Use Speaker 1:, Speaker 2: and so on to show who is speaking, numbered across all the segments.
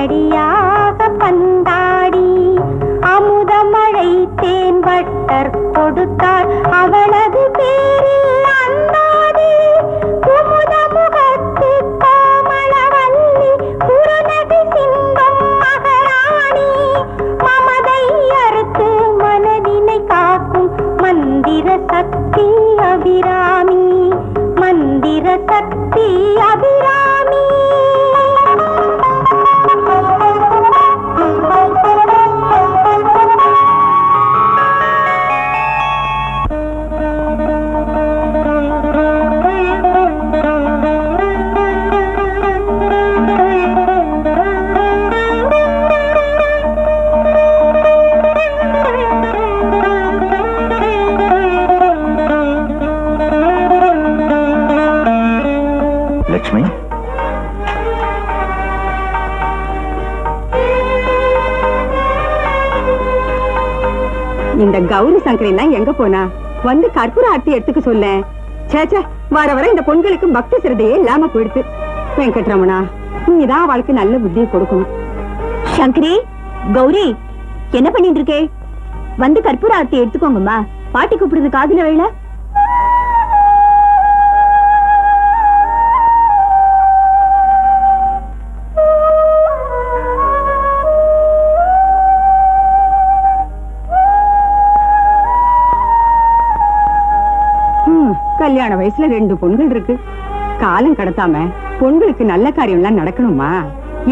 Speaker 1: அடியாக பந்தாடி அமுதமழை தேன் வட்டர் கொடுத்தாள் அவளது பேரில் அந்தாடி குமுத முகத்து கோமளவல்லி குறுநகை சிங்கம் மகாராணி மமதை அறுத்து மனதினை காக்கும் மந்திர சக்தி அபிராமி மந்திர சக்தி அபிராமி.
Speaker 2: லட்சுமி,
Speaker 3: இந்த கௌரி சங்கரி எல்லாம் எங்க போனா? வந்து கற்பூர ஆர்த்தி எடுத்துக்க சொல்ல. சேச்சே, வர வர இந்த பொண்களுக்கு பக்தி சிரதையே இல்லாம போயிடுது. வெங்கட்ரமணா, நீதான் அவளுக்கு நல்ல புத்தியை கொடுக்கணும்.
Speaker 1: சங்கரி, கௌரி, என்ன பண்ணிட்டு இருக்கே? வந்து கற்பூர ஆர்த்தி எடுத்துக்கோங்கம்மா. பாட்டி கூப்பிடுறது காதுல வேலை.
Speaker 3: கல்யாண வயசுல 2 பொண்கள் இருக்கு. காலம் கடத்தாம பொண்களுக்கு நல்ல காரியம் எல்லாம் நடக்கணுமா?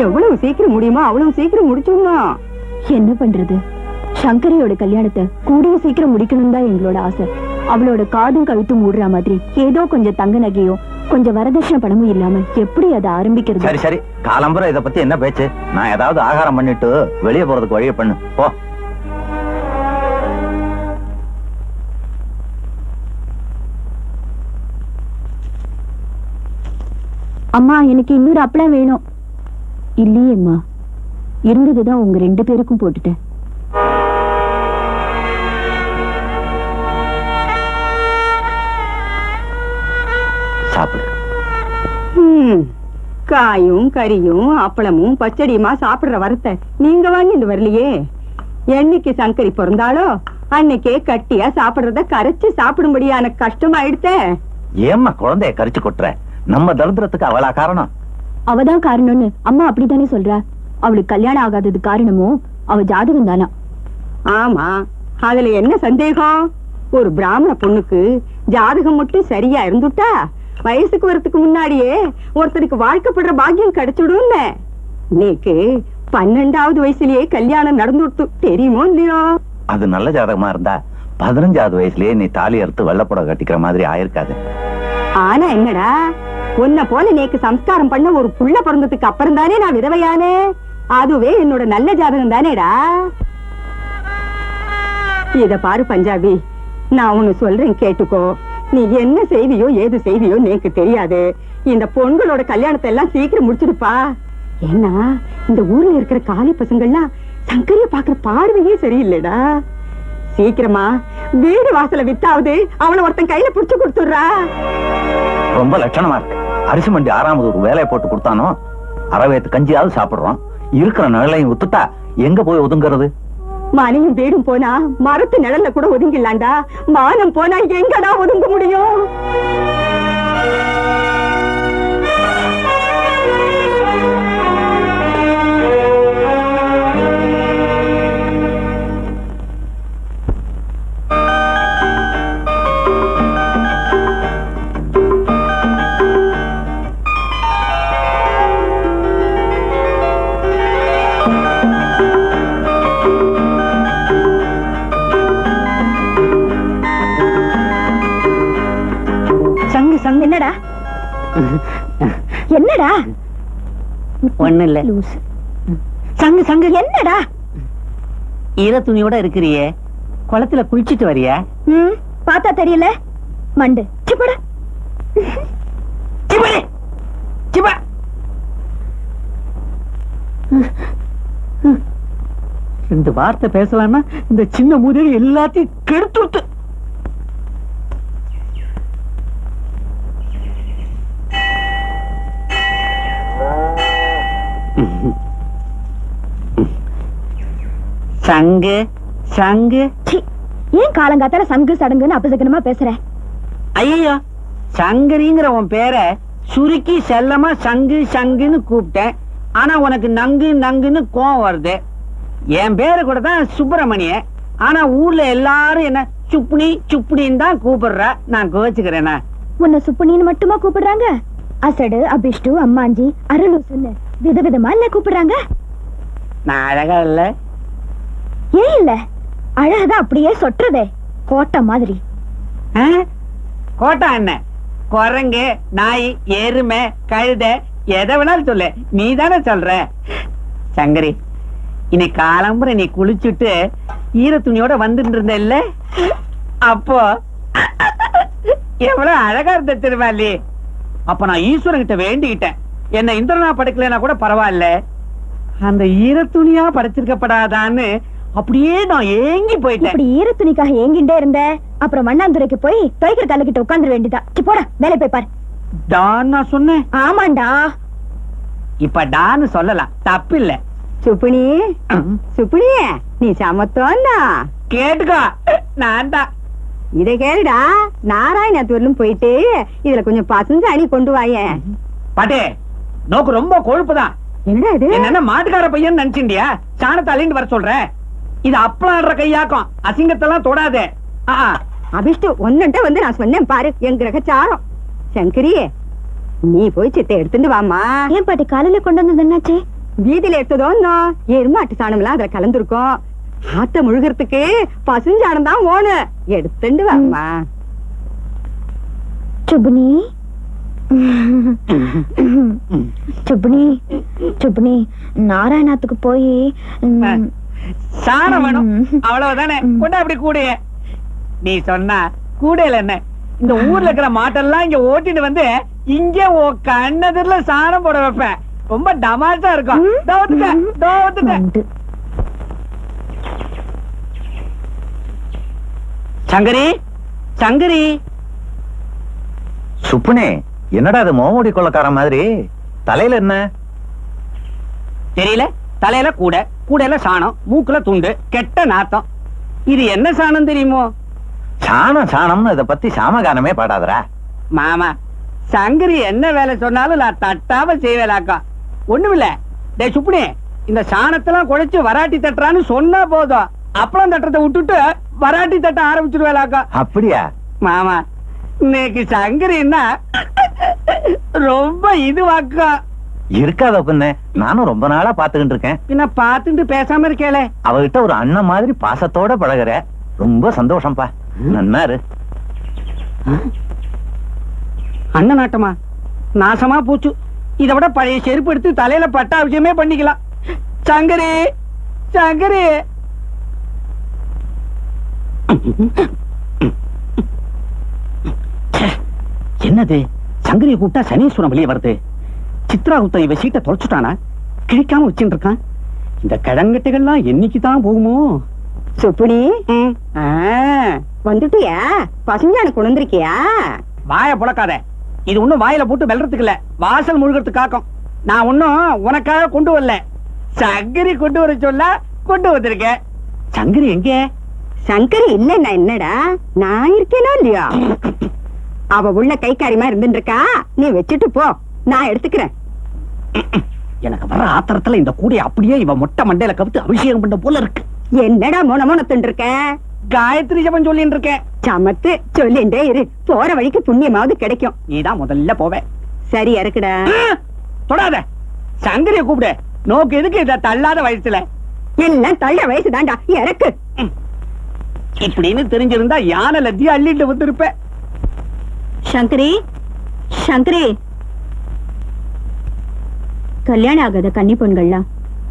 Speaker 3: எவ்வளவு சீக்கிரம் முடியுமோ அவ்வளவு சீக்கிரம் முடிச்சுடணும்.
Speaker 1: என்ன பண்றது? சங்கரியோட கல்யாணத்தை கூடிய சீக்கிரம் முடிக்கணும் தான் எங்களோட ஆசை. அவளோட காதும் கழுத்து மூடுற மாதிரி ஏதோ கொஞ்சம் தங்க நகையோ கொஞ்சம் வரதட்சணை பணமும் இல்லாம எப்படி அதை ஆரம்பிக்கிறது?
Speaker 2: சரி சரி, காலம்பரம் இதை பத்தி என்ன பேச்சு? நான் ஏதாவது ஆகாரம் பண்ணிட்டு வெளியே போறதுக்கு வழியை பண்ணு போ.
Speaker 1: அம்மா, எனக்கு இன்னொரு அப்பளம் வேணும். இல்லையேம்மா, இருந்ததுதான் உங்க 2 பேருக்கும் போட்டுட்டேன்.
Speaker 2: சாப்பிடு.
Speaker 3: காயும் கறியும் அப்பளமும் பச்சடியுமா சாப்பிடுற வரத்தை நீங்க வாங்கிட்டு வரலையே. என்னைக்கு சங்கரி பிறந்தாலோ அன்னைக்கே கட்டியா சாப்பிடுறத கரைச்சு சாப்பிடும்படியான கஷ்டமாயிடுத்த.
Speaker 2: ஏம்மா குழந்தைய கரிச்சு கொட்டுற? நம்ம தரித்திரத்துக்கு அவளா காரணம்?
Speaker 1: அவதான் காரணம்னு அம்மா அப்படித்தானே சொல்றா. அவளுக்கு கல்யாணம் ஆகாதது காரணமோ அவ ஜாதகம் தானா?
Speaker 3: ஆமா, அதுல என்ன சந்தேகம்? ஒரு பிராமண பொண்ணுக்கு ஜாதகம் மட்டும் சரியா இருந்துட்டா வயசுக்கு வரத்துக்கு முன்னாடியே ஒருத்தருக்கு வாழ்க்கைப்படுற பாக்கியம் கிடைச்சிடும். நீக்கு 12வது வயசுலயே கல்யாணம் நடந்துடுத்து, தெரியுமோ இல்லையோ?
Speaker 2: அது நல்ல ஜாதகமா இருந்தா 15வது வயசுலயே நீ தாலி அறுத்து வெள்ளப்பட கட்டிக்கிற மாதிரி ஆயிருக்காது.
Speaker 3: ஆனா என்னடா, உன்ன போல நேக்கு சம்ஸ்காரம் பண்ண ஒரு புள்ள பிறந்ததுக்கு அப்புறம் தானே நான் விதவையானே. அதுவே என்னோட நல்ல ஜாதகம் தானேடா. இத பாரு பஞ்சாபி, நான் உன்னை சொல்றேன் கேட்டுக்கோ. நீ என்ன செய்வியோ ஏது செய்வியோ நேக்கு தெரியாது. இந்த பொண்களோட கல்யாணத்தை எல்லாம் சீக்கிரம் முடிச்சிருப்பா. ஏன்னா இந்த ஊர்ல இருக்கிற காலி பசங்கள்லாம் சங்கரிய பாக்குற பார்வையே சரியில்லைடா. சீக்கிரமா வீடு வாசல வித்தாவது அவளை ஒருத்தன் கையில புடிச்சு கொடுத்துடுறா.
Speaker 2: ரொம்ப லட்சணமா இருக்கு. அரிசி மண்டி 6வது ஒரு வேலையை போட்டு கொடுத்தானோ அரவேத்து கஞ்சியாவது சாப்பிடுறோம். இருக்கிற நிழலையும் வித்துட்டா எங்க போய் ஒதுங்கிறது?
Speaker 3: மனையும் வீடும் போனா மரத்து நிழல்ல கூட ஒதுங்கிடலாண்டா. மானம் போனா எங்கடா ஒதுங்க முடியும்? என்னடா என்னடா?
Speaker 4: ஒண்ணு இல்ல.
Speaker 3: சங்கு சங்கு என்னடா?
Speaker 4: ஈர துணியோட இருக்கிறியே, குளத்துல குளிச்சிட்டு வரியா?
Speaker 1: பார்த்தா தெரியல மண்டு. சிப்படா
Speaker 4: சிப்படே சிப்பா. ரெண்டு வார்த்தை பேசலாம்னா இந்த சின்ன மூதேவி எல்லாத்தையும் கெடுத்து. சங்கு சங்கு.
Speaker 1: சீ, ஏன் காலங்காத்தால சங்கு சடங்குன்னு அபசகனமா பேசுற?
Speaker 4: ஐயோ, சங்கரிங்கிற உன் பேரை சுருக்கி செல்லமா சங்கு சங்குன்னு கூப்பிட்டேன். ஆனா உனக்கு நங்கு நங்குன்னு கோவம் வருது. என் பேரு கூட தான் சுப்பிரமணிய. ஆனா ஊர்ல எல்லாரும் என்ன சுப்னி சுப்னின்னு தான் கூப்பிடுற. நான் கோச்சுக்கிறேனா?
Speaker 1: உன்னை சுப்புனின்னு மட்டுமா கூப்பிடுறாங்க? அசடு, அபிஷ்டு, அம்மாஞ்சி, அருளூசுன்னு விதவிதமா இல்ல கூப்பிடுறாங்க.
Speaker 4: நான் அழகா இல்ல?
Speaker 1: ஏன் இல்ல? அழகதான் அப்படியே சொட்டுறதே, கோட்டை மாதிரி.
Speaker 4: ஆ? கோட்டா என்ன? குரங்கு, நாய், எருமை, கழுதை, எதை வேணாலும் சொல்லு. நீ தானே சொல்ற. சங்கரி, இன்னைக்கு காலம்புற நீ குளிச்சுட்டு ஈர துணியோட வந்துட்டு இருந்த இல்ல? அப்போ எவ்வளவு அழகா இருந்த திருவாளி. அப்ப நான் ஈஸ்வரன் கிட்ட வேண்டிக்கிட்டேன், என்ன இந்திரனா படைக்கலனா கூட பரவாயில்ல, அந்த ஈர துணியா படைச்சிருக்கப்படாதான்னு. அப்படியே நான் ஏங்கி போயிட்டேன்.
Speaker 1: இப்படி ஈர துணிக்காக ஏங்கிண்டே இருந்த, அப்புறம் மண்ணாந்துரைக்கு போய் துவைக்கிற கல்லுக்கிட்ட உட்கார்ந்து வேண்டியதா. போடா, வேலை போய் பாரு.
Speaker 4: டான் நான் சொன்னேன்.
Speaker 1: ஆமாண்டா.
Speaker 4: இப்ப டான்னு சொல்லலாம், தப்பு இல்ல.
Speaker 3: சுப்பினி, சுப்பினி, நீ சமத்தோன்னா
Speaker 4: கேட்டுக்கோ, நான் தான்.
Speaker 3: இதை கேளுடா. நாராயணத்தூர்லும் போயிட்டு இதுல கொஞ்சம் பசங்க அணி கொண்டு வாயேன்.
Speaker 4: பாட்டே, நோக்கு ரொம்ப கொழுப்புதான்.
Speaker 3: என்னடா இது?
Speaker 4: என்ன மாட்டுக்கார பையன் நினைச்சிண்டியா? சாணத்தை அள்ளிட்டு வர சொல்றேன். இது அப்பளாடுற கையாக்கும், அசிங்கத்தெல்லாம் தொடாதே.
Speaker 3: அபிஷ்டு ஒன்னுட்ட வந்து நான் சொன்னேன் பாரு, என் கிரகச்சாரம். சங்கரி, நீ போய் சித்தை எடுத்துட்டு வாமா.
Speaker 1: ஏன் பாட்டி காலையில கொண்டு வந்தது என்னாச்சு?
Speaker 3: வீதியில எடுத்ததோ எருமாட்டு சாணம் எல்லாம் அதுல கலந்துருக்கும். ஆத்த முழுகிறதுக்கு பசுஞ்சாணம் தான் ஓனு. எடுத்துட்டு வாமா.
Speaker 1: சுப்னி, சுப்னி, சுப்னி, நாராயணத்துக்கு போய்
Speaker 4: சாணம் வேணும், அவ்வளவுதானே. கொண்டா அப்படி கூடைய. நீ சொன்னா கூடையில என்ன, இந்த ஊர்ல இருக்கிற மாட்டெல்லாம் இங்க ஓட்டிட்டு வந்து இங்க கண்ணதிர்ல சாணம் போட வைப்பேன். ரொம்ப டமாசா இருக்கும். சங்கரி, சங்கரி.
Speaker 2: சுப்புனே, என்னடா அது மோமுடி கொள்ளக்கார மாதிரி? தலையில என்ன
Speaker 4: தெரியல? தலையில கூடையில சாணம், மூக்குல துண்டு, கெட்ட நாத்தம். இது என்ன சாணம் தெரியுமோ?
Speaker 2: சாணம் சாணம்னு இத பத்தி சாமகானமே பாடாதரா.
Speaker 4: மாமா, சங்கரி என்ன வேலை சொன்னாலும் நான் தட்டாம செய்வேலாக்கா. ஒண்ணுமில்ல. டே சுப்னி, இந்த சாணத்தெல்லாம் குழைச்சு வராட்டி தட்டுறான்னு சொன்னா போதும், அப்பளம் தட்டத்தை விட்டுட்டு வராட்டி தட்ட ஆரம்பிச்சிருவேலாக்கா.
Speaker 2: அப்படியா?
Speaker 4: மாமா, இன்னைக்கு சங்கரின்னா ரொம்ப இதுவாக்கா.
Speaker 2: இருக்காத பொண்ணு, நானும் ரொம்ப நாளா பாத்துக்கிட்டு இருக்கேன்.
Speaker 4: பின்ன பாத்துட்டு பேசாம இருக்கேளே.
Speaker 2: அவகிட்ட ஒரு அண்ணன் மாதிரி பாசத்தோட பழகுற. ரொம்ப சந்தோஷம்பா. நன்னாரு.
Speaker 4: அண்ணன் நாட்டமா? நாசமா போச்சு. இதை விட பழைய செருப்பு எடுத்து தலையில பட்டாபிஷேகமே பண்ணிக்கலாம். சங்கரி, சங்கரி. என்னது? சங்கரியை கூப்பிட்டா சனீஸ்வரம் வெளியே வருது. சித்ரா குப்தன் இவ சீட்டை தொலைச்சுட்டானா? கிழிக்காம வச்சுட்டு இருக்கான். இந்த கிழங்கட்டைகள்லாம் என்னைக்குதான் போகுமோ?
Speaker 3: சுப்பினி, வந்துட்டியா? பசுஞ்சாணம் கொண்டிருக்கியா?
Speaker 4: வாய புழக்காத. இது ஒண்ணும் வாயில போட்டு வெல்றதுக்கு இல்ல, வாசல் முழுகிறதுக்கு காக்கும். நான் ஒன்னும் உனக்காக கொண்டு வரல, சங்கரி கொண்டு வர சொல்ல கொண்டு வந்திருக்கேன். சங்கரி எங்க?
Speaker 3: சங்கரி இல்லன்னா என்னடா, நான் இருக்கேனோ இல்லையா? அவ உள்ள கைக்காரியமா இருந்துட்டு இருக்கா. நீ வச்சுட்டு போ, நான் எடுத்துக்கிறேன்.
Speaker 4: எனக்கு வர ஆத்திரத்துல இந்த கூடைய அப்படியே இவ மொட்டை மண்டையில கவித்து அபிஷேகம் பண்ண போல இருக்கு.
Speaker 3: என்னடா மோனமோனத்துட்டு இருக்க?
Speaker 4: காயத்ரி ஜபம் சொல்லிட்டு இருக்கேன்.
Speaker 3: சமத்து சொல்லிண்டே இரு, போற வழிக்கு புண்ணியமாவது கிடைக்கும்.
Speaker 4: நீதான் முதல்ல போவே.
Speaker 3: சரி இறக்குடா.
Speaker 4: தொடாத. சங்கரிய கூப்பிடு. நோக்கு எதுக்கு இத தள்ளாத வயசுல?
Speaker 3: எல்லாம் தள்ள வயசு தாண்டா, இறக்கு.
Speaker 4: இப்படின்னு தெரிஞ்சிருந்தா யானை லத்தியா அள்ளிட்டு வந்திருப்பேன்.
Speaker 1: சங்கரி, சங்கரி. கல்யாணம் ஆகாத கன்னி பொண்கள்லாம்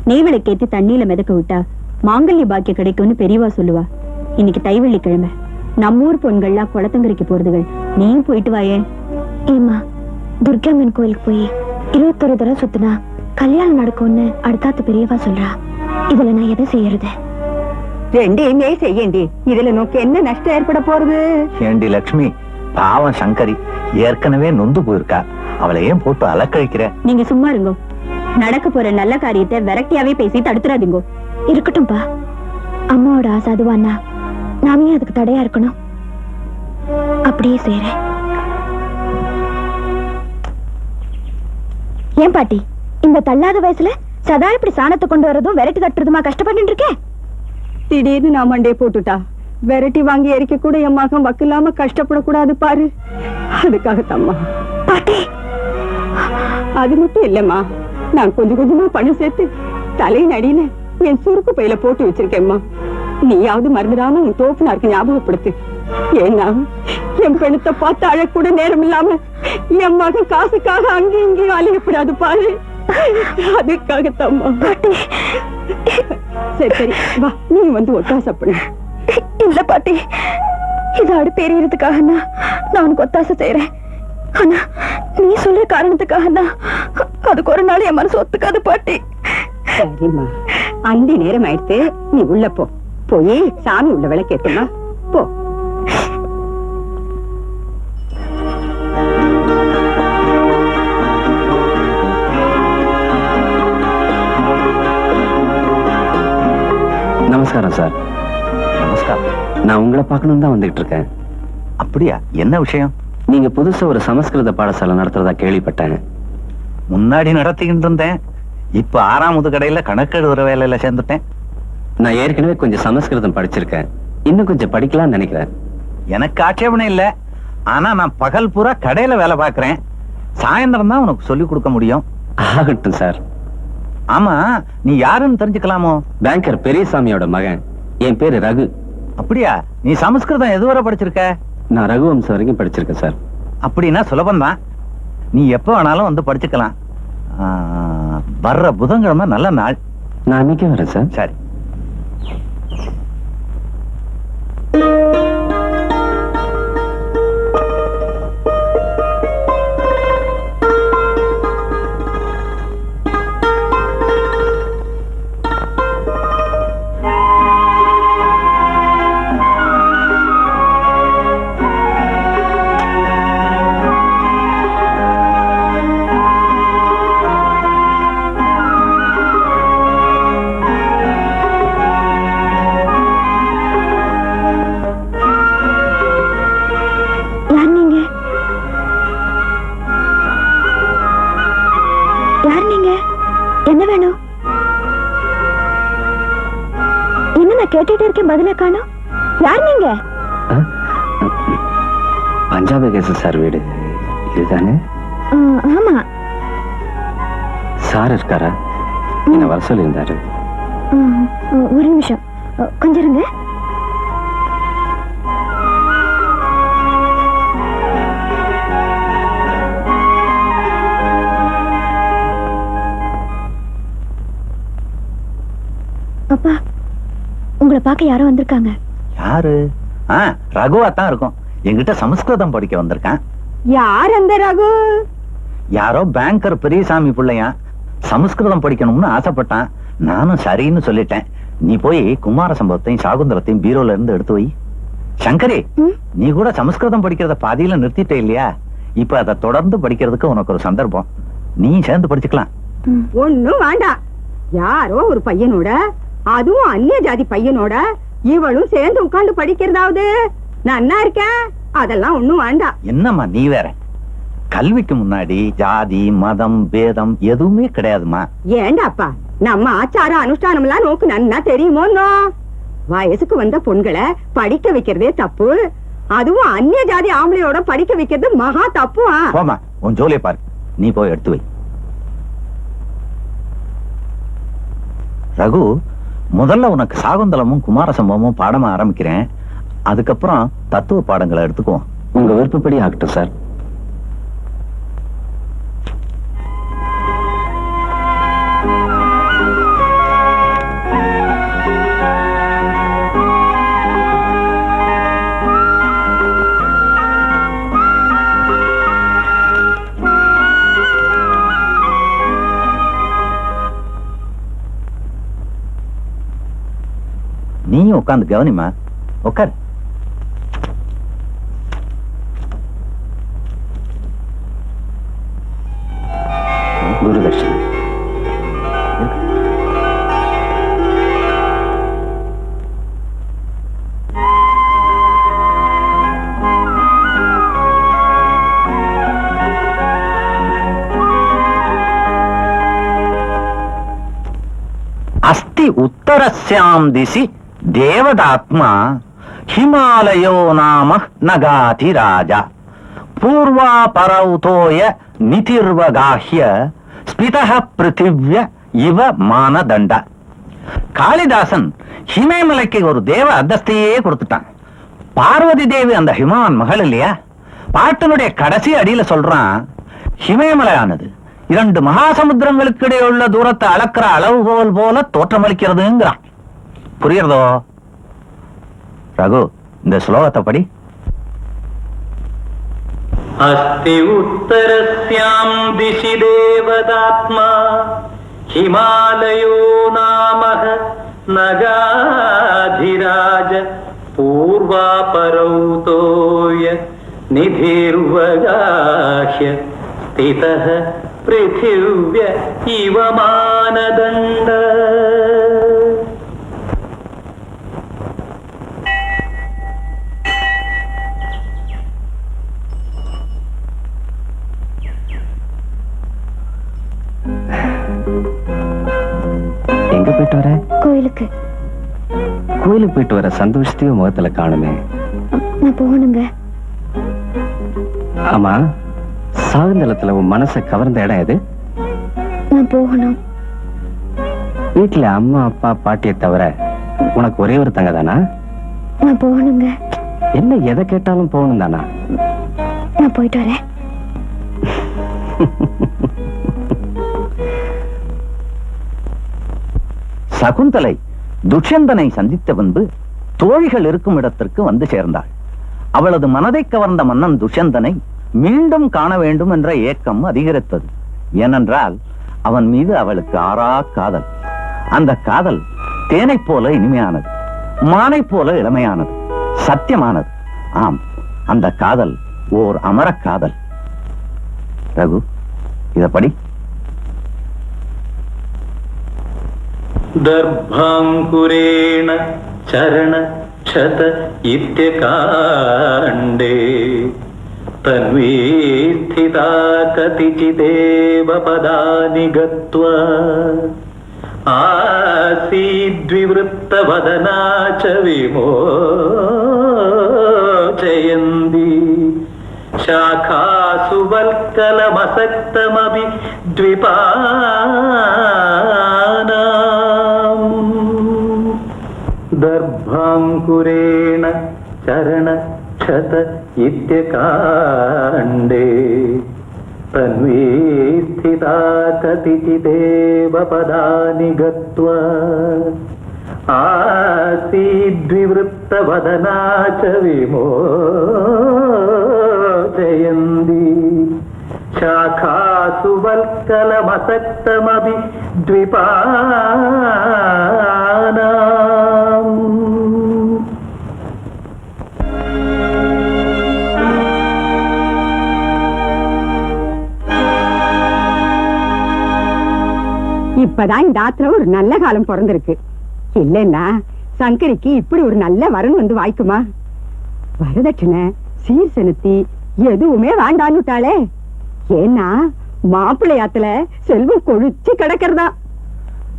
Speaker 1: நெய்விளக்கேத்தி தண்ணியில மிதக்க விட்டா மாங்கல்ய பாக்கியம் கிடைக்கும்னு பெரியவா சொல்லுவா. இன்னைக்கு தைவெள்ளிக்கிழமை, நம்ம ஊர் பொண்கள்லாம் குளத்தங்கரைக்கு போறதுகள். நீயும் போயிட்டு வாயே. ஏமா, துர்காம்மன் கோயிலுக்கு போய் 21 தடவை சுத்தினா கல்யாணம் நடக்கும்னு அடுத்தாத்து பெரியவா சொல்றா. இதுல நான் எதை செய்யறது?
Speaker 3: ரெண்டையுமே செய்யண்டி. இதுல நோக்கு என்ன நஷ்டம் ஏற்பட போறது?
Speaker 2: ஏண்டி லட்சுமி, பாவம் சங்கரி ஏற்கனவே நொந்து போயிருக்கா. அவளை ஏன் போட்டு அலக்கழிக்கிற?
Speaker 1: நீங்க சும்மா இருங்கோ. நடக்க போற நல்ல காரியத்தை விரக்தியாவே பேசி தடுத்துறாதீங்கோ. இருக்கட்டும்பா, அம்மாவோட ஆசை அதுவானா நாமே அதுக்கு தடையா இருக்கணும். அப்படியே செய்றேன். ஏன் பாட்டி இந்த தள்ளாத வயசுல சதா இப்படி சாணத்தை கொண்டு வரதும் விரட்டி தட்டுறதுமா கஷ்டப்பட்டு இருக்கேன்?
Speaker 3: திடீர்னு நான் மண்டே போட்டுட்டா விரட்டி வாங்கி எரிக்க கூட என் மகன் வக்கு இல்லாம கஷ்டப்படக்கூடாது பாரு. அதுக்காகத்தாம்மா.
Speaker 1: பாட்டி
Speaker 3: அது மட்டும் இல்லம்மா, நான் கொஞ்சம் கொஞ்சமா பணம் சேர்த்து தலையின் அடியில என் சுருக்கு பையில போட்டு வச்சிருக்கேம்மா. நீயாவது மறந்துடாம உன் தோப்புனாருக்கு ஞாபகப்படுத்து. ஏன்னா என் பெண்ணத்தை பார்த்து அழக்கூட நேரம் இல்லாம என் மகன் காசுக்காக அங்கேயும் இங்கேயும் அலையப்படாது பாரு. அதுக்காகத்தாம்மா. சரி சரி வா, நீ வந்து ஒத்தாசை பண்ணு.
Speaker 1: இல்ல பாட்டி, இது அடுப்பு எரியறதுக்காக நான் உனக்கு ஒத்தாசை செய்யறேன். ஆனா நீ சொல்ற காரணத்துக்காக அதுக்கு ஒரு நாள் என் மனசு ஒத்துக்காது பாட்டி.
Speaker 3: சரிம்மா, அந்தி நேரம் ஆயிடுத்து, நீ உள்ள போ. போய் சாமி உள்ள விளக்கேத்துமா போ.
Speaker 5: நமஸ்காரம் சார்.
Speaker 2: நமஸ்காரம்.
Speaker 5: நான் உங்களை பார்க்கணும் தான் வந்துட்டு இருக்கேன்.
Speaker 2: அப்படியா? என்ன விஷயம்?
Speaker 5: நீங்க புதுசா ஒரு சமஸ்கிருத பாடசாலை நடத்துறதா கேள்விப்பட்டேன்.
Speaker 2: முன்னாடி நடத்திக்கிட்டு இருந்தேன். இப்ப 6ஆவது கடையில கணக்கெழுதுற வேலையில சேர்ந்துட்டேன்.
Speaker 5: நான் ஏற்கனவே கொஞ்சம் சமஸ்கிருதம் படிச்சிருக்கேன். இன்னும் கொஞ்சம் படிக்கலாம்னு நினைக்கிறேன்.
Speaker 2: எனக்கு ஆட்சேபணம் இல்ல. ஆனா நான் பகல் பூரா கடையில வேலை பார்க்கறேன். சாயந்தரம் தான் உனக்கு சொல்லி கொடுக்க முடியும்.
Speaker 5: ஆகட்டும் சார்.
Speaker 2: ஆமா, நீ யாருன்னு தெரிஞ்சுக்கலாமோ?
Speaker 5: பேங்கர் பெரியசாமியோட மகன். என் பேரு ரகு.
Speaker 2: அப்படியா? நீ சமஸ்கிருதம் எதுவரை படிச்சிருக்க?
Speaker 5: நான் ரகுவம்சம் வரைக்கும் படிச்சிருக்கேன் சார்.
Speaker 2: அப்படின்னா சுலபம்தான். நீ எப்ப வேணாலும் வந்து படிச்சுக்கலாம். வர்ற புதன்கிழமை நல்ல நாள்.
Speaker 5: நான் அன்னைக்கே வரேன் சார்.
Speaker 2: சரி.
Speaker 1: என்ன வேணும்? என்ன நான் கேட்டுட்டே இருக்கேன், பதில காணோம். யார் நீங்க?
Speaker 5: பஞ்சாபி கேச சார் வீடு இதுதானே?
Speaker 1: ஆமா.
Speaker 5: சார் இருக்காரா? என்ன வர சொல்லியிருந்தாரு.
Speaker 1: ஒரு நிமிஷம் கொஞ்சம் இருங்க. அப்பா, உங்களை பார்க்க யாரோ வந்திருக்காங்க.
Speaker 2: யாரு? ரகுவா தான் இருக்கும். என்கிட்ட சமஸ்கிருதம் படிக்க வந்திருக்கான்.
Speaker 3: யார் அந்த ரகு?
Speaker 2: யாரோ பேங்கர் பெரியசாமி பிள்ளையா. சமஸ்கிருதம் படிக்கணும்னு ஆசைப்பட்டான். நானும் சரின்னு சொல்லிட்டேன். நீ போய் குமார சம்பவத்தையும் சாகுந்தரத்தையும் பீரோல இருந்து எடுத்து வை. சங்கரி, நீ கூட சமஸ்கிருதம் படிக்கிறத பாதியில நிறுத்திட்டே இல்லையா? இப்ப அதை தொடர்ந்து படிக்கிறதுக்கு உனக்கு ஒரு சந்தர்ப்பம். நீ சேர்ந்து படிச்சுக்கலாம்.
Speaker 3: ஒண்ணும் வேண்டாம். யாரோ ஒரு பையனோட, அதுவும் அந்நிய ஜாதி பையனோட இவளும் சேர்ந்து உட்கார்ந்து படிக்கிறதாவது நான் இருக்கேன். அதெல்லாம் ஒண்ணும் வேண்டாம்.
Speaker 2: என்னம்மா நீ வேற? கல்விக்கு முன்னாடி ஜாதி மதம் பேதம் எதுவுமே கிடையாதுமா.
Speaker 3: ஏண்டாப்பா, நம்ம ஆச்சார அனுஷ்டானம் எல்லாம் நோக்கு நன்னா தெரியுமோ? வயசுக்கு வந்த பொண்களை படிக்க வைக்கிறதே தப்பு. அதுவும் அந்நிய ஜாதி ஆம்பளையோட படிக்க வைக்கிறது மகா தப்பு.
Speaker 2: போமா, உன் ஜோலியை பாரு. நீ போய் எடுத்து வை. ரகு, முதல்ல உனக்கு சாகுந்தலமும் குமார சம்பவமும் பாடமா ஆரம்பிக்கிறேன். அதுக்கப்புறம் தத்துவ பாடங்களை எடுத்துக்குவோம்.
Speaker 5: உங்க விருப்பப்படி ஆகட்டும் சார்.
Speaker 2: நீயும் உட்காந்து கவனிமா. உட்கார்.
Speaker 5: குருதர்ஷன்.
Speaker 2: அஸ்தி உத்தரஸ்யாம் திசி தேவதாத்மா ஹிமாலயோ நாம நகாதி ராஜா பூர்வா பரௌதோய நிதிர்வகாஹ்ய ஸ்பிதஹ பிருத்திவ்ய இவ மானதண்ட. காளிதாசன் ஹிமேமலைக்கு ஒரு தேவ அந்தஸ்தையே கொடுத்துட்டான். பார்வதி தேவி அந்த ஹிமான் மகள் இல்லையா? பாட்டினுடைய கடைசி அடியில சொல்றான், ஹிமேமலையானது 2 மகாசமுத்திரங்களுக்கு இடையே உள்ள தூரத்தை அளக்கிற அளவுகோல் போல தோற்றமளிக்கிறதுங்கிறான். புரியுறதோ ரகு? இந்த ஸ்லோகத்தை படி.
Speaker 6: अस्ति उत्तरस्यां दिशि देवदात्मा हिमालयो नामः नगाधिराज पूर्वापरौतोय निधिर्वगाह्य स्थितः पृथिव्य इव मानदण्ड.
Speaker 5: எங்க போயிட்டு வர?
Speaker 1: கோயிலுக்கு.
Speaker 5: கோயிலுக்கு போயிட்டு வர சந்தோஷத்தையும் முகத்துல காணுமே.
Speaker 1: நான் போகணுங்க.
Speaker 5: ஆமா, சாகுந்தலத்துல உன் மனசை கவர்ந்த இடம் எது?
Speaker 1: நான் போகணும்.
Speaker 5: வீட்டுல அம்மா அப்பா பாட்டியை தவிர உனக்கு ஒரே ஒரு தங்க தானா?
Speaker 1: நான் போகணுங்க.
Speaker 5: என்ன எதை கேட்டாலும் போகணும் தானா?
Speaker 1: நான் போயிட்டு வரேன்.
Speaker 2: சகுந்தலை துஷ்யந்தனை சந்தித்த பின்பு தோழிகள் இருக்கும் இடத்திற்கு வந்து சேர்ந்தாள். அவளது மனதை கவர்ந்த மன்னன் துஷ்யந்தனை மீண்டும் காண வேண்டும் என்ற ஏக்கம் அதிகரித்தது. ஏனென்றால் அவன் மீது அவளுக்கு ஆறா காதல். அந்த காதல் தேனைப் போல இனிமையானது, மானைப் போல இளமையானது, சத்தியமானது. ஆம், அந்த காதல் ஓர் அமர காதல். ரகு, இத படி.
Speaker 6: दर्भाङ्कुरेण चरण क्षत इत्यकाण्डे तन्वी स्थिता कतिचिदेव पदानि गत्वा आसीद्विवृत्तवदना च विमोचयन्ती शाखासु वल्कलमसक्तमपि द्विपानाम्. दर्भाङ्कुरेण चरण क्षत इत्यकाण्डे तन्वी स्थिता कतिचिदेव पदानि गत्वा आसीद्विवृत्तवदना च विमोचयन्ती शाखासु वल्कलमसक्तमपि द्विपानाम्.
Speaker 3: இப்பதான் இந்த ஆத்துல ஒரு நல்ல காலம் பிறந்திருக்கு. இல்லைன்னா சங்கரிக்கு இப்படி ஒரு நல்ல வரன் வந்து வாய்க்குமா? வரதட்சணை சீர் செலுத்தி எதுவுமே வேண்டான்னுட்டாளே. ஏன்னா மாப்பிள்ளையாத்துல செல்வம் கொழிச்சு கிடக்கிறதா.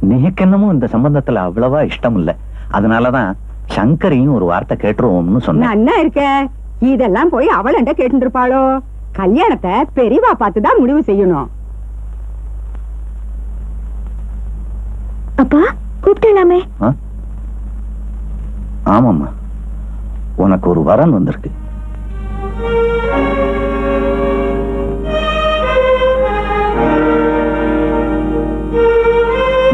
Speaker 2: நீக்கு என்னமோ இந்த சம்பந்தத்துல அவ்வளவா இஷ்டம் இல்ல. அதனாலதான் சங்கரியும் ஒரு வார்த்தை கேட்டுருவோம்னு சொன்னேன்.
Speaker 3: அண்ணா இருக்க இதெல்லாம் போய் அவளண்ட கேட்டு இருப்பாளோ? கல்யாணத்தை பெரியவா பார்த்துதான் முடிவு செய்யணும்.
Speaker 1: அப்பா கூப்பிட்டலாமே.
Speaker 2: ஆமாம்மா, உனக்கு ஒரு வரன் வந்திருக்கு.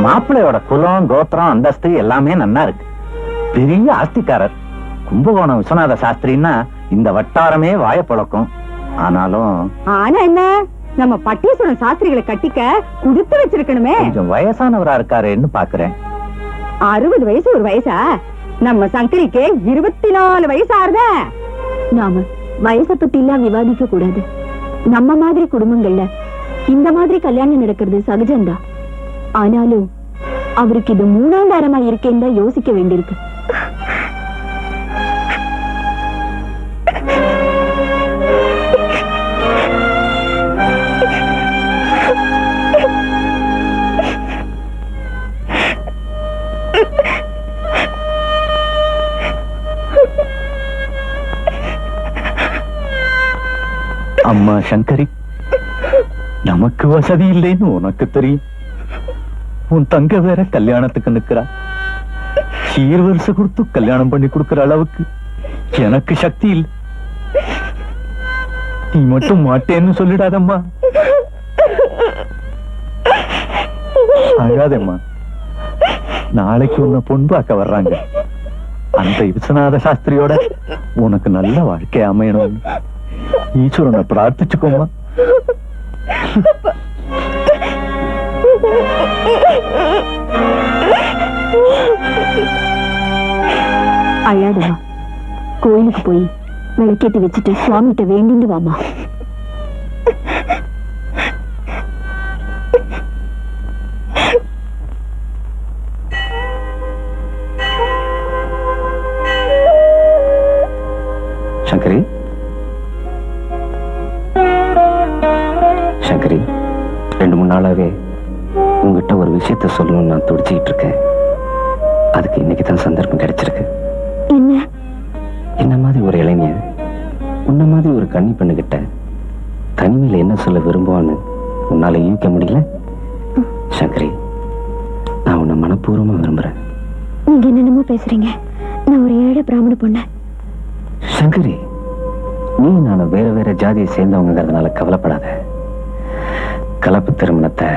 Speaker 2: மாப்பிள்ளையோட குலம், கோத்திரம், அந்தஸ்து எல்லாமே நன்னா இருக்கு. பெரிய ஆஸ்திக்காரர். கும்பகோணம் விஸ்வநாத சாஸ்திரின்னா இந்த வட்டாரமே வாய பழக்கம். ஆனாலும்
Speaker 3: ஆனா என்ன, நம்ம பட்டீஸ்வரன் சாஸ்திரிகளை கட்டிக்க குடுத்து வச்சிருக்கணுமே.
Speaker 2: கொஞ்சம் வயசானவரா இருக்காருன்னு பாக்குறேன்.
Speaker 3: 60 வயசு ஒரு வயசா? நம்ம சங்கரிக்கு 24 வயசு ஆறுத.
Speaker 1: நாம வயசை பத்தி எல்லாம் விவாதிக்க கூடாது. நம்ம மாதிரி குடும்பங்கள்ல இந்த மாதிரி கல்யாணம் நடக்கிறது சகஜம்தான். ஆனாலும் அவருக்கு இது 3ஆம் வாரமா இருக்கேன்னு தான் யோசிக்க வேண்டியிருக்கு.
Speaker 2: அம்மா சங்கரி, நமக்கு வசதி இல்லைன்னு உனக்கு தெரியும். உன் தங்க வேற கல்யாணத்துக்கு நிக்கிறா. சீர்வரிசை கொடுத்து கல்யாணம் பண்ணி கொடுக்கிற அளவுக்கு எனக்கு சக்தி இல்லை. நீ மட்டும் மாட்டேன்னு சொல்லிடாதம்மா. அழாதம்மா. நாளைக்கு உன்னை பொன் பார்க்க வர்றாங்க. அந்த விஸ்வநாத சாஸ்திரியோட உனக்கு நல்ல வாழ்க்கை அமையணும். ஈஸ்வரனை பிரார்த்திச்சுக்கோமா.
Speaker 1: அழாதம்மா. கோயிலுக்கு போய் விளக்கேத்தி வச்சுட்டு சுவாமிகிட்ட வேண்டிட்டு வாமா.
Speaker 5: சங்கரி, சங்கரி, 2-3 நாளாவே உங்ககிட்ட ஒரு விஷயத்த சொல்லணும்னு நான் துடிச்சுக்கிட்டு இருக்கேன். அதுக்கு இன்னைக்கு தான் சந்தர்ப்பம் கிடைச்சிருக்கு.
Speaker 1: என்ன?
Speaker 5: என்ன மாதிரி ஒரு இளைஞன் உன்ன மாதிரி ஒரு கன்னி பெண்ணுகிட்ட தனிமையில என்ன சொல்ல விரும்புவான்னு உன்னால யூகிக்க முடியல? சங்கரி, நான் உன்னை மனப்பூர்வமா விரும்புறேன்.
Speaker 1: நீங்க என்னென்னமோ பேசுறீங்க. நான் ஒரு ஏழை பிராமண பொண்ணு.
Speaker 5: சங்கரி, நீ நானும் வேற வேற ஜாதியை சேர்ந்தவங்கிறதுனால கவலைப்படாத. கலப்பு திருமணத்தை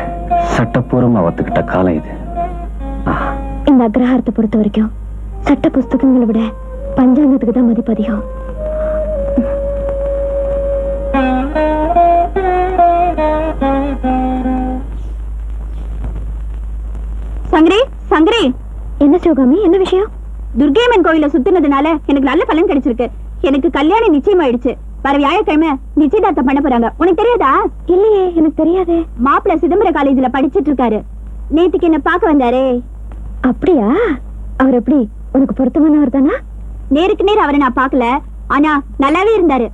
Speaker 5: சட்டப்பூர்வமா ஒத்துக்கிட்ட காலம் இது.
Speaker 1: இந்த அக்ரஹாரத்தை பொறுத்த வரைக்கும் சட்ட புஸ்தகங்களை விட பஞ்சாங்கத்துக்கு தான் மதிப்பு அதிகம். சங்கரி, சங்கரி. என்ன சிவகாமி, என்ன விஷயம்? துர்கையம்மன் கோயில சுத்தினதுனால எனக்கு நல்ல பலன் கிடைச்சிருக்கு. எனக்கு கல்யாணம் நிச்சயம் ஆயிடுச்சு. வர வியாழக்கிழமை நிச்சயதார்த்தம் பண்ண போறாங்க. உனக்கு தெரியாதா? இல்லையே, எனக்கு தெரியாது. மாப்பிள்ள சிதம்பரம் காலேஜ்ல படிச்சிட்டு இருக்காரு. நேத்துக்கு என்ன பார்க்க வந்தாரே. அப்படியா? அவர் எப்படி உனக்கு பொருத்தமானவர் தானா? நேருக்கு நேர் அவரை நான் பார்க்கல, ஆனா நல்லாவே இருந்தாரு.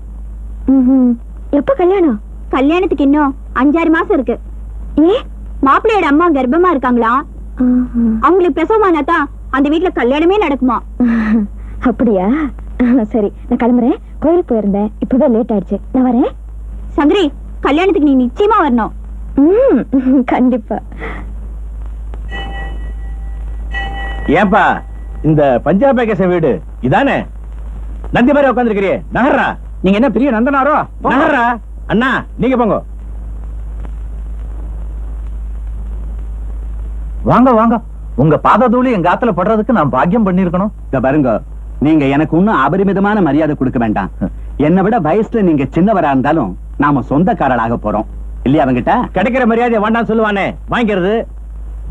Speaker 1: எப்ப கல்யாணம்? கல்யாணத்துக்கு இன்னும் 5-6 மாசம் இருக்கு. ஏ, மாப்பிள்ளையோட அம்மா கர்ப்பமா இருக்காங்களா? அவங்களுக்கு பிரசவமானாதான் அந்த வீட்டுல கல்யாணமே நடக்குமா? அப்படியா? சரி, நான் கிளம்புறேன். கோயிலுக்கு போயிருந்தேன், இப்பதான் லேட் ஆயிடுச்சு. நான் வரேன். சங்கரி, கல்யாணத்துக்கு நீ நிச்சயமா வரணும். கண்டிப்பா.
Speaker 2: ஏன்பா இந்த பஞ்சாப் பேக்கேச வீடு இதானே? நந்தி மாதிரி உட்காந்துருக்கிறியே, நகர்றா.
Speaker 4: நீங்க என்ன பெரிய நந்தனாரோ?
Speaker 2: நகர்றா. அண்ணா, நீங்க போங்க. வாங்க வாங்க. உங்க பாததூளி எங்க ஆத்துல படுறதுக்கு நான் பாக்கியம் பண்ணிருக்கணும்.
Speaker 4: இத பாருங்க, நீங்க எனக்கு ஒன்னும் அபரிமிதமான மரியாதை கொடுக்க வேண்டாம். என்னை விட வயசுல நீங்க சின்னவரா இருந்தாலும் நாம சொந்தக்காரராக போறோம் இல்லையா? அவங்கிட்ட
Speaker 2: கிடைக்கிற மரியாதை வேண்டாம் சொல்லுவானே, வாங்கிக்கிறது.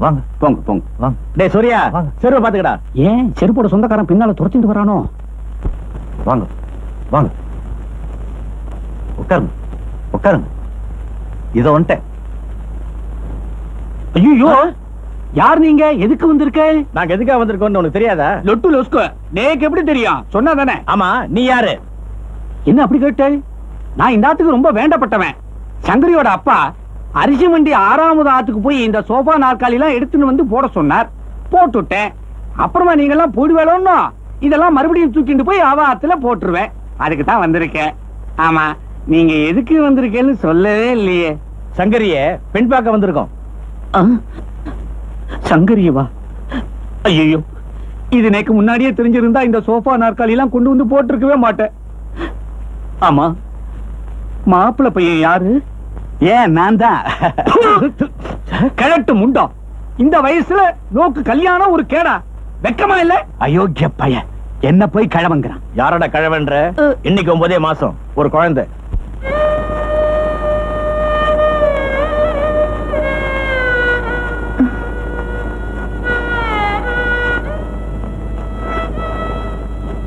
Speaker 2: வாங்க
Speaker 4: போங்க போங்க
Speaker 2: வாங்க. டேய் சூர்யா, செருப்பை பாத்துக்கடா.
Speaker 4: ஏன் செருப்போட சொந்தக்காரன் பின்னால துரத்திட்டு வரானோ?
Speaker 2: வாங்க வாங்க, உட்காருங்க உட்காருங்க. இத வந்துட்டேன்.
Speaker 4: ஐயோ, யார் நீங்க? எதுக்கு வந்திருக்க?
Speaker 2: நாங்க எதுக்காக வந்திருக்கோம்னு உனக்கு தெரியாதா?
Speaker 4: லொட்டு லொஸ்கு நேக்கு எப்படி தெரியும்? சொன்னா தானே.
Speaker 2: ஆமா, நீ யாரு?
Speaker 4: என்ன அப்படி கேட்ட? நான் இந்த ஆத்துக்கு ரொம்ப வேண்டப்பட்டவன். சங்கரியோட அப்பா அரிசி மண்டி 6வது ஆத்துக்கு போய் இந்த சோஃபா நாற்காலி எல்லாம் எடுத்துன்னு வந்து போட சொன்னார். போட்டுட்டேன். அப்புறமா நீங்க எல்லாம் போடுவேலோன்னா இதெல்லாம் மறுபடியும் தூக்கிட்டு போய் அவ ஆத்துல போட்டுருவேன். அதுக்கு தான் வந்திருக்கேன். ஆமா, நீங்க எதுக்கு வந்திருக்கேன்னு சொல்லவே இல்லையே.
Speaker 2: சங்கரிய பெண் பார்க்க வந்திருக்கோம்.
Speaker 4: சங்கரியவா? ஐயோ, இது எனக்கு முன்னாடியே தெரிஞ்சிருந்தா இந்த சோஃபா நாற்காலி எல்லாம் கொண்டு வந்து போட்டிருக்கவே மாட்டேன். ஆமா, மாப்பிள்ளை பையன் யாரு? ஏன் நான் தான். கிழட்டு முண்டம். இந்த வயசுல நோக்கு கல்யாணம் ஒரு கேடா? வெக்கமா இல்ல? அயோக்கிய பையன் என்ன போய் கிழவங்கிறான்.
Speaker 2: யாரோட கிழவன்ற? இன்னைக்கு 9 மாசம் ஒரு குழந்தை.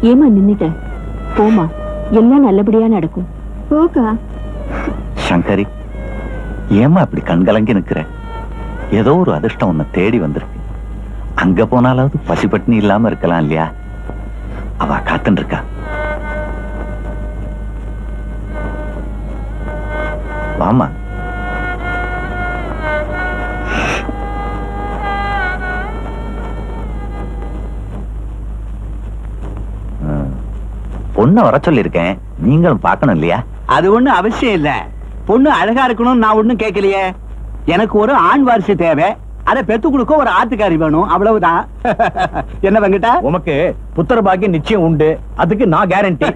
Speaker 1: ஏமா நின்னுட்ட? போமா, எல்லாம் நல்லபடியா நடக்கும். போக்கா.
Speaker 2: சங்கரி, ஏமா இப்படி கண்கலங்கி நிக்கிற? ஏதோ ஒரு அதிர்ஷ்டம் உன்னை தேடி வந்திருக்கு. அங்க போனாலாவது பசிப்பட்டினி இல்லாம இருக்கலாம் இல்லையா? அவ காத்துட்டு இருக்கா. வாமா. பொண்ணை வர சொல்லிருக்கேன், நீங்களும் பார்க்கணும் இல்லையா?
Speaker 4: அது ஒண்ணும் அவசியம் இல்ல. பொண்ணு அழகா இருக்கணும் நான் ஒண்ணும் கேட்கலையே. எனக்கு ஒரு ஆண் வாரிசு தேவை. அதை பெத்து கொடுக்க ஒரு ஆத்துக்காரி வேணும், அவ்வளவுதான். என்ன வெங்கடா?
Speaker 2: உமக்கு புத்திர பாக்கியம் நிச்சயம் உண்டு, அதுக்கு நான் கேரண்டி.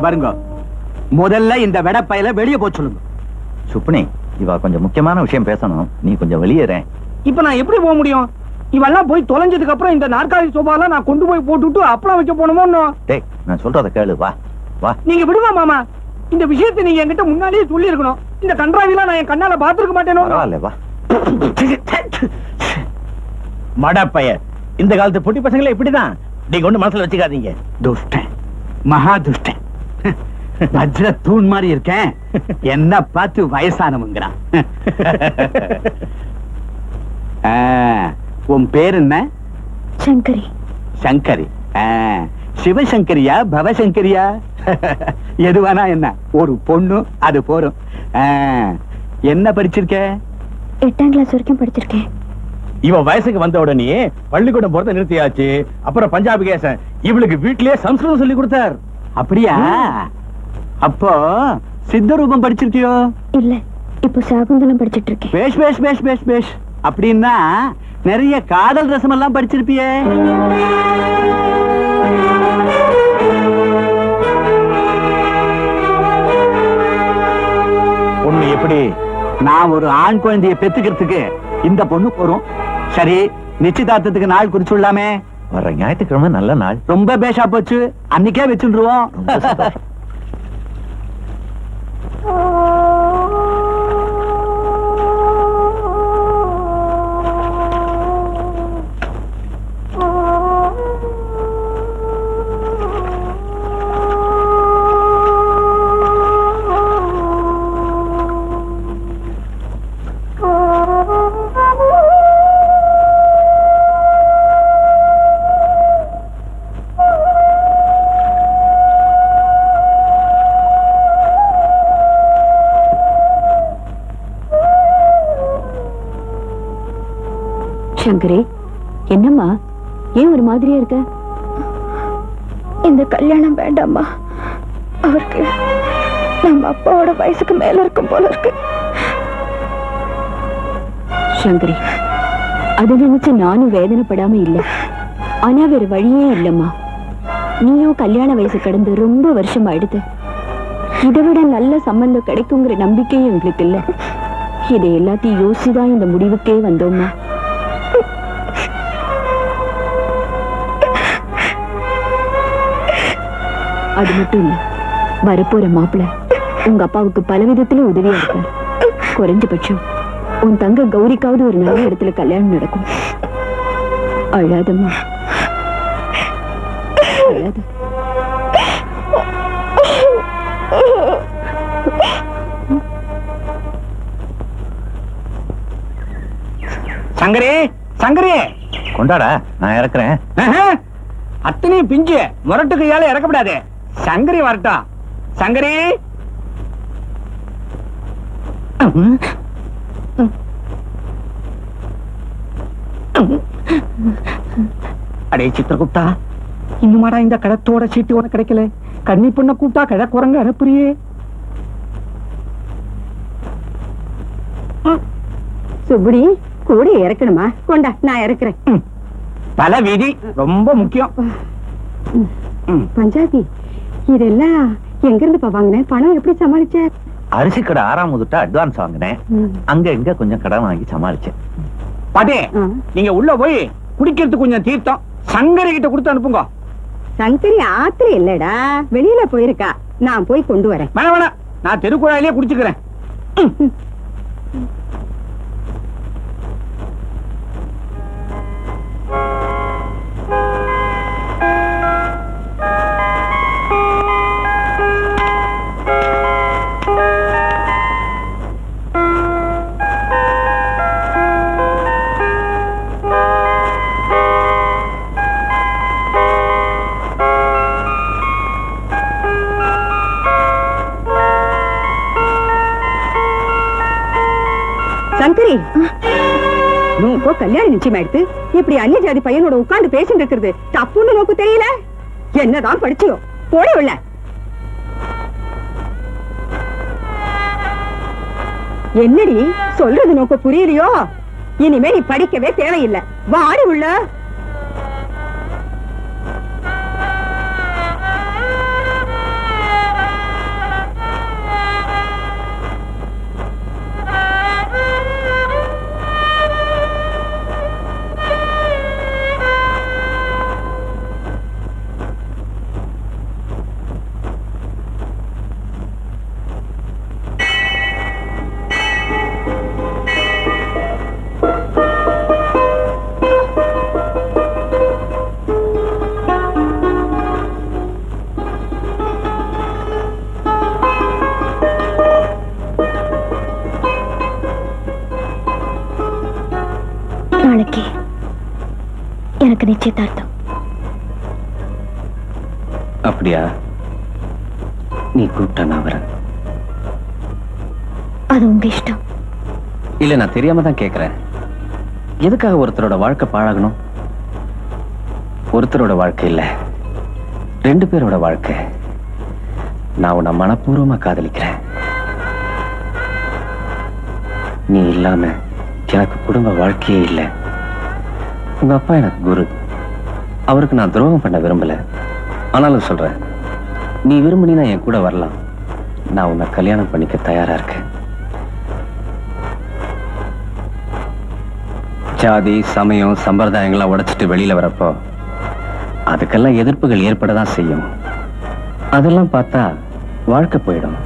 Speaker 4: பாருங்க, முதல்ல இந்த வெடப்பையில வெளியே போய் சொல்லுங்க.
Speaker 2: சுப்னி, இவ கொஞ்சம் முக்கியமான விஷயம் பேசணும், நீ கொஞ்சம் வெளியேற.
Speaker 4: இப்ப நான் எப்படி போக முடியும்? இவெல்லாம் போய் தொலைஞ்சதுக்கு அப்புறம் இந்த நாற்காலி சோபாலாம் நான் கொண்டு போய் போட்டுட்டு அப்பளம் வைக்க போனோமோ?
Speaker 2: டேய், நான் சொல்றத கேளு, வா வா.
Speaker 4: நீங்க விடுவா மாமா, இந்த விஷயத்தை நீங்க என்கிட்ட முன்னாடியே சொல்லி இருக்கணும். இந்த கன்றாவிலாம் நான் என் கண்ணால பாத்துருக்க மாட்டேனோ?
Speaker 2: பரவாயில்ல, வா. மடப்பைய, இந்த காலத்து பொட்டி பசங்களே இப்படிதான். நீங்க ஒண்ணு மனசுல வச்சுக்காதீங்க.
Speaker 4: துஷ்டன், மகா துஷ்டன். வஜ்ர தூண் மாதிரி இருக்கேன், என்ன பார்த்து வயசானவங்கிறான். உன் பேர் என்ன?
Speaker 1: சங்கரி.
Speaker 4: சங்கரி. சிவசங்கரியா பவசங்கரியா? எதுவானா என்ன, ஒரு பொண்ணு அது போறோம். என்ன படிச்சிருக்க?
Speaker 1: 8ஆம் கிளாஸ் வரைக்கும் படிச்சிருக்கேன்.
Speaker 2: இவ வயசுக்கு வந்த உடனே பள்ளிக்கூடம் போறத நிறுத்தியாச்சு. அப்புறம் பஞ்சாபி கேசன் இவளுக்கு வீட்லயே சம்ஸ்கிருதம் சொல்லி கொடுத்தார்.
Speaker 4: அப்படியா? அப்போ சித்த ரூபம் படிச்சிருக்கியோ?
Speaker 1: இல்ல, இப்போ சாகுந்தலம் படிச்சிட்டு இருக்கேன்.
Speaker 4: பேஷ் பேஷ் பேஷ் பேஷ் பேஷ். அப்படின்னா நிறைய காதல் ரசம் எல்லாம் படிச்சிருப்பியே.
Speaker 2: பொண்ணு எப்படி?
Speaker 4: நான் ஒரு ஆண் குழந்தையை பெத்துக்கிறதுக்கு இந்த பொண்ணு போறோம். சரி, நிச்சயதார்த்தத்துக்கு நாள் குறிச்சுள்ளாமே.
Speaker 2: வர ஞாயிற்றுக்கிழமை நல்ல நாள்.
Speaker 4: ரொம்ப பேஷா போச்சு, அன்னைக்கே வச்சுருவோம்.
Speaker 2: ரொம்ப சந்தோஷம்.
Speaker 1: சங்கரி, என்னம்மா, ஏன் ஒரு மாதிரியா இருக்க?
Speaker 7: இந்த கல்யாணம் வேண்டாம்மா. அவருக்கு நம்ம அப்பாவோட வயசுக்கு மேல இருக்கும் போல இருக்கு.
Speaker 1: சங்கரி, அதை நினைச்சு நானும் வேதனைப்படாம இல்ல. ஆனா வேற வழியே இல்லம்மா. நீயும் கல்யாண வயசு கடந்து ரொம்ப வருஷம் ஆயிடுது. இதை விட நல்ல சம்பந்தம் கிடைக்குங்கிற நம்பிக்கையும் எங்களுக்கு இல்ல. இதை எல்லாத்தையும் யோசிச்சுதான் இந்த முடிவுக்கே வந்தோம்மா. அது மட்டும் இல்ல, வரப்போற மாப்பிள்ள உங்க அப்பாவுக்கு பல விதத்துல உதவியா இருக்கார். குறைஞ்சபட்சம் உன் தங்க கௌரிக்காவது ஒரு நல்ல இடத்துல கல்யாணம் நடக்கும். அழாதம்மா, அழாத.
Speaker 4: சங்கரி, சங்கரி,
Speaker 2: கொண்டாடா, நான் இறக்குறேன்.
Speaker 4: அத்தனையும் பிஞ்சு முரட்டு கையால இறக்கப்படாது. சங்கரி வரட்டும். சங்கரி, அடே சித்திரகுப்தா, இன்னுமாடா இந்த கடத்தோட சீட்டு உனக்கு கிடைக்கல? கன்னி பொண்ண கூப்பிட்டா கழ குரங்க அனுப்புறியே.
Speaker 3: சுப்படி, கூட இறக்கணுமா? கொண்டா, நான் இறக்குறேன்.
Speaker 4: பல விதி ரொம்ப முக்கியம்.
Speaker 3: பஞ்சாபி இதெல்லாம் எங்க இருந்து வாங்கினேன்? பணம் எப்படி சமாளிச்ச?
Speaker 2: அரிசி கடை 6ஆம் முதட்ட அட்வான்ஸ் வாங்கினேன். அங்க இங்க கொஞ்சம் கடன் வாங்கி சமாளிச்சேன்.
Speaker 4: பாட்டே, நீங்க உள்ள போய் குடிக்கிறதுக்கு கொஞ்சம் தீர்த்தம் சங்கரி கிட்ட கொடுத்து அனுப்புங்க.
Speaker 3: சங்கரி ஆத்திர இல்லடா, வெளியில போயிருக்கா. நான் போய் கொண்டு வரேன்.
Speaker 4: வேணாம் வேணாம், நான் தெருக்குழாயிலே குடிச்சுக்கிறேன்.
Speaker 3: சங்கரி, நீ இப்போ கல்யாணம் நிச்சயம் எடுத்து இப்படி அந்நிய ஜாதி பையனோட உட்கார்ந்து பேசிட்டு இருக்கிறது தப்புன்னு நோக்கு தெரியல? என்னதான் படிச்சியோ? போட உள்ள. என்னடி சொல்றது நோக்கு புரியலையோ? இனிமே நீ படிக்கவே தேவையில்லை. வாடி உள்ள.
Speaker 7: நாளைக்கு எனக்கு நிச்சயதார்த்தம்.
Speaker 5: அப்படியா? நீ கூப்பிட்ட நான் வரேன்.
Speaker 7: அது உங்க இஷ்டம்.
Speaker 5: இல்ல, நான் தெரியாம தான் கேக்குறேன். எதுக்காக ஒருத்தரோட வாழ்க்கை பாழாகணும்? ஒருத்தரோட வாழ்க்கை இல்ல, 2 பேரோட வாழ்க்கை. நான் உன்னை மனப்பூர்வமா காதலிக்கிறேன். நீ இல்லாம எனக்கு குடும்ப வாழ்க்கையே இல்லை. உங்க அப்பா எனக்கு குரு. அவருக்கு நான் துரோகம் பண்ண விரும்பல. ஆனாலும் சொல்றேன், நீ விரும்பினா என் கூட வரலாம். நான் உன்னை கல்யாணம் பண்ணிக்க தயாரா இருக்கேன். ஜாதி சமயம் சம்பிரதாயங்களை உடைச்சிட்டு வெளியில வரப்போ அதுக்கெல்லாம் எதிர்ப்புகள் ஏற்படதான் செய்யும். அதெல்லாம் பார்த்தா வாழ்க்கை போயிடும்.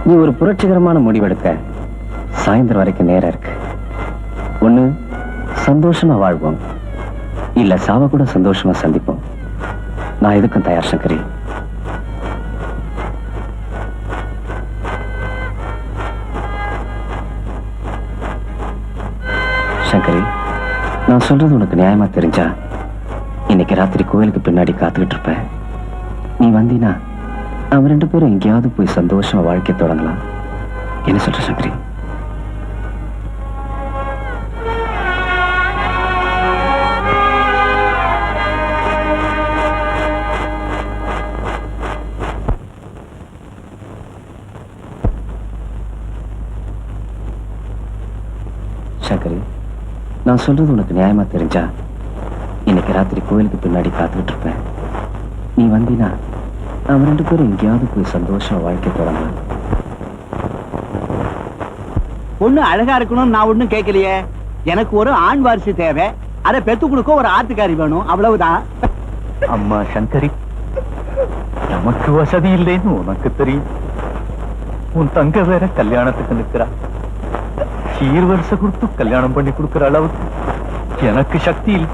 Speaker 5: நீ ஒரு புரட்சிகரமான முடிவெடுக்க சாயந்தரம் வரைக்கும் நேரம் இருக்கு. ஒண்ணு சந்தோஷமா வாழ்வோம், இல்ல சாவ கூட சந்தோஷமா சந்திப்போம். நான் எதுக்கும் தயார் சங்கரி. சங்கரி, நான் சொல்றது உனக்கு நியாயமா தெரிஞ்சா இன்னைக்கு ராத்திரி கோயிலுக்கு பின்னாடி காத்துக்கிட்டு இருப்பேன். நீ வந்தீனா நாம 2 பேரும் எங்கேயாவது போய் சந்தோஷமா வாழ்க்கை தொடங்கலாம். என்ன சொல்ற சங்கரி? சங்கரி, நான் சொல்றது உனக்கு நியாயமா தெரிஞ்சா இன்னைக்கு ராத்திரி கோயிலுக்கு பின்னாடி காத்துக்கிட்டு இருப்பேன். நீ வந்தீனா நாம 2 பேரும் எங்கேயாவது போய் சந்தோஷமா வாழ்க்கை தொடங்கலாம்.
Speaker 4: பொண்ணு அழகா இருக்கணும் நான் ஒண்ணும் கேட்கலையே. எனக்கு ஒரு ஆண் வாரிசு தேவை. அதை பெத்து கொடுக்க ஒரு ஆத்துக்காரி வேணும், அவ்வளவுதான்.
Speaker 6: அம்மா சங்கரி, நமக்கு வசதி இல்லைன்னு உனக்கு தெரியும். உன் தங்க வேற கல்யாணத்துக்கு நிற்கிறா. சீர்வரிசை கொடுத்து கல்யாணம் பண்ணி கொடுக்கிற அளவுக்கு எனக்கு சக்தி இல்லை.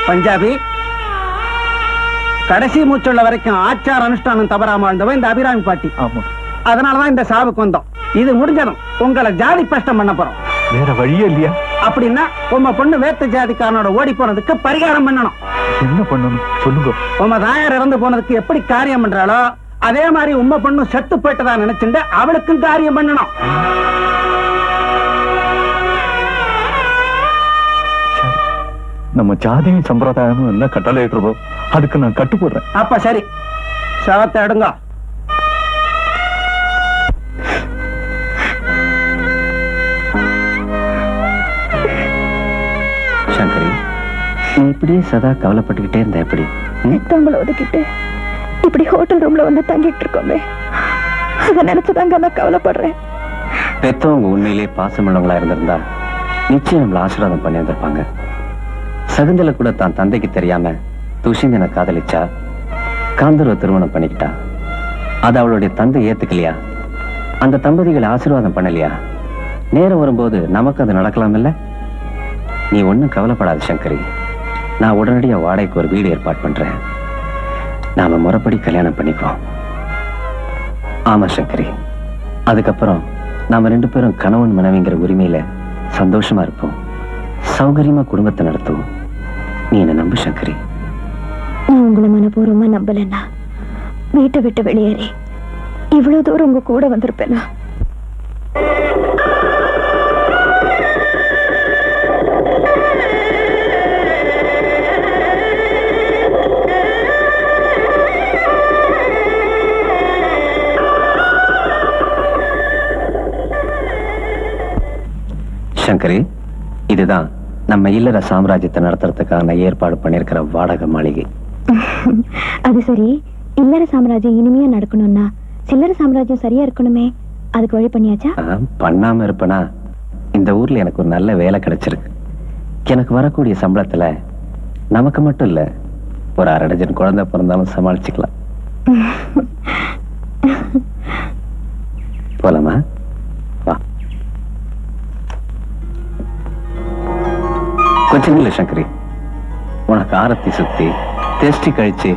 Speaker 4: பஞ்சாபி, கடைசி மூச்சுள்ள வரைக்கும் ஆச்சார அனுஷ்டானம் தவறாம வாழ்ந்தவன் இந்த அபிராமி பாட்டி.
Speaker 6: ஆமா,
Speaker 4: அதனாலதான் இந்த சாவுக்கு வந்தோம். இது முடிஞ்சதும் உங்களை ஜாதி பஷ்டம் பண்ண போறோம்.
Speaker 6: வேற வழியே இல்லையா?
Speaker 4: அப்படின்னா உங்க பொண்ணு வேத்த ஜாதிக்காரனோட ஓடி போனதுக்கு பரிகாரம் பண்ணணும்.
Speaker 6: என்ன பண்ணணும் சொல்லுங்க.
Speaker 4: உங்க தாயார் இறந்து போனதுக்கு எப்படி காரியம் பண்றாளோ அதே மாதிரி உங்க பொண்ணு செத்து போயிட்டதா நினைச்சுட்டு அவளுக்கும் காரியம் பண்ணணும்.
Speaker 6: நம்ம ஜாதியும் சம்பிரதாயமும் என்ன கட்டளை இடுறதோ அதுக்கு நான் கட்டுப்படுறேன்.
Speaker 4: அப்ப சரி, சவத்தை எடுங்க.
Speaker 5: சங்கரி, நீ இப்படியே சதா கவலைப்பட்டுக்கிட்டே இருந்த எப்படி?
Speaker 1: தங்களை ஒதுக்கிட்டு இப்படி ஹோட்டல் ரூம்ல வந்து தங்கிட்டு இருக்கோமே, அதை நினைச்சுதாங்க நான் கவலைப்படுறேன்.
Speaker 5: பெத்தவங்க உண்மையிலே பாசமுள்ளவங்களா இருந்திருந்தா நிச்சயம் நம்மள ஆசீர்வாதம் பண்ணி வந்திருப்பாங்க. சகுந்தல கூட தான் தந்தைக்கு தெரியாம துஷிந்தனை காதலிச்சா, காந்தர்வ திருமணம் பண்ணிக்கிட்டா. அது அவளுடைய தந்தை ஏத்துக்கலையா? அந்த தம்பதிகளை ஆசீர்வாதம் பண்ணலையா? நேரம் வரும்போது நமக்கு அது நடக்கலாம் இல்ல? நீ ஒன்னும் கவலைப்படாத சங்கரி, நான் உடனடியா வாடகைக்கு ஒரு வீடு ஏற்பாடு பண்றேன். நாம முறைப்படி கல்யாணம் பண்ணிக்குவோம். ஆமா சங்கரி, அதுக்கப்புறம் நாம 2 பேரும் கணவன் மனைவிங்கிற உரிமையில சந்தோஷமா இருப்போம், சௌகரியமா குடும்பத்தை நடத்துவோம். நீ என்ன நம்பு சங்கரி.
Speaker 1: நான் உங்களை மனப்பூர்வமா நம்பலன்னா வீட்டை விட்டு வெளியேறி இவ்வளவு தூரம் உங்க கூட வந்திருப்பேனா?
Speaker 5: சங்கரி, இதுதான் நம்ம இல்லற சாம்ராஜ்யத்தை நடத்துறதுக்காக ஏற்பாடு பண்ணிருக்கிற வாடகை மாளிகை.
Speaker 1: அது சரி, இல்லற சாம்ராஜ்யம் இனிமையா நடக்கணும்னா சில்லற சாம்ராஜ்யம் சரியா இருக்கணுமே, அதுக்கு வழி பண்ணியாச்சா?
Speaker 5: பண்ணாம இருப்பனா? இந்த ஊர்ல எனக்கு ஒரு நல்ல வேலை கிடைச்சிருக்கு. எனக்கு வரக்கூடிய சம்பளத்துல நமக்கு மட்டும் இல்ல, ஒரு 1/2 டஜன் குழந்தை பிறந்தாலும் சமாளிச்சுக்கலாம். போலாமா? வா. கொஞ்சம் இல்ல சங்கரி, உனக்கு ஆரத்தி சுத்தி டெஸ்டி கழிச்சு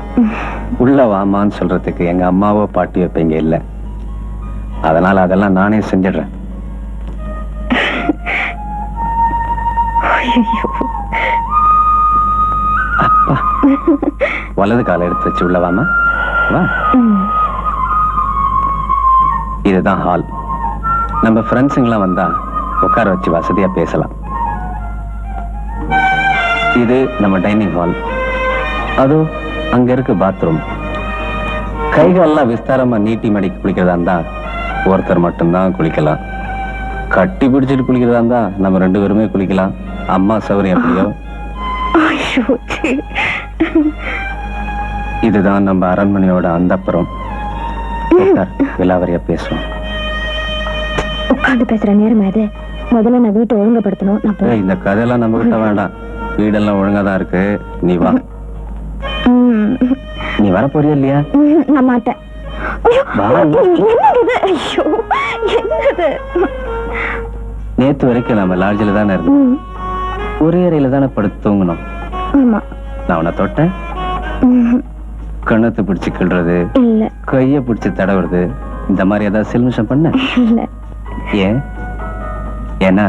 Speaker 5: உள்ள வாமான்னு சொல்றதுக்கு எங்க அம்மாவோ பாட்டி வைப்பீங்க இல்ல. அதனால அதெல்லாம் நானே செஞ்சிடுறேன். அப்பா, வலது காலை எடுத்து வச்சு உள்ள வாமா. வா. இதுதான் ஹால். நம்ம ஃப்ரெண்ட்ஸுங்கெல்லாம் வந்தா உட்கார வச்சு வசதியா பேசலாம். இது நம்ம டைனிங் ஹால். அதோ அங்க இருக்கு பாத்ரூம். கைகாலெல்லாம் விஸ்தாரமா நீட்டி மடிக்கு குளிக்கிறதா இருந்தா ஒருத்தர் மட்டும்தான் குளிக்கலாம். கட்டி பிடிச்சிட்டு குளிக்கிறதா இருந்தா நம்ம 2 பேருமே குளிக்கலாம். அம்மா சௌரியம் எப்படியோ. இதுதான் நம்ம அரண்மனையோட அந்தப்புறம். விலாவரியா பேசுவோம்.
Speaker 1: உட்காந்து பேசுற நேரம் அது. முதல்ல நான் வீட்டை ஒழுங்குபடுத்தணும்.
Speaker 5: இந்த கதையெல்லாம் நம்ம கிட்ட வேண்டாம். வீடெல்லாம் ஒழுங்காதான் இருக்கு. நீ வா. நீ வர போறியா இல்லையா?
Speaker 1: நான் மாட்டேன்.
Speaker 5: நேத்து வரைக்கும் நம்ம லாட்ஜில தானே இருந்தோம். ஒரே அறையில தானே படுத்து தூங்கணும். நான் உன்னை தொட்டேன். கண்ணத்தை பிடிச்சு கிள்றது, கைய பிடிச்சு தடவுறது, இந்த மாதிரி ஏதாவது சில்மிஷம் பண்ண? ஏன்? ஏன்னா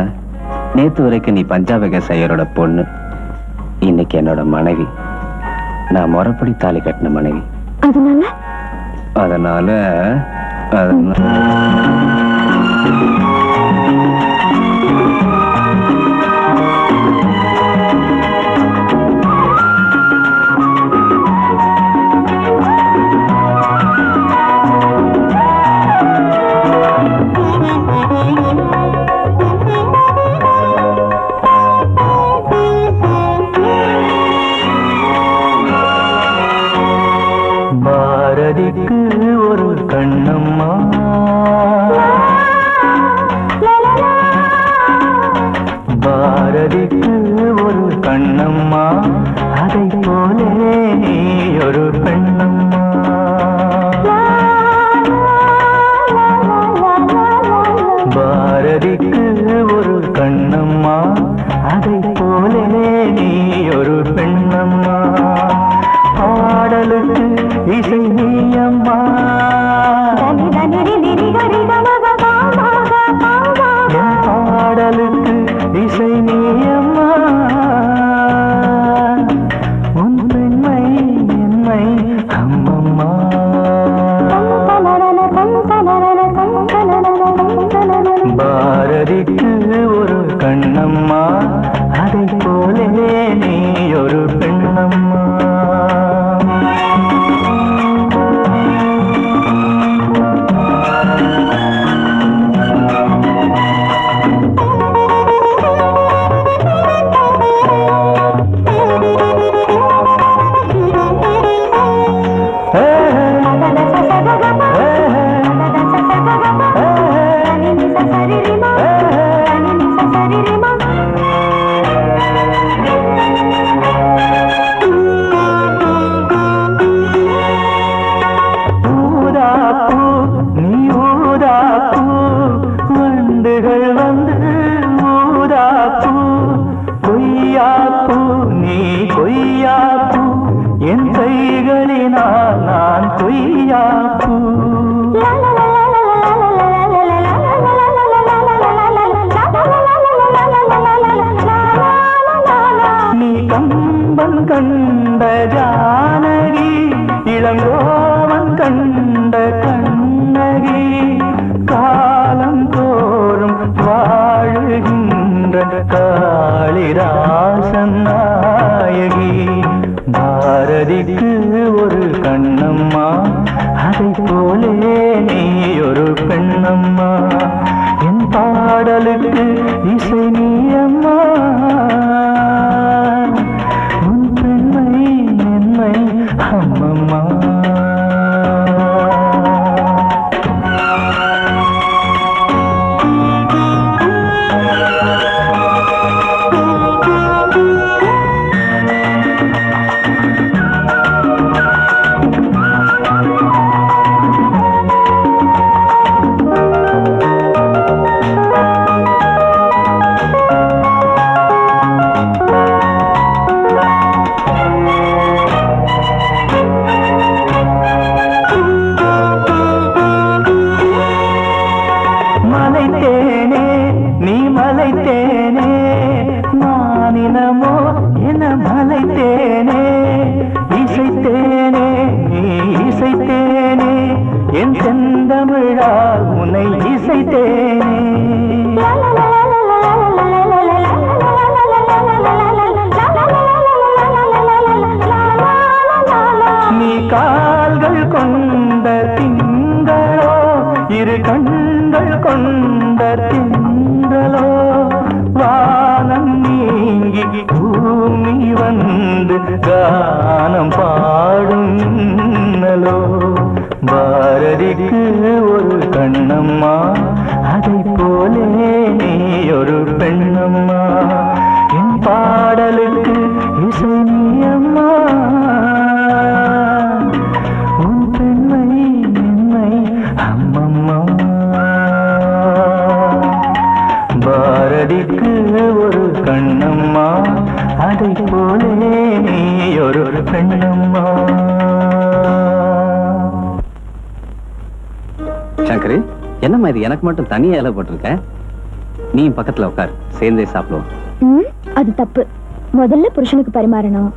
Speaker 5: நேத்து வரைக்கும் நீ பஞ்சாப ஐயரோட பொண்ணு, இன்னைக்கு என்னோட மனைவி. நான் முறைப்படி தாலி கட்டின மனைவி. அதனால
Speaker 6: பாரதிக்கு ஒரு கண்ணம்மா, பாரதிக்கு ஒரு கண்ணம்மா, அதை போலே நீ ஒரு பெண்ணம்மா. பாரதிக்கு ஒரு கண்ணம்மா, அதை போலே நீ ஒரு பெண். பெண்ணம்மா பாடலுக்கு இசை நீயம்மா என் பாடலுக்கு இசை நீயம்மா உன் பெண்மை என்னை அம்மம்மா பாரதிக்கு ஒரு கண்ணம்மா அதை போலே நீ ஒரு பெண்ணம்மா கண்ட ஜானகி இளங்கோவன் கண்ட கண்ணகி காலம் தோறும் வாழுகின்ற காளிதாசன் நாயகி பாரதிக்கு ஒரு கண்ணம்மா அதை போலே நீ ஒரு பெண்ணம்மா என் பாடலுக்கு இசை நீயம்மா அம்மம்மா கானம் பாடும் இன்னலோ பாரதிக்கு ஒரு கண்ணம்மா அதை போலே நீ ஒரு பெண்ணம்மா என் பாடலுக்கு இசை நீயம்மா உன் பெண்மை என்னை அம்மம்மா பாரதிக்கு ஒரு கண்ணம்மா அதை போலே நீ ஒரு பெண்ணம்மா.
Speaker 5: சங்கரி, என்னம்மா இது எனக்கு மட்டும் தனியா இலை போட்டிருக்க? நீ பக்கத்துல உட்கார், சேர்ந்தே சாப்பிடுவோம்.
Speaker 1: அது தப்பு. முதல்ல புருஷனுக்கு பரிமாறணும்,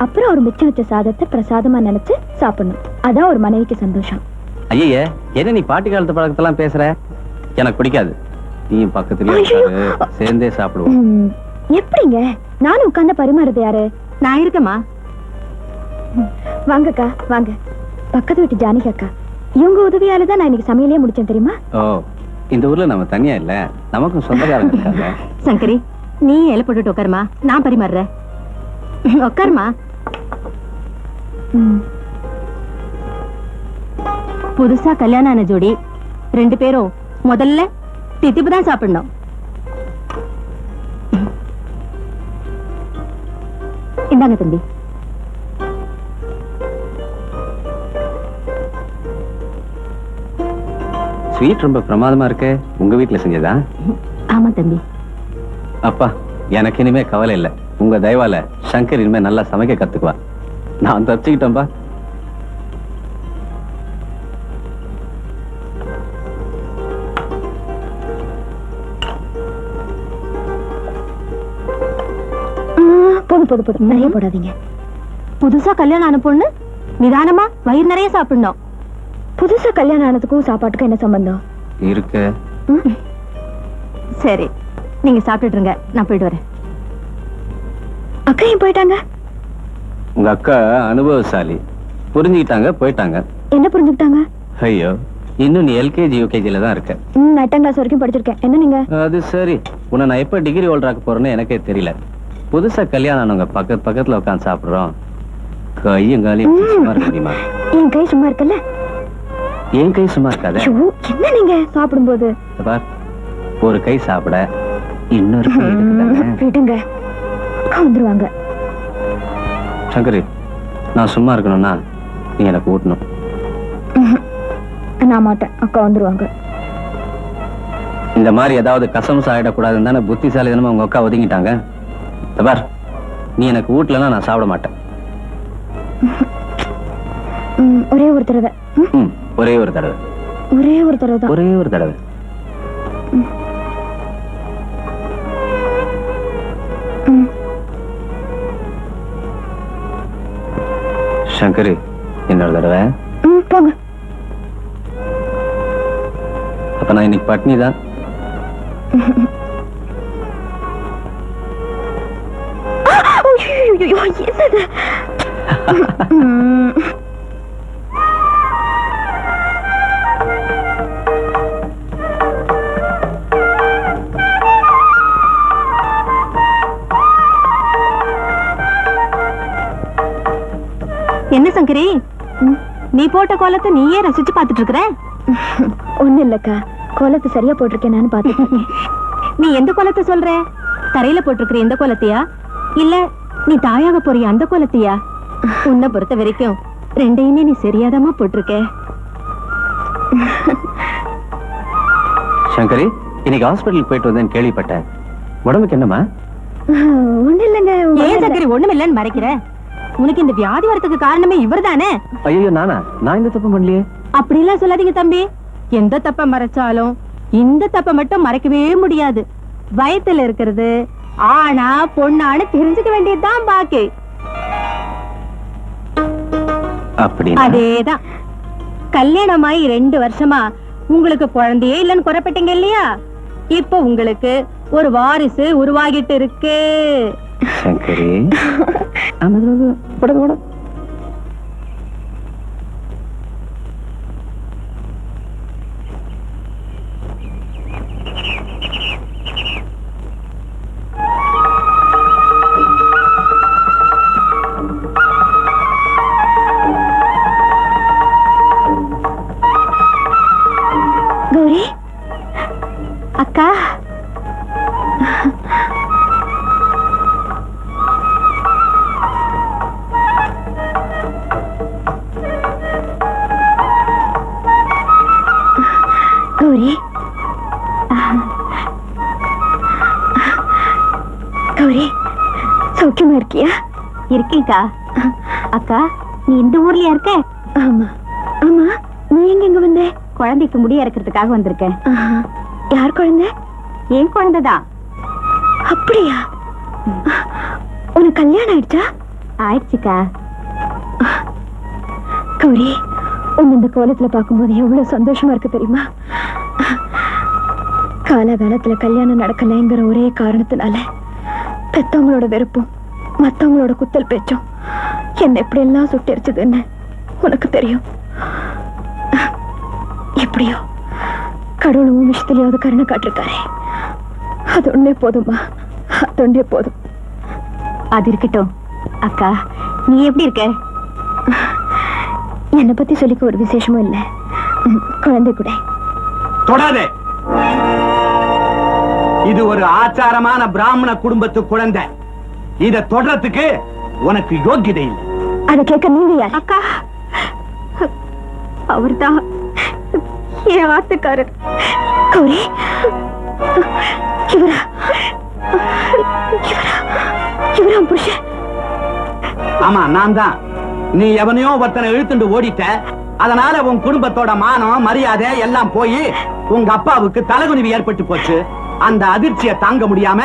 Speaker 1: அப்புறம் ஒரு மிச்சம் வச்ச சாதத்தை பிரசாதமா நினைச்சு சாப்பிடணும். அதான் ஒரு மனைவிக்கு சந்தோஷம்.
Speaker 5: ஐயே, என்ன நீ பாட்டி காலத்து பழக்கத்தெல்லாம் பேசுற? எனக்கு பிடிக்காது. நீ பக்கத்துலயே உட்காரு, சேர்ந்தே சாப்பிடுவோம்.
Speaker 1: எப்படிங்க? நானும் உட்கார்ந்த பரிமாறது யாரு?
Speaker 3: நான் இருக்கமா.
Speaker 1: வாங்கக்கா வாங்க. பக்கத்து வீட்டு ஜானகி அக்கா, இவங்க உதவியாலதான் நான் இன்னைக்கு சமையலே முடிச்சேன் தெரியுமா?
Speaker 5: ஓ, இந்த ஊர்ல நம்ம தனியா இல்ல, நமக்கும் சொந்தக்காரங்க இருக்காங்க.
Speaker 3: சங்கரி, நீ இலை போட்டுட்டு உட்காருமா, நான் பரிமாறுறேன். உட்காருமா. புதுசா கல்யாணம் ஆன ஜோடி 2 பேரும் முதல்ல தித்திப்பு தான் சாப்பிடணும். இந்தாங்க தம்பி.
Speaker 5: ஸ்வீட் ரொம்ப பிரமாதமா இருக்கு. உங்க வீட்டுல செஞ்சதா?
Speaker 3: ஆமா தம்பி.
Speaker 5: அப்பா, எனக்கு இனிமே கவலை இல்ல. உங்க தயவால சங்கர் இனிமே நல்லா சமைக்க கத்துக்குவா. நான் தப்பிச்சுக்கிட்டேன்பா.
Speaker 1: போதும் நிறைய போடாதீங்க. புதுசா கல்யாணம் ஆன பொண்ணு நிதானமா வயிறு நிறைய சாப்பிடணும். புதுசா கல்யாணம் ஆனதுக்கும் சாப்பாட்டுக்கும் என்ன சம்பந்தம்
Speaker 5: இருக்கு?
Speaker 1: சரி, நீங்க சாப்பிட்டுருங்க, நான் போயிட்டு வரேன். அக்கா ஏன் போயிட்டாங்க?
Speaker 5: உங்க அக்கா அனுபவசாலி, புரிஞ்சுக்கிட்டாங்க, போயிட்டாங்க.
Speaker 1: என்ன புரிஞ்சுக்கிட்டாங்க?
Speaker 5: ஐயோ, இன்னும் நீ எல்கேஜி யூகேஜில தான் இருக்க.
Speaker 1: நான் 8ஆம் கிளாஸ் வரைக்கும் படிச்சிருக்கேன். என்ன நீங்க?
Speaker 5: அது சரி, உன்னை நான் எப்ப டிகிரி ஹோல்டராக்க போறேன்னு எனக்கே தெரியல. புதுசா கல்யாணம் ஆனவங்க பக்கத்துல உட்காந்து சாப்பிடுறோம். கையும் காலையும் சும்மா இருக்க முடியுமா?
Speaker 1: என் கை சும்மா இருக்கல.
Speaker 5: என் கை சும்மா இருக்காத.
Speaker 1: என்ன நீங்க சாப்பிடும்போது
Speaker 5: பார், ஒரு கை சாப்பிட இன்னொரு கை இருக்குதானே?
Speaker 1: விடுங்க, அக்கா வந்துருவாங்க.
Speaker 5: சங்கரி, நான் சும்மா இருக்கணும்னா நீ எனக்கு ஊட்டணும்.
Speaker 1: நான் மாட்டேன், அக்கா வந்துருவாங்க.
Speaker 5: இந்த மாதிரி ஏதாவது கசம்சம் ஆயிடக்கூடாதுன்னு தானே புத்திசாலி தானே உங்க அக்கா ஒதுங்கிட்டாங்க. பார், நீ எனக்கு ஊட்டலன்னா நான் சாப்பிட மாட்டேன்.
Speaker 1: ஒரே ஒரு தடவை.
Speaker 5: ஒரே ஒரு தடவை.
Speaker 1: ஒரே ஒரு தடவை தான்.
Speaker 5: ஒரே ஒரு தடவை. சங்கரி, இன்னொரு தடவை.
Speaker 1: போங்க.
Speaker 5: அப்ப நான் இன்னைக்கு பட்னி தான்.
Speaker 1: என்னது? என்ன சங்கரி, நீ போட்ட கோலத்தை நீயே ரசிச்சு பாத்துட்டு இருக்கிற? ஒண்ணு இல்லக்கா, கோலத்தை சரியா போட்டிருக்கேன்னு பாத்துட்டு. நீ எந்த கோலத்தை சொல்ற? தரையில போட்டிருக்கிற எந்த கோலத்தையா, இல்ல நீ தாயாக போறிய அந்த கோலத்தையா? உன்னை பொறுத்த வரைக்கும் ரெண்டையுமே நீ சரியாதாமா போட்டிருக்க.
Speaker 5: சங்கரி, இன்னைக்கு ஹாஸ்பிட்டலுக்கு போயிட்டு வந்தேன்னு கேள்விப்பட்டேன். உடம்புக்கு என்னமா?
Speaker 1: ஒண்ணு இல்லைங்க.
Speaker 3: ஏன் சங்கரி ஒண்ணும் இல்லன்னு மறைக்கிற? உனக்கு இந்த வியாதி வரத்துக்கு காரணமே இவர்தானே?
Speaker 5: ஐயோ, நானா? நான் இந்த தப்பு பண்ணலையே.
Speaker 3: அப்படி எல்லாம் சொல்லாதீங்க தம்பி. எந்த தப்ப மறைச்சாலும் இந்த தப்ப மட்டும் மறைக்கவே முடியாது. வயத்துல இருக்கிறது ஆனா பொண்ணான்னு தெரிஞ்சுக்க வேண்டியதுதான் பாக்கி. அதேதான். கல்யாணமாயி 2 வருஷமா உங்களுக்கு குழந்தையே இல்லன்னு குறைப்பட்டீங்க இல்லையா? இப்ப உங்களுக்கு ஒரு வாரிசு உருவாகிட்டு இருக்கு.
Speaker 5: சங்கரி,
Speaker 1: கௌரி அக்கா, கௌரி கௌரி, சௌக்கியமா இருக்கியா? இருக்கேக்கா. அக்கா, நீ இந்த ஊர்லயா இருக்க? ஆமா. ஆமா, நீ எங்க இங்க வந்த? குழந்தைக்கு முடி இறக்கிறதுக்காக வந்திருக்கேன். யார் குழந்தை? என் குழந்தைதான். அப்படியா? உனக்கு கல்யாணம் ஆயிடுச்சா? ஆயிடுச்சுக்கா. கௌரி, உன் இந்த கோலத்துல பார்க்கும்போது எவ்வளவு சந்தோஷமா இருக்கு தெரியுமா? காலகாலத்துல கல்யாணம் நடக்கலைங்கிற ஒரே காரணத்தினால பெத்தவங்களோட வெறுப்பும் மத்தவங்களோட குத்தல் பேச்சும் என்ன எப்படி எல்லாம் சுட்டெரிச்சதுன்னு உனக்கு தெரியும். எப்படியோ கடவுளும் விஷயத்திலேயாவது கருணை காட்டிருக்காரு. அது ஒண்ணே போதுமா? அது ஒண்ணே போதும். அது இருக்கட்டும் அக்கா, நீ எப்படி இருக்க? என்னை பத்தி சொல்லிக்க ஒரு விசேஷமும் இல்ல. குழந்தை கூட
Speaker 4: தொடாதே. இது ஒரு ஆச்சாரமான பிராமண குடும்பத்து குழந்தை. இத தொடறதுக்கு உனக்கு யோகியதை இல்லை.
Speaker 1: அதை கேட்க நீங்க யார்? அக்கா, அவர்தான் என் ஆத்துக்காரர். கௌரி, இவரா புருஷன்?
Speaker 4: ஆமா நான் தான். நீ எவனையோ ஒருத்தனை இழுத்துண்டு ஓடிட்ட. அதனால உன் குடும்பத்தோட மானம் மரியாதை எல்லாம் போய் உங்க அப்பாவுக்கு தலைகுனிவு ஏற்பட்டு போச்சு. அந்த அதிர்ச்சியை தாங்க முடியாம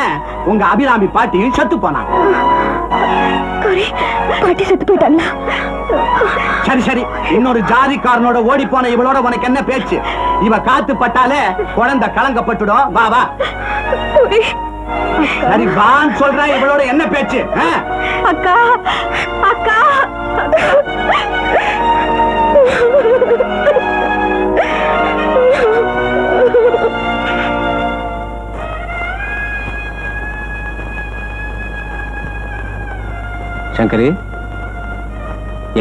Speaker 4: உங்க அபிராமி பாட்டி செத்து போனாங்க.
Speaker 1: பாட்டி செத்து போயிட்டாங்களா?
Speaker 4: சரி சரி, இன்னொரு ஜாதிக்காரனோட ஓடி போன இவளோட உனக்கு என்ன பேச்சு? இவ காத்து பட்டாலே குழந்தை கலங்கப்பட்டுடும். வா வா. சரி வான்னு சொல்ற, இவளோட என்ன பேச்சு?
Speaker 1: அக்கா அக்கா
Speaker 5: சங்கரி,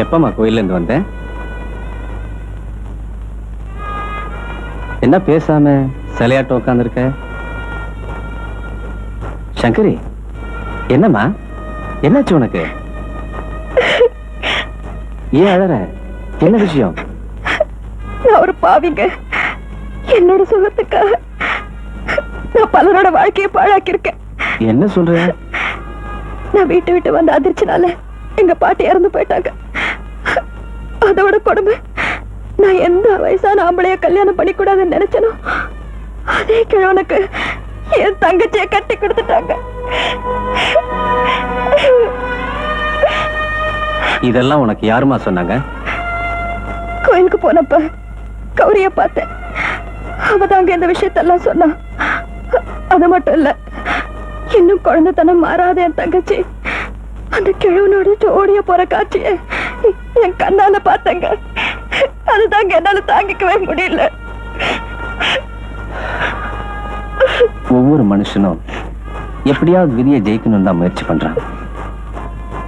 Speaker 5: எப்பமா கோயில்ல இருந்து வந்த? என்ன பேசாம சிலையாட்ட உட்காந்துருக்க? சங்கரி, என்னம்மா, என்னாச்சு உனக்கு? ஏன் அழற? என்ன விஷயம்?
Speaker 1: நான் ஒரு பாவிங்க. என்னோட சுகத்துக்காக நான் பலரோட வாழ்க்கையை பாழாக்கியிருக்கேன்.
Speaker 5: என்ன சொல்ற?
Speaker 1: நான் வீட்டை விட்டு வந்த அதிர்ச்சினால எங்க பாட்டி இறந்து போயிட்டாங்க. அதோட கொடுமை, நான் எந்த வயசான ஆம்பளைய கல்யாணம் பண்ணிக்கூடாதுன்னு நினைச்சனோ அதே கிழவனுக்கு என் தங்கச்சியை கட்டி கொடுத்துட்டாங்க.
Speaker 5: இதெல்லாம் உனக்கு யாருமா சொன்னாங்க?
Speaker 1: கோயிலுக்கு போனப்ப கௌரிய பார்த்தேன். அவதாங்க இந்த விஷயத்தெல்லாம் சொன்னா. அது மட்டும் இல்ல, இன்னும் குழந்தைத்தனம் மாறாத என் தங்கச்சி அந்த கிழவனோட ஓடிய போற காட்சிய என் கண்ணால பார்த்தங்க. அதுதாங்க என்னால தாங்கிக்கவே முடியல.
Speaker 5: ஒவ்வொரு மனுஷனும் எப்படியாவது விதியை ஜெயிக்கணும் தான் முயற்சி பண்றான்.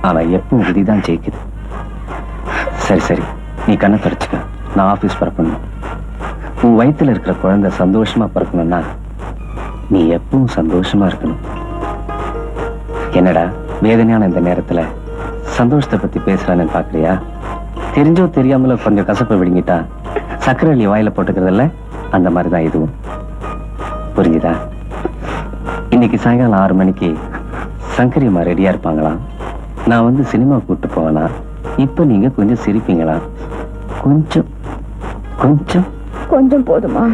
Speaker 5: ஆனா எப்பவும் விதிதான் ஜெயிக்குது. சரி சரி, நீ கண்ணை தொடச்சுக்க. நான் ஆபீஸ் பறக்கணும். உன் வயித்துல இருக்கிற குழந்தை சந்தோஷமா பிறக்கணும்னா நீ எப்பவும் சந்தோஷமா இருக்கணும். என்னடா வேதனையான இந்த நேரத்துல சந்தோஷத்தை பத்தி பேசுறான்னு பாக்குறியா? தெரிஞ்சோ தெரியாமல கொஞ்சம் கசப்பை விடுங்கிட்டா சக்கரை அள்ளி வாயில போட்டுக்கிறதில்ல, அந்த மாதிரிதான் இதுவும். புரிஞ்சுதா? இன்னைக்கு சாயங்காலம் 6 மணிக்கு சங்கரியம்மா ரெடியா இருப்பாங்களாம். நான் வந்து சினிமா கூட்டு போவேனா? இப்ப நீங்க கொஞ்சம் சிரிப்பீங்களா? கொஞ்சம் கொஞ்சம்
Speaker 1: கொஞ்சம் போதுமா?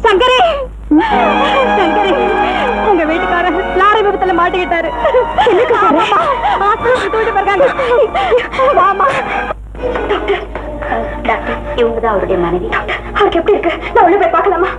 Speaker 1: சங்கரி, சங்கரி, உங்க வீட்டுக்காரர் லாரி விபத்துல மாட்டிக்கிட்டாரு.
Speaker 7: இவங்கதான் அவருடைய மனைவி.
Speaker 1: அவருக்கு எப்படி இருக்கு? நான் உள்ள போய் பார்க்கலாமா?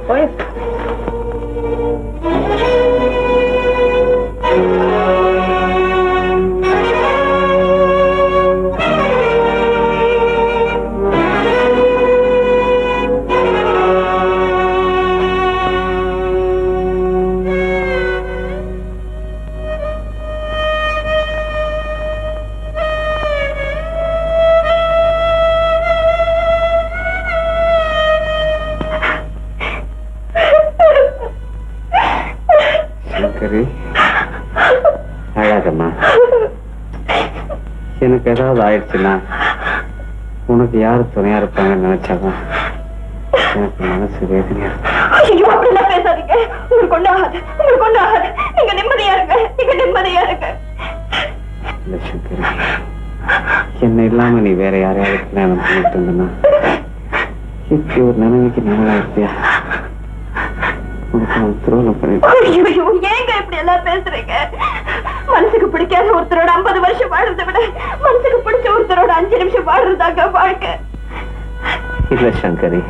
Speaker 5: அழாதம்மா. எனக்கு ஏதாவது ஆயிடுச்சுன்னா உனக்கு யாரு துணையா இருப்பாங்கன்னு நினைச்சாதான் எனக்கு மனசு வேதனையா இருக்கு.
Speaker 1: அப்படிலாம் பேசாதீங்க. உங்களுக்கு ஒண்ணு ஆகாது, உங்களுக்கு ஒண்ணு ஆகாது. நீங்க நிம்மதியா இருங்க, நீங்க நிம்மதியா இருங்க.
Speaker 5: இல்ல சங்கரி, என்ன இல்லாம நீ வேற யாரையாவது கல்யாணம் பண்ணிட்டு இருந்தனா இப்படி ஒரு நிலைமைக்கு நல்லா இருப்பியா?
Speaker 1: ஏங்க இப்படி எல்லாம் பேசுறீங்க? மனசுக்கு பிடிக்காத ஒருத்தரோட 50 வருஷம் வாழ்றதை விட மனசுக்கு பிடிச்ச ஒருத்தரோட 5 நிமிஷம் வாழ்றதாங்க வாழ்க்கை.
Speaker 5: இல்ல சங்கரி,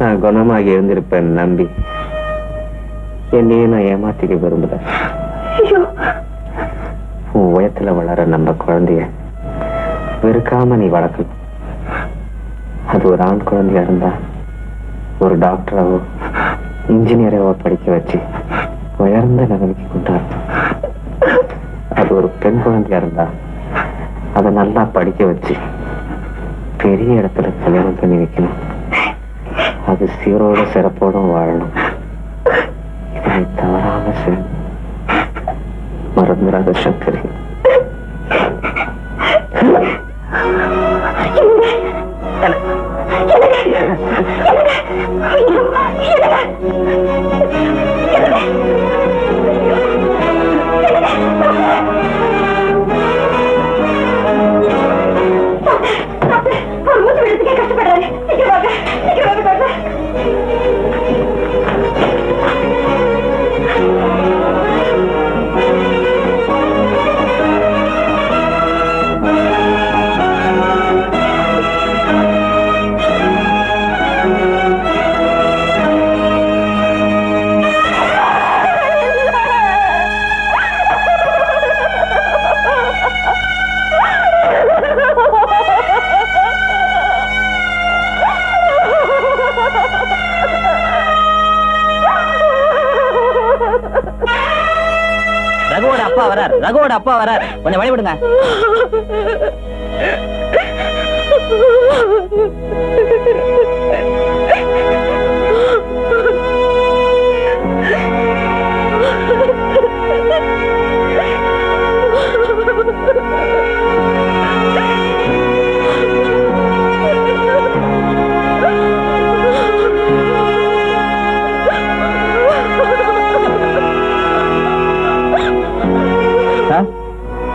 Speaker 5: நான் குணமாக இருந்திருப்பேன் நம்பி என்னையே நான் ஏமாத்திக்க விரும்பல. உன் உயரத்துல வளர நம்ம குழந்தைய வெறுக்காம நீ வளர்க்கணும். அது ஒரு ஆண் குழந்தையா இருந்தா ஒரு டாக்டராவோ இன்ஜினியராவோ படிக்க வச்சு உயர்ந்த நிலைமைக்கு கொண்டாடணும். அது ஒரு பெண் குழந்தையா இருந்தா அதை நல்லா படிக்க வச்சு பெரிய இடத்துல கல்யாணம் பண்ணி வைக்கணும். அது சீரோட சிறப்போட வாழணும். இதை தவறாம செய்யணும். மறந்துடாத சங்கரி.
Speaker 4: ரகுவோட அப்பா வரார், கொஞ்சம் வழி விடுங்க.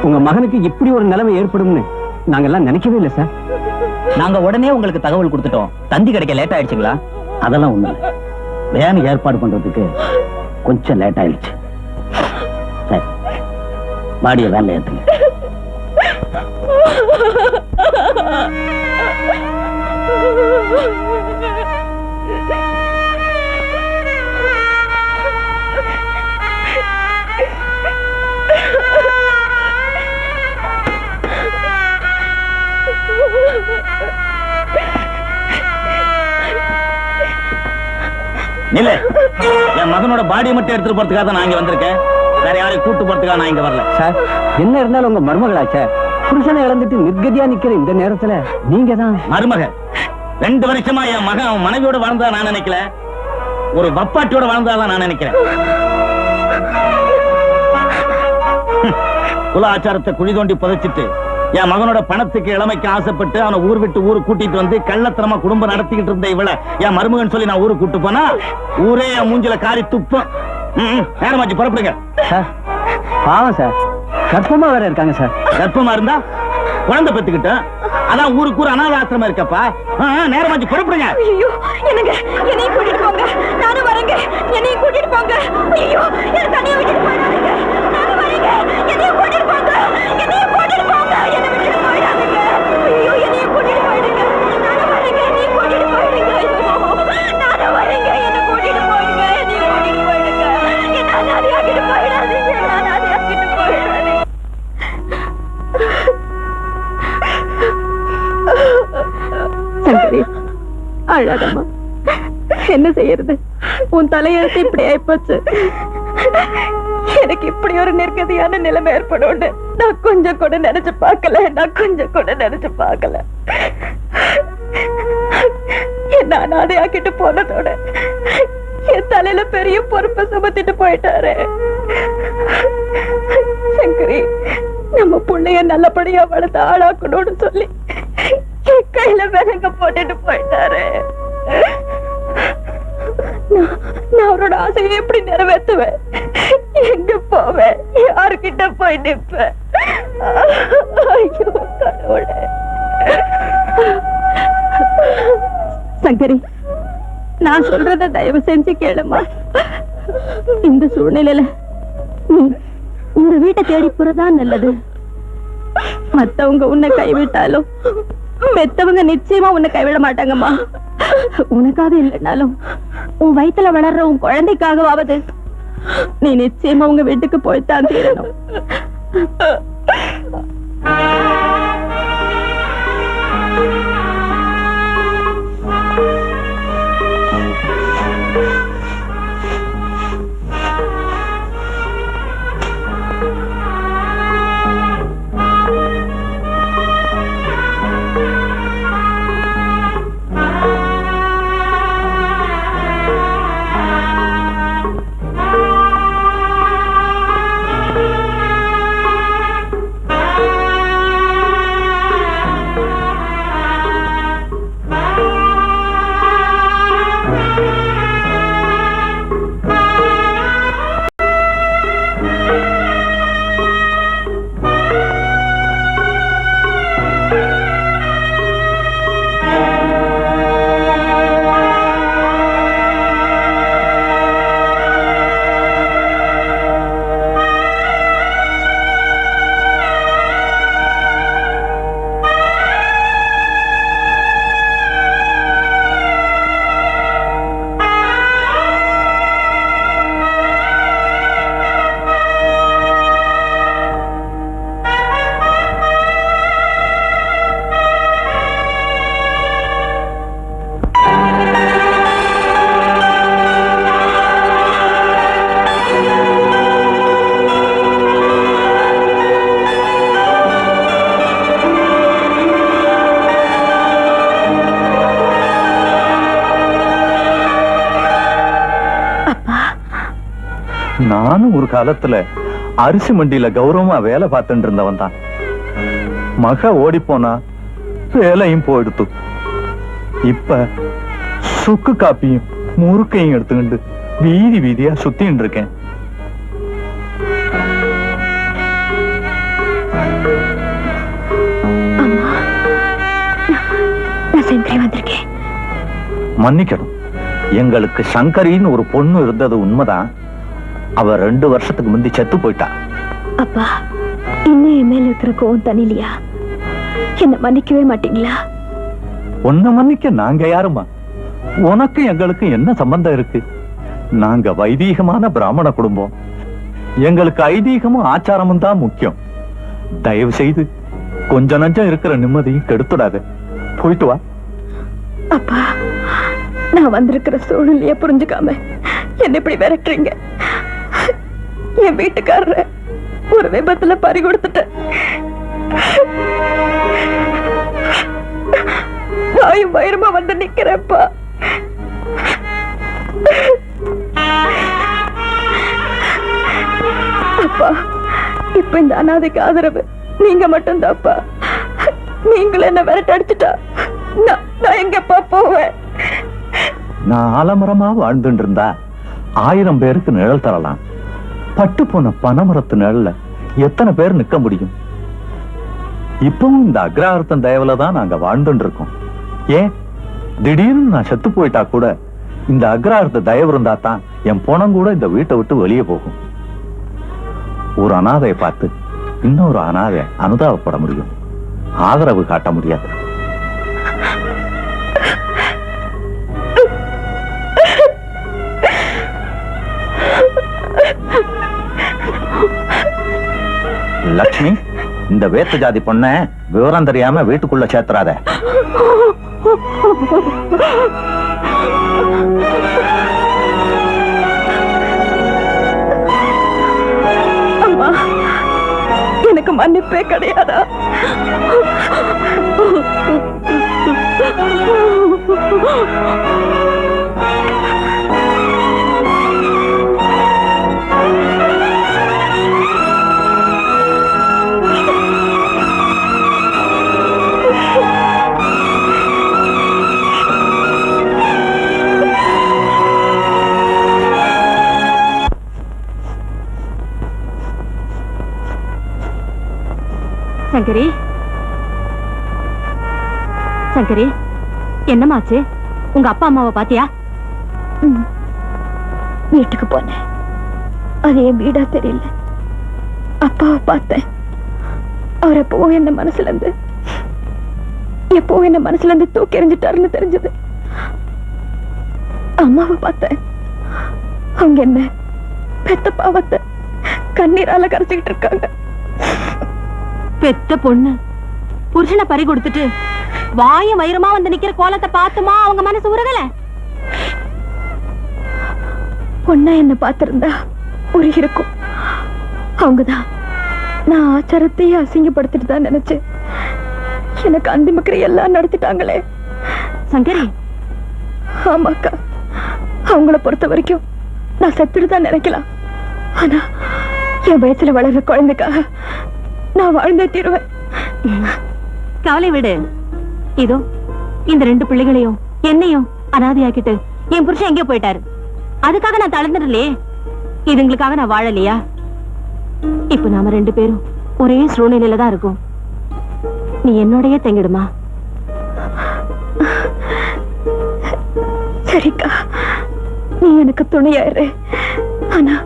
Speaker 8: உங்க மகனுக்கு இப்படி ஒரு நிலைமை ஏற்படும்னு நாங்க எல்லாம் நினைக்கவே இல்லை சார்.
Speaker 4: நாங்க உடனே உங்களுக்கு தகவல் கொடுத்துட்டோம். தந்தி கிடைக்க லேட் ஆயிடுச்சுங்களா?
Speaker 8: அதெல்லாம் ஒண்ணு இல்லை. வேன் ஏற்பாடு பண்றதுக்கு கொஞ்சம் லேட் ஆயிடுச்சு. சரி, பாடிய வேன்ல ஏத்துங்க.
Speaker 4: இல்ல, என் மகனோட பாடியை மட்டும் எடுத்துட்டு போறதுக்காக நான் இங்க வந்திருக்கேன். வேற யாரையும் கூட்டு போறதுக்காக நான் இங்க வரல.
Speaker 8: சார், என்ன இருந்தாலும் உங்க மருமகளாச்சே, புருஷனை இழந்துட்டு நிர்கதியா நிக்கிற இந்த நேரத்துல நீங்க தான்
Speaker 4: மருமக. 2 வருஷமா என் மகன் அவன் மனைவியோட வாழ்ந்தா நான் நினைக்கல, ஒரு வப்பாட்டியோட வாழ்ந்தாதான் நான் நினைக்கிறேன். குல ஆச்சாரத்தை குழி தோண்டி புதைச்சிட்டு என் மகனோட பணத்துக்கு இளமைக்கு ஆசைப்பட்டு அவனை ஊர் விட்டு ஊரு கூட்டிட்டு வந்து கள்ளத்தனமா குடும்பம் நடத்திக்கிட்டு இருந்த இவள என் மருமகன் சொல்லி நான் ஊருக்கு கூட்டு போனா ஊரே என் மூஞ்சில காரி துப்பம். நேரமாச்சு, புறப்படுங்க.
Speaker 8: சார், பாவம் சார், கர்ப்பமா வேற இருக்காங்க சார்.
Speaker 4: கர்ப்பமா இருந்தா குழந்தை பெத்துக்கிட்ட, அதான் ஊருக்கு ஊர் அனாதை ஆசிரமம் இருக்கப்பா. நேரமாச்சு, புறப்படுங்க.
Speaker 1: ஐயோ, என்னங்க, என்னையும் கூட்டிட்டு போங்க. நானும் வரேங்க. என்னையும் கூட்டிட்டு போங்க. ஐயோ, என்ன தனியா விட்டுட்டு போயிடாதீங்க. நானும் வரேங்க. என்னையும் கூட்டிட்டு போங்க. என்னையும் கூட்டிட்டு போங்க. என்னை விட்டுட்டு போயிடாதீங்க. ஐயோ, என்னையும் கூட்டிட்டு போயிடுங்க. நானும் வரேங்க. என்னையும் கூட்டிட்டு போயிடுங்க. ஐயோ, நானும் வரேங்க. என்னை கூட்டிட்டு போயிடுங்க. என்னையும் கூட்டிட்டு போயிடுங்க. என்ன அனாதையாக்கிட்டு போயிடாதீங்க. என்ன அனாதையாக்கிட்டு போயிடாதீங்க. சங்கரி, அழகம்மா, என்ன செய்யறது? உன் தலையெழுத்து இப்படி ஆயிப்போச்சு. எனக்கு இப்படி ஒரு நிர்கதியான நிலைமை ஏற்படும் நான் கொஞ்சம் கூட நினைச்சு பார்க்கல. நான் கொஞ்சம் கூட நினைச்சு பார்க்கல. என்ன அனாதையாக்கிட்டு போனதோட என் தலையில பெரிய பொறுப்பை சுமத்திட்டு போயிட்டாரு. சங்கரி, நம்ம பிள்ளைய நல்லபடியா வளர்த்து ஆளாக்கணும்னு சொல்லி என் கையில விலங்க போட்டுட்டு போயிட்டாரு. நான் அவரோட ஆசையை எப்படி நிறைவேற்றுவேன்? எங்க போவேன்? யாருக்கிட்ட போய் நிற்பேன்? ஐயோ கடவுளே. சங்கரி, நான் சொல்றத தயவு செஞ்சு கேளுமா. இந்த சூழ்நிலையில நீ உங்க வீட்டை தேடி போறதான் நல்லது. மத்தவங்க உன்னை கைவிட்டாலும் பெத்தவங்க நிச்சயமா உன்னை கைவிட மாட்டாங்கம்மா. உனக்காக இல்லைனாலும் உன் வயித்துல வளர்ற உன் குழந்தைக்காகவாவது நீ நிச்சயமா உங்க வீட்டுக்கு போய்த்தான் தீரணும்.
Speaker 6: நானும் ஒரு காலத்துல அரிசி மண்டியில கௌரவமா வேலை பார்த்துட்டு இருந்தவன் தான். மக ஓடி போனா வேலையும் போயிடுத்து. இப்ப சுக்கு காப்பியும் முறுக்கையும் எடுத்துக்கிண்டு வீதி வீதியா சுத்தின்னு இருக்கேன். மன்னிக்கணும், எங்களுக்கு சங்கரின்னு ஒரு பொண்ணு இருந்தது உண்மைதான். அவ 2 வருஷத்துக்கு முந்தி செத்து போயிட்டா.
Speaker 1: அப்பா, இன்னும் என் மேல இருக்கிற கோவம் தனிலையா? என்ன மன்னிக்கவே மாட்டீங்களா?
Speaker 6: உன்னை மன்னிக்க நாங்க யாருமா? உனக்கு எங்களுக்கு என்ன சம்பந்தம் இருக்கு? நாங்க வைதீகமான பிராமண குடும்பம். எங்களுக்கு ஐதீகமும் ஆச்சாரமும் தான் முக்கியம். தயவு செய்து கொஞ்ச நஞ்சம் இருக்கிற நிம்மதியும் கெடுத்துடாத. போயிட்டு வா.
Speaker 1: அப்பா, நான் வந்திருக்கிற சூழ்நிலைய புரிஞ்சுக்காம என்ன இப்படி விரட்டுறீங்க? என் வீட்டுக்காரர ஒரு விபத்துல பறி கொடுத்துட்டேன். நாயும் வயிறுமா வந்து நிக்கிறேன்ப்பா. அப்பா, இப்ப இந்த அனாதைக்கு ஆதரவு நீங்க மட்டும்தான்ப்பா. நீங்களும் என்ன விரட்ட அடிச்சுட்டா நான் எங்கப்பா போவேன்?
Speaker 6: நான் ஆலமரமா வாழ்ந்துட்டு இருந்தா 1000 பேருக்கு நிழல் தரலாம். பட்டு போன பனைமரத்து நிழல்ல எத்தனை பேர் நிக்க முடியும்? இப்பவும் இந்த அக்ரஹாரத்தன் தயவுல தான் நாங்க வாழ்ந்துட்டு இருக்கோம். ஏன் திடீர்னு நான் செத்து போயிட்டா கூட இந்த அக்ரஹாரத்த தயவு இருந்தா தான் என் பணம் கூட இந்த வீட்டை விட்டு வெளியே போகும். ஒரு அனாதையை பார்த்து இன்னொரு அனாதை அனுதாபப்பட முடியும், ஆதரவு காட்ட முடியாது. லட்சுமி, இந்த வேத்து ஜாதி பொண்ண விவரம் தெரியாம வீட்டுக்குள்ள சேர்த்துறாத.
Speaker 1: அம்மா, எனக்கு மன்னிப்பே கிடையாதா?
Speaker 9: சங்கரி, சங்கரி, என்னமாச்சு? உங்க அப்பா அம்மாவை பாத்தியா?
Speaker 1: வீட்டுக்கு போனேன். அது என் வீடா தெரியல. அப்பாவை பார்த்தேன். அவர் எப்போ என்ன மனசுல இருந்து தூக்கி எறிஞ்சிட்டாருன்னு தெரிஞ்சது. அம்மாவை பார்த்தேன். அவங்க என்ன பெத்த பாவத்தை கண்ணீரால கரைச்சிக்கிட்டு இருக்காங்க.
Speaker 9: பெத்த பொண்ணு புருஷனை பறி கொடுத்துட்டு வாயும் வயிறுமா வந்து நிக்கிற கோலத்தை பார்த்துமா அவங்க மனசு உருகல?
Speaker 1: பொண்ணா என்ன பார்த்திருந்தா உருகி இருக்கும். அவங்கதான் நான் ஆச்சாரத்தையே அசிங்கப்படுத்திட்டு தான் நினைச்சேன். எனக்கு அந்திமக்கிற எல்லாம் நடத்திட்டாங்களே.
Speaker 9: சங்கரி,
Speaker 1: ஆமாக்கா, அவங்கள பொறுத்த வரைக்கும் நான் செத்துட்டு தான் நினைக்கலாம். ஆனா என் வயசுல வளர்ற குழந்தைக்காக நான் வாழ்ந்தே தீருவேன்.
Speaker 9: கவலை விடு. இதோ இந்த 2 பிள்ளைகளையும் என்னையும் அனாதையாக்கிட்டு என் புருஷன் எங்கேயோ போயிட்டாரு. அதுக்காக நான் தளர்ந்துடலையே. இதுங்களுக்காக நான் வாழலையா? இப்ப நாம 2 பேரும் ஒரே சூழ்நிலையில தான் இருக்கோம். நீ என்னோடயே தங்கிடுமா?
Speaker 1: சரிக்கா, நீ எனக்கு துணையாயிரு. ஆனா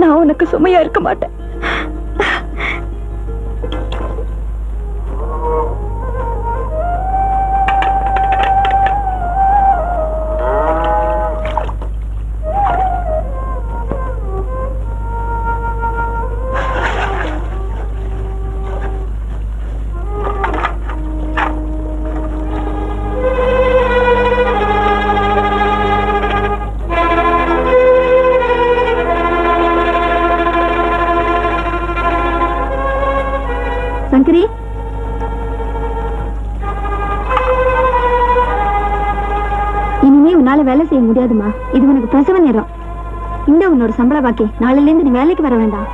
Speaker 1: நான் உனக்கு சுமையா இருக்க மாட்டேன்.
Speaker 9: சங்கரி,
Speaker 1: இனிமே உன்னால வேலை செய்ய முடியாதுமா. இது உனக்கு பிரசவ நேரம். இந்த உன்னோட சம்பள பாக்கி, நாளையில இருந்து நீ வேலைக்கு வர வேண்டாம்.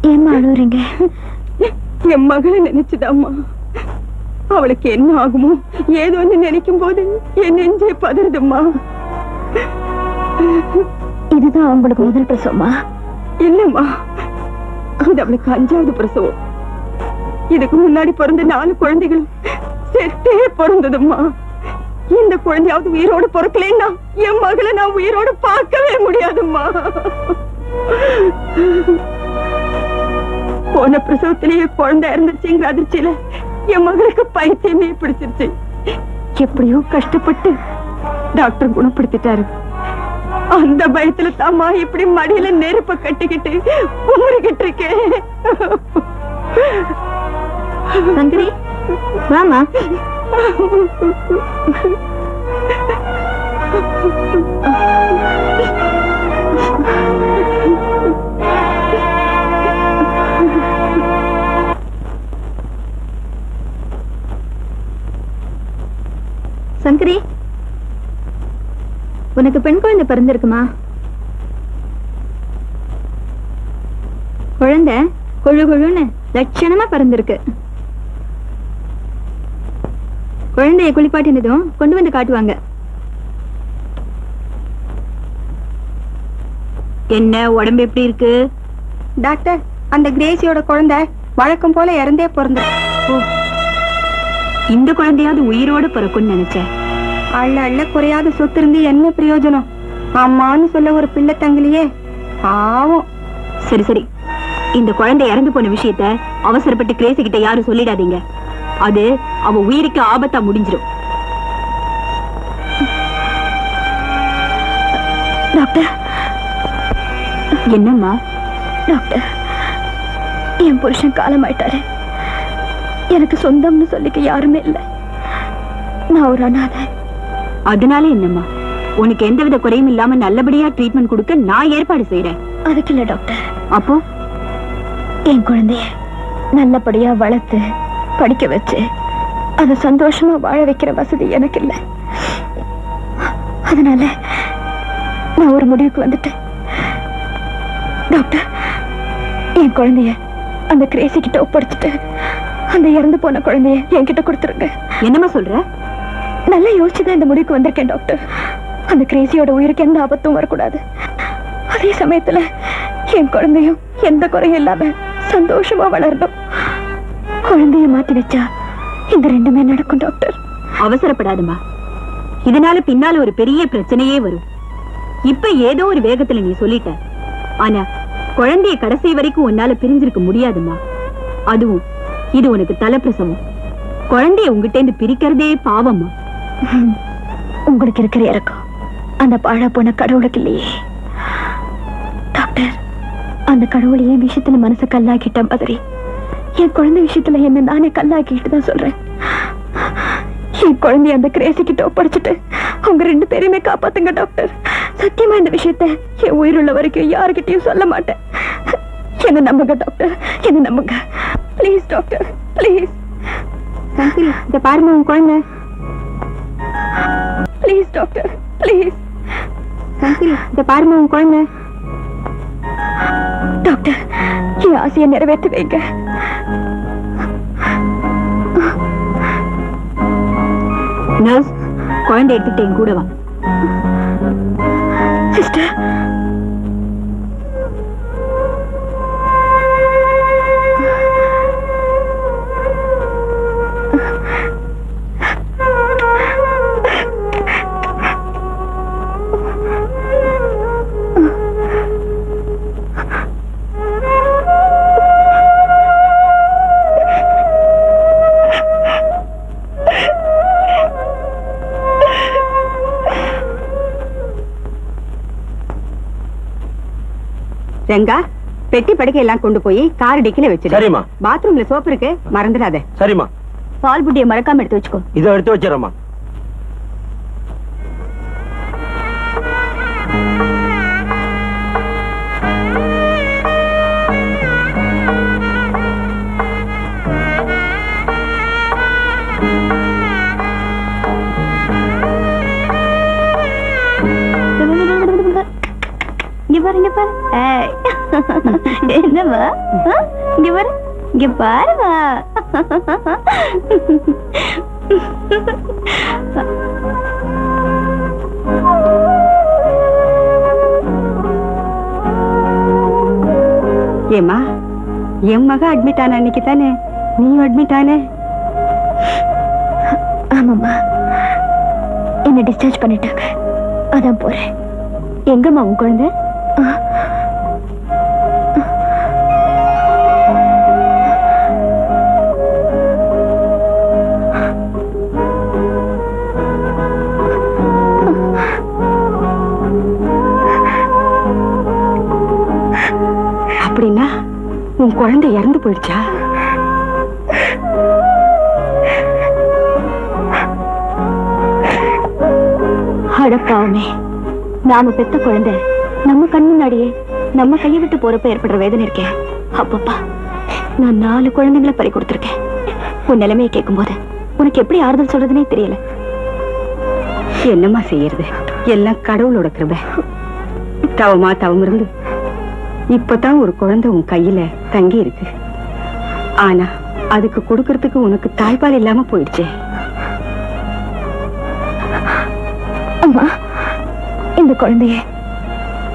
Speaker 3: ஏம்மா அழுறீங்க? என் மகளை நினைச்சுதாம்மா. அவளுக்கு என்ன ஆகுமோ ஏதோன்னு நினைக்கும் போது என் நெஞ்சே பதறுதும்மா.
Speaker 1: இதுதான் அவங்களுக்கு முதல் பிரசவமா?
Speaker 3: இல்லம்மா, இது அவளுக்கு 5வது பிரசவம். இதுக்கு முன்னாடி பிறந்த 4 குழந்தைகளும் செத்தே பிறந்ததும்மா. இந்த குழந்தையாவது உயிரோடு பிறக்கலன்னா என் மகளை நான் உயிரோடு பார்க்கவே முடியாதும்மா. போன பிரசவத்திலேயே குழந்தை இருந்துச்சுங்கிற அதிர்ச்சியில என் மகளுக்கு பைத்தியமே பிடிச்சிருச்சு. எப்படியோ கஷ்டப்பட்டு டாக்டர் குணப்படுத்திட்டாரு. அந்த பயத்துல தாமா இப்படி மடியில நெருப்ப கட்டிக்கிட்டு கும்பிட்டுக்கிட்டு இருக்கேன்.
Speaker 1: சங்கரி, வாமா. சங்கரி, உனக்கு பெண் குழந்தை பிறந்திருக்குமா? குழந்தை கொழு கொழுன்னு லட்சணமா பிறந்திருக்கு. குழந்தைய குளிப்பாட்டினதும் கொண்டு வந்து காட்டுவாங்க. என்ன உடம்பு எப்படி இருக்கு?
Speaker 3: டாக்டர், அந்த கிரேசியோட குழந்தை வழக்கம் போல இறந்தே பிறந்து.
Speaker 1: இந்த குழந்தையாவது உயிரோட பிறக்கும்னு நினைச்சேன்.
Speaker 3: அள்ள அள்ள குறையாத சொத்து இருந்து என்ன பிரயோஜனம்? அம்மான்னு சொல்ல ஒரு பிள்ளை தங்கலையே, பாவம்.
Speaker 1: சரி சரி, இந்த குழந்தை இறந்து போன விஷயத்த அவசரப்பட்டு கிரேசி கிட்ட யாரும் சொல்லிடாதீங்க. அது அவ உயிருக்கு ஆபத்தா முடிஞ்சிடும். டாக்டர். என்னம்மா? டாக்டர், என் புருஷன் காலமாயிட்டாரு. எனக்கு சொந்தம்னு சொல்லிக்க யாருமே இல்லை. நான் ஒரு அனாதை. அதனால என்னம்மா, உனக்கு எந்தவித குறையும் இல்லாம நல்லபடியா ட்ரீட்மெண்ட் கொடுக்க நான் ஏற்பாடு செய்யறேன். அதுக்கு இல்ல டாக்டர். அப்போ என் குழந்தைய நல்லபடியா வளர்த்து படிக்க வச்சு அதை சந்தோஷமா வாழ வைக்கிற வசதி எனக்கு இல்லை. அதனால நான் ஒரு முடிவுக்கு வந்துட்டேன். டாக்டர், என் குழந்தைய அந்த கிரேசி கிட்ட ஒப்படைச்சிட்டு அந்த இறந்து போன குழந்தைய என்கிட்ட கொடுத்துருங்க. என்னமா சொல்ற? நல்லா யோசிச்சுதான் இந்த முடிவுக்கு வந்திருக்கேன் டாக்டர். அந்த கிரேசியோட உயிருக்கு எந்த ஆபத்தும் வரக்கூடாது. அதே சமயத்துல என் குழந்தையும் எந்த குறையும் இல்லாம சந்தோஷமா வளரணும். குழந்தைய மாத்தி வச்சா இந்த ரெண்டுமே நடக்கும் டாக்டர். அவசரப்படாதுமா, இதனால பின்னால ஒரு பெரிய பிரச்சனையே வரும். இப்ப ஏதோ ஒரு வேகத்துல நீ சொல்லிட்ட. ஆனா குழந்தைய கடைசி வரைக்கும் உன்னால பிரிஞ்சிருக்க முடியாதுமா. அதுவும் இது உனக்கு தலைப்பிரசவம். குழந்தைய உங்ககிட்ட இருந்து பிரிக்கிறதே பாவம்மா. உங்களுக்கு இருக்கிற இறக்கம் அந்த பாழா போன கடவுளுக்கு இல்லையே டாக்டர். அந்த கடவுள் என் விஷயத்துல மனசை கல்லாக்கிட்ட மாதிரி என் குழந்தை விஷயத்துல என்ன நானே கல்லாக்கிட்டு தான் சொல்றேன். என் குழந்தைய அந்த கிரேசி கிட்ட ஒப்படைச்சிட்டு அவங்க 2 பேரையுமே காப்பாத்துங்க டாக்டர். சத்தியமா இந்த விஷயத்த என் உயிருள்ள வரைக்கும் யாருக்கிட்டையும் சொல்ல மாட்டேன். என்ன நம்புங்க டாக்டர், என்ன நம்புங்க ப்ளீஸ் டாக்டர், ப்ளீஸ். சங்கரி, இத பாருங்க உன் குழந்தை. Please doctor, please. சங்கரி, இத பாருங்க உன் குழந்தை. டாக்டர், என் ஆசையை நிறைவேற்றி வைங்க. நர்ஸ், குழந்தை எடுத்துக்கிட்டு என் கூட வா. சிஸ்டர்,
Speaker 3: ரெங்கா, பெட்டி படுக்கை எல்லாம் கொண்டு போய் கார் டிக்கில வச்சிரு.
Speaker 8: சரிம்மா.
Speaker 3: பாத்ரூம்ல சோப்பு இருக்கு, மறந்துடாத.
Speaker 8: சரிம்மா.
Speaker 1: பால் புட்டியை மறக்காம எடுத்து வச்சுக்கோ.
Speaker 8: இதை எடுத்து வச்சிடறேம்மா.
Speaker 1: இங்க பாரு, இங்க பாரு. என்னம்மா, இங்க பாரு, இங்க பாருமா.
Speaker 3: ஏமா, என் மக அட்மிட் ஆன அன்னைக்கு தானே நீயும் அட்மிட் ஆன?
Speaker 1: ஆமாம்மா, என்ன டிஸ்சார்ஜ் பண்ணிட்டாங்க, அதான் போறேன். எங்கம்மா உன் குழந்தை?
Speaker 3: அப்படின்னா உன் குழந்தை இறந்து போயிடுச்சா?
Speaker 1: அடப்பாவுமே, நாம பெத்த குழந்தை நம்ம கண் முன்னாடியே நம்ம கையை விட்டு போறப்ப ஏற்படுற வேதனை இருக்கேன். அப்பப்பா, நான் 4 குழந்தைங்களை பறி கொடுத்திருக்கேன். உன் நிலைமையை கேட்கும் போது உனக்கு எப்படி ஆறுதல் சொல்றதுனே தெரியல.
Speaker 3: என்னம்மா செய்யறது, எல்லாம் கடவுளோட கிருபை. தவமா தவம் இருந்து இப்பதான் ஒரு குழந்தை உன் கையில தங்கி இருக்கு. ஆனா அதுக்கு கொடுக்கறதுக்கு உனக்கு தாய்ப்பால் இல்லாம போயிடுச்சு.
Speaker 1: அம்மா, இந்த குழந்தைய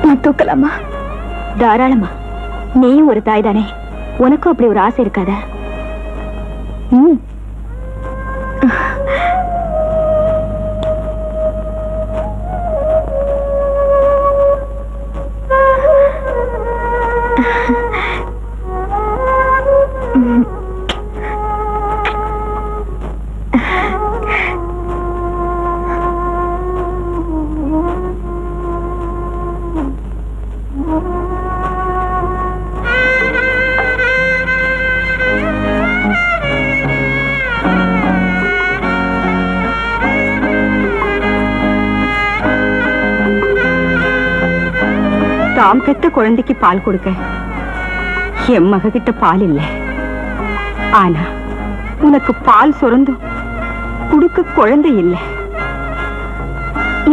Speaker 1: நான் தூக்கலாமா? தாராளமா. நீயும் ஒரு தாய் தானே, உனக்கும் அப்படி ஒரு ஆசை இருக்காதா?
Speaker 3: தாம் பெத்த குழந்தைக்கு பால் கொடுக்க என் மக கிட்ட பால் இல்லை. ஆனா உனக்கு பால் சுரந்தும் கொடுக்க குழந்தை இல்லை.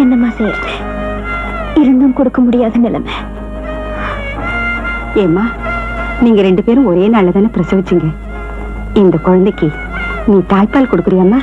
Speaker 1: என்னம்மா செய்யறது, இருந்தும் கொடுக்க முடியாத நிலைமை.
Speaker 3: ஏம்மா, நீங்க 2 பேரும் ஒரே நாள்ல தானே பிரசவிச்சீங்க. இந்த குழந்தைக்கு நீ தாய்ப்பால் கொடுக்குறியாம்மா?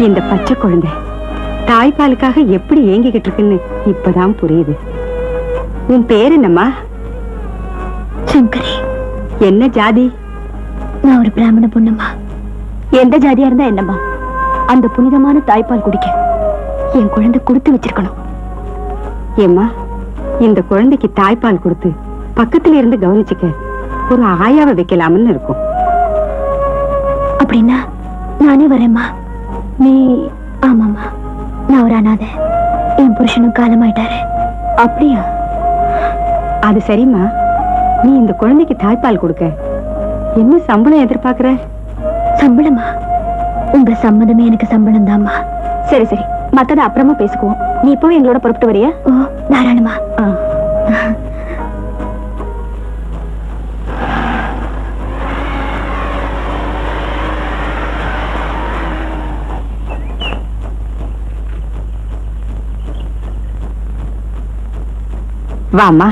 Speaker 3: இந்த பச்சை குழந்தை தாய்ப்பாலுக்காக எப்படி ஏங்கிக்கிட்டு இருக்குன்னு இப்பதான் புரியுது. உன் பேர் என்னம்மா?
Speaker 1: சங்கரி.
Speaker 3: என்ன ஜாதி?
Speaker 1: நான் ஒரு பிராமண பொண்ணுமா. எந்த ஜாதியா இருந்தா என்னம்மா, அந்த புனிதமான தாய்ப்பால் குடிக்க என் குழந்தை கொடுத்து வச்சிருக்கணும்.
Speaker 3: ஏம்மா, இந்த குழந்தைக்கு தாய்ப்பால் கொடுத்து பக்கத்துல இருந்து கவனிச்சுக்க ஒரு ஆயாவை வைக்கலாம்னு இருக்கும்.
Speaker 1: அப்படின்னா நானே வரேம்மா. நீ ஆமாமா, நான் ஒரு அனாதை. என் புருஷனும் காலமாயிட்டாரு.
Speaker 3: அப்படியா? அது சரிம்மா, நீ இந்த குழந்தைக்கு தாய்ப்பால் கொடுக்க என்ன சம்பளம் எதிர்பார்க்கிற?
Speaker 1: சம்பளமா? உங்க சம்மதமே எனக்கு சம்பளம் தாம்மா. சரி சரி, மத்தத அப்புறமா பேசுக்குவோம். நீ இப்போ எங்களோட புறப்பட்டு வரியா? ஓ, தாராளமா.
Speaker 3: வாமா.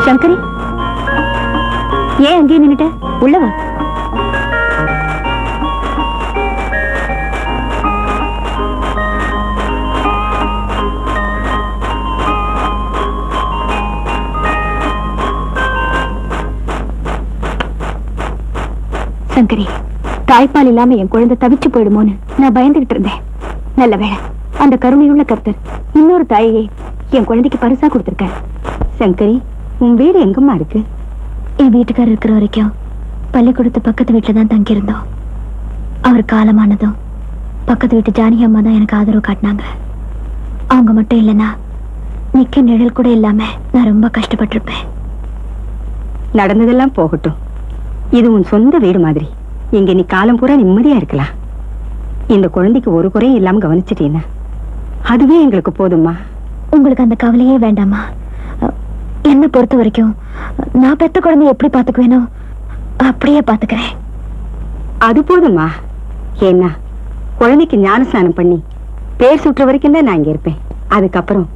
Speaker 1: சங்கரி, ஏன் அங்கேயே நின்னுட்ட? உள்ளவா. சங்கரி, தாய்ப்பால் இல்லாம என் குழந்தை தவிச்சு போயிடுமோன்னு நான் பயந்துகிட்டு இருந்தேன். நல்ல வேளை அந்த கருணையுள்ள கர்த்தர் இன்னொரு தாயை என் குழந்தைக்கு பரிசா கொடுத்திருக்கார்.
Speaker 3: சங்கரி, உன் வீடு எங்கம்மா இருக்கு?
Speaker 1: என் வீட்டுக்காரர் இருக்கிற வரைக்கும் பள்ளிக்கூடத்து பக்கத்து வீட்டுல தான் தங்கியிருந்தோம். அவர் காலமானதும் பக்கத்து வீட்டு ஜானகி அம்மா தான் எனக்கு ஆதரவு காட்டினாங்க. அவங்க மட்டும் இல்லைன்னா நிக்க நிழல் கூட இல்லாம நான் ரொம்ப கஷ்டப்பட்டிருப்பேன்.
Speaker 3: நடந்ததெல்லாம் போகட்டும். இது உன் சொந்த வீடு மாதிரி. இங்க நீ காலம் பூரா நிம்மதியா இருக்கலாம். இந்த குழந்தைக்கு ஒரு குறையும் இல்லாம கவனிச்சிட்டீன்னா அதுவே எங்களுக்கு போதும்மா.
Speaker 1: உங்களுக்கு அந்த கவலையே வேண்டாமா? என்ன பொறுத்த வரைக்கும் நான் பெத்த குழந்தைய எப்படி பாத்துக்குவேனோ அப்படியே பாத்துக்கிறேன்.
Speaker 3: அது போதும்மா. ஏன்னா குழந்தைக்கு ஞான ஸ்நானம் பண்ணி பேர் சுற்ற வரைக்கும் தான் நான் இங்க இருப்பேன். அதுக்கப்புறம்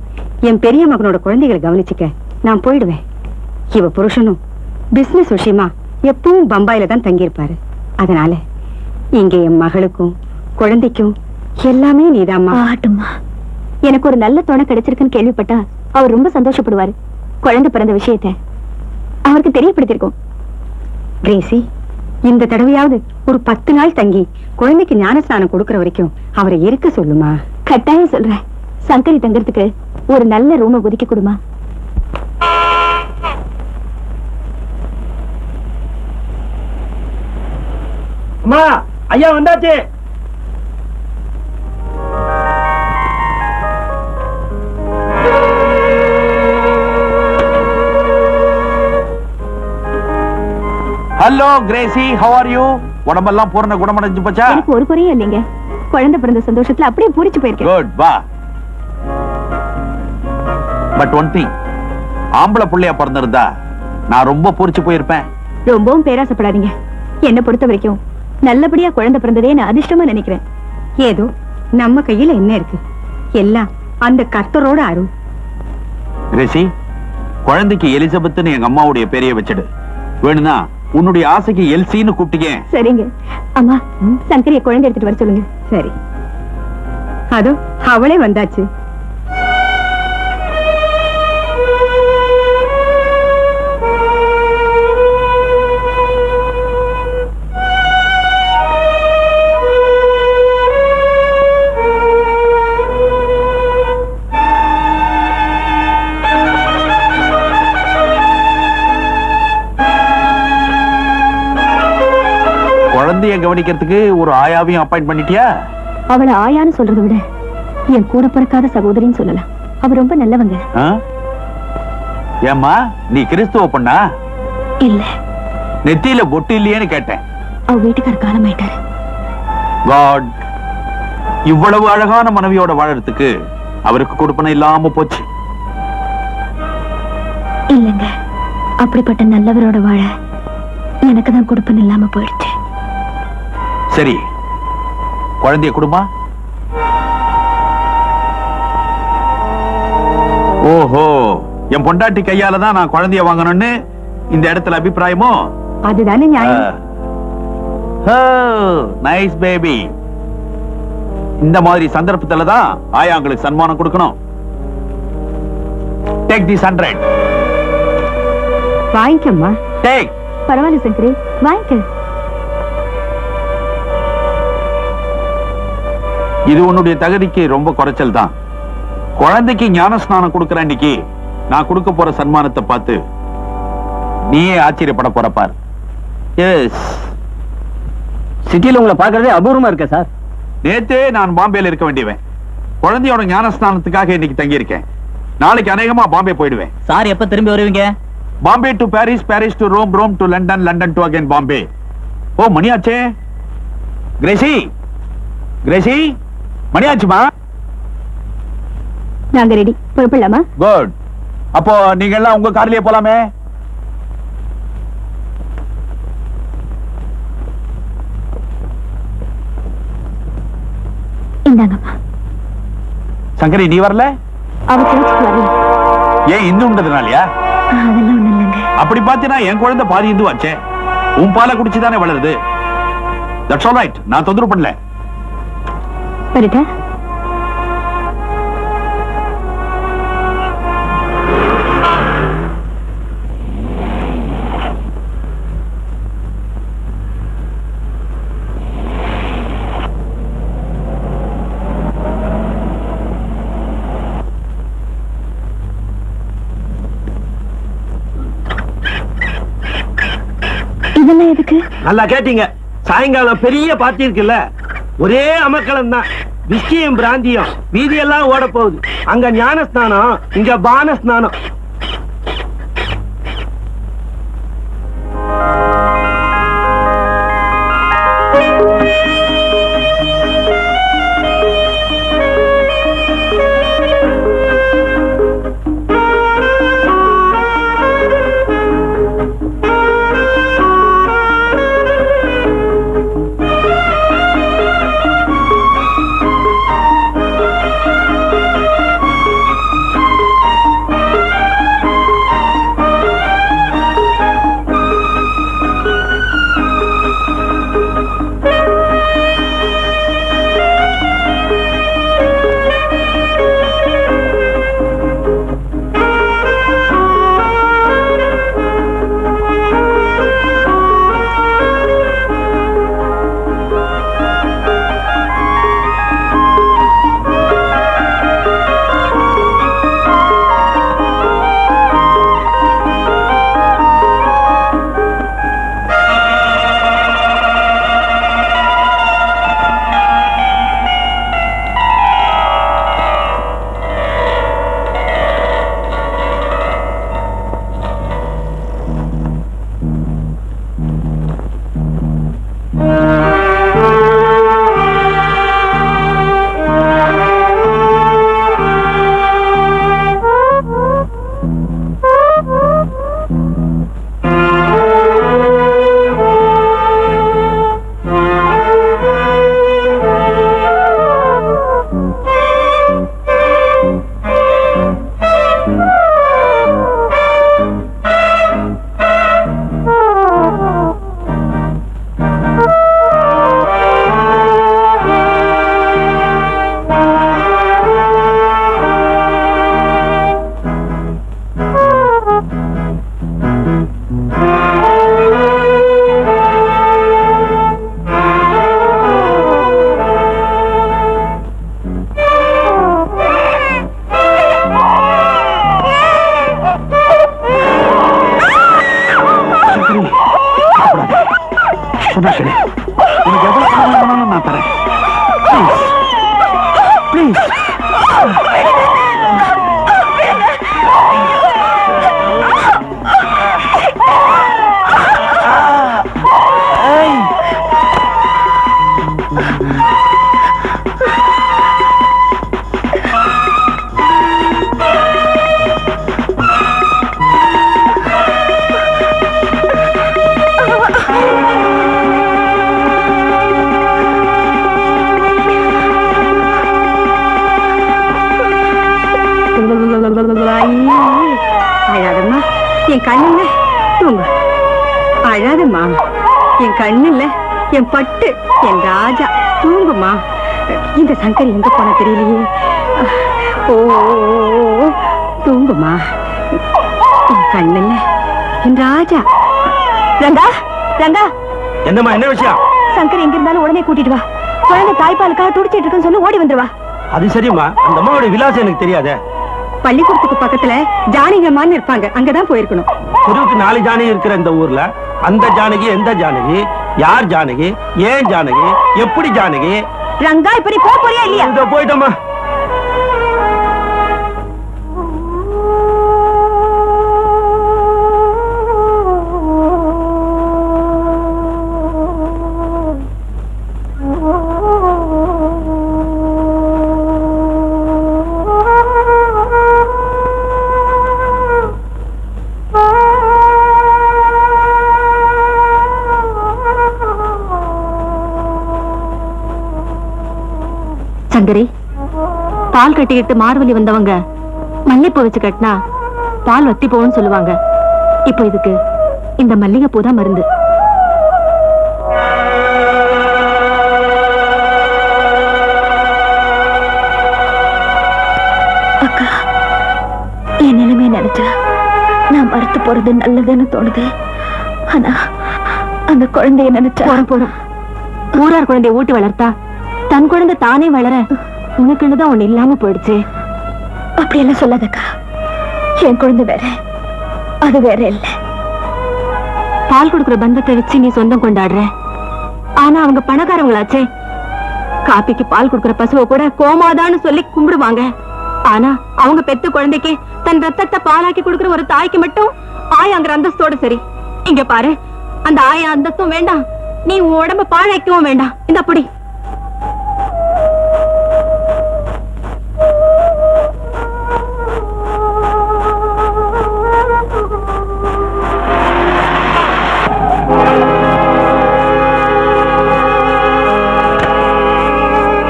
Speaker 3: என் பெரிய மகனோட குழந்தைகளை கவனிச்சுக்க நான் போயிடுவேன். இவ புருஷனும் பிசினஸ் விஷயமா எப்பவும் பம்பாயில தான் தங்கியிருப்பாரு. அதனால இங்க என் மகளுக்கும் குழந்தைக்கும் எல்லாமே நீதாம்மா.
Speaker 1: ஆட்டுமா, எனக்கு ஒரு நல்ல துணை கிடைச்சிருக்குன்னு கேள்விப்பட்டா அவர் ரொம்ப சந்தோஷப்படுவாரு. குழந்தை பிறந்த விஷயத்தை அவருக்கு தெரியப்படுத்திருக்கோம்.
Speaker 3: கிரேசி, இந்த தடவையாவது ஒரு 10 நாள் தங்கி குழந்தைக்கு ஞான ஸ்நானம் கொடுக்கற வரைக்கும் அவரை இருக்க சொல்லுமா.
Speaker 1: கட்டாயம் சொல்றேன். சங்கரி தங்கறதுக்கு ஒரு நல்ல ரூமை ஒதுக்கி கொடுமா.
Speaker 4: அம்மா, ஐயா வந்தாச்சு.
Speaker 2: Hello Crazy, how are you? உடம்பெல்லாம் பூரண குணமடைஞ்சு போச்சா?
Speaker 1: எனக்கு ஒரு குறையும் இல்லைங்க. குழந்தை பிறந்த சந்தோஷத்துல அப்படியே பூரிச்சு போயிருக்கேன்.
Speaker 2: குட், வா. பட் ஒன் திங், ஆம்பளை புள்ளையா பிறந்திருந்தா நான் ரொம்ப பூரிச்சு போயிருப்பேன்.
Speaker 1: ரொம்பவும் பேராசப்படாதீங்க. என்ன பொறுத்த வரைக்கும் நல்லபடியா குழந்தை பிறந்ததே நான் அதிர்ஷ்டமா நினைக்கிறேன்.
Speaker 3: ஏதோ நம்ம கையில என்ன இருக்கு? எல்லாம் அந்த கர்த்தரோட அருள்.
Speaker 2: கிரேசி, குழந்தைக்கு எலிசபெத்னு எங்க அம்மாவுடைய பேரைய வச்சிடு. வேணும்னா உன்னுடைய ஆசைக்கு எல்சின்னு கூப்பிட்டீங்க.
Speaker 1: சரிங்க. அம்மா, சங்கரிய குழந்தை எடுத்துட்டு வர சொல்லுங்க.
Speaker 3: சரி, அதோ அவளே வந்தாச்சு.
Speaker 2: குழந்தைய கவனிக்கிறதுக்கு ஒரு ஆயாவையும் அப்பாயிண்ட் பண்ணிட்டியா?
Speaker 1: அவளை ஆயான்னு சொல்றதை விட என் கூட பிறக்காத சகோதரின்னு சொல்லலாம். அவ ரொம்ப நல்லவங்க.
Speaker 2: ஏம்மா, நீ கிறிஸ்துவ பொண்ணா?
Speaker 1: இல்ல.
Speaker 2: நெத்தியில பொட்டு இல்லையேன்னு கேட்டேன்.
Speaker 1: அவ வீட்டுக்கார காலமாயிட்டாரு.
Speaker 2: காட், இவ்வளவு அழகான மனைவியோட வாழறதுக்கு
Speaker 10: அவருக்கு கொடுப்பன இல்லாம போச்சு.
Speaker 1: இல்லைங்க, அப்படிப்பட்ட நல்லவரோட வாழ எனக்கு தான் கொடுப்பன் இல்லாம போயிடுச்சு.
Speaker 10: சரி, குழந்தைய குடுமா. ஓஹோ, என் பொண்டாட்டி கையால தான் நான் குழந்தைய வாங்கணும்னு இந்த இடத்துல அபிப்பிராயமோ?
Speaker 3: அதுதானே நியாயம்.
Speaker 10: Nice baby. இந்த மாதிரி சந்தர்ப்பத்துல தான் ஆயாங்களுக்கு சன்மானம் கொடுக்கணும். Take this 100.
Speaker 3: வாங்கிக்கம்மா.
Speaker 10: டேக்.
Speaker 1: பரவாயில்ல சங்கரி, வாங்கிக்க.
Speaker 10: இது உன்னுடைய தகுதிக்கு ரொம்ப குறைச்சல் தான். குழந்தைக்கு ஞான ஸ்நானம் கொடுக்கிற அன்னைக்கு நான் கொடுக்க போற சன்மானத்தை பார்த்து நீயே ஆச்சரியப்பட போற பார். எஸ்,
Speaker 8: சிட்டில உங்களை பாக்குறதே அபூர்வமா இருக்க சார்.
Speaker 10: நேத்தே நான் பாம்பேல இருக்க வேண்டியவன். குழந்தையோட ஞான ஸ்நானத்துக்காக இன்னைக்கு தங்கி இருக்கேன். நாளைக்கு அநேகமா பாம்பே போயிடுவேன்.
Speaker 8: சார் எப்ப திரும்பி வருவீங்க?
Speaker 10: Bombay to Paris, Paris to Rome, Rome to London, London to again Bombay. Oh, மணியாச்சே. கிரேசி, கிரேசி, மணியாச்சுமா?
Speaker 1: நாங்க ரெடி, புறப்படலாமா?
Speaker 10: குட். அப்போ நீங்க எல்லாம் உங்க கார்லயே போலாமே.
Speaker 1: இந்தாங்கம்மா.
Speaker 10: சங்கரி, நீ வரல?
Speaker 1: அவ சேர்ச்சுக்கு வரல.
Speaker 10: ஏன் இந்துன்றதுனாலயா?
Speaker 1: அதெல்லாம் ஒண்ணு இல்லைங்க.
Speaker 10: அப்படி பாத்தீங்கன்னா என் குழந்தை பாதி இந்து ஆச்சே. உன் பாலை குடிச்சுதானே வளருது. That's all right. நான் தொந்தரவு பண்ணல.
Speaker 1: வரட்டா? இதெல்லாம் எதுக்கு?
Speaker 8: நல்லா கேட்டீங்க. சாயங்காலம் பெரிய பார்ட்டி இருக்குல்ல, ஒரே அமக்களம் தான். விஸ்கியும் பிராந்தியும் வீதியெல்லாம் ஓட போகுது. அங்க ஞான ஸ்நானம், இங்க பான ஸ்நானம்.
Speaker 10: உனக்கு எவ்வளவு பணம் வேணும்னாலும் நான் தரேன். ப்ளீஸ்
Speaker 3: என் கண்ணுல தூங்கு. அழாதம்மா, என் கண்ணுல என் பட்டு, என் ராஜா, தூங்குமா. இந்த சங்கரி எங்க போன தெரியலையே. ஓ தூங்குமா, என் கண்ணுல என் ராஜா.
Speaker 1: ரங்கா, ரங்கா,
Speaker 8: என்னம்மா, என்ன விஷயம்?
Speaker 1: சங்கர் எங்க இருந்தாலும் உடனே கூட்டிட்டு வா. குழந்தை தாய்ப்பாலுக்காக துடிச்சிட்டு இருக்குன்னு சொல்லி ஓடி வந்துருவா.
Speaker 8: அது சரிம்மா, அந்த அம்மாவோட விலாசம் எனக்கு தெரியாதே.
Speaker 3: பள்ளிக்கூடத்துக்கு பக்கத்துல ஜானகிமான்னு இருப்பாங்க, அங்கதான் போயிருக்கணும்.
Speaker 8: தெருவுக்கு 4 ஜானகி இருக்கிற இந்த ஊர்ல அந்த ஜானகி எந்த ஜானகி, யார் ஜானகி, ஏன் ஜானகி, எப்படி ஜானகி?
Speaker 1: ரங்கா, இப்ப நீ போறியா இல்லையா?
Speaker 8: இதோ போயிட்டோமா.
Speaker 9: சங்கரி, பால் கட்டிக்கிட்டு மார்வலி வந்தவங்க மல்லிப்பூ வச்சு கட்டினா பால் வத்தி போகும்னு சொல்லுவாங்க. இப்போ இதுக்கு இந்த மல்லிகை பூ தான் மருந்து.
Speaker 1: அக்கா, என் நிலைமை நினைச்சா நான் மறுத்து போறது நல்லதுன்னு தோணுது. ஆனா அந்த குழந்தைய நினைச்சா
Speaker 9: போறோம் ஊரார் குழந்தைய ஊட்டி வளர்த்தா தன் குழந்தை தானே வளர உனக்குன்னு தான் ஒண்ணு இல்லாம போயிடுச்சு.
Speaker 1: அப்படியெல்லாம் சொல்லாதக்கா. என் குழந்தை வேற, அது வேற இல்ல.
Speaker 9: பால் கொடுக்குற பந்தத்தை வச்சு நீ சொந்தம் கொண்டாடுற. ஆனா அவங்க பணக்காரங்களாச்சே. காப்பிக்கு பால் கொடுக்குற பசுவை கூட கோமாதான்னு சொல்லி கும்பிடுவாங்க. ஆனா அவங்க பெத்த குழந்தைக்கு தன் ரத்தத்தை பாலாக்கி கொடுக்குற ஒரு தாய்க்கு மட்டும் ஆயாங்கிற அந்தஸ்தோட சரி. இங்க பாரு, அந்த ஆயா அந்தஸ்தும் வேண்டாம், நீ உடம்ப பாழாக்கவும் வேண்டாம். இந்த அப்படி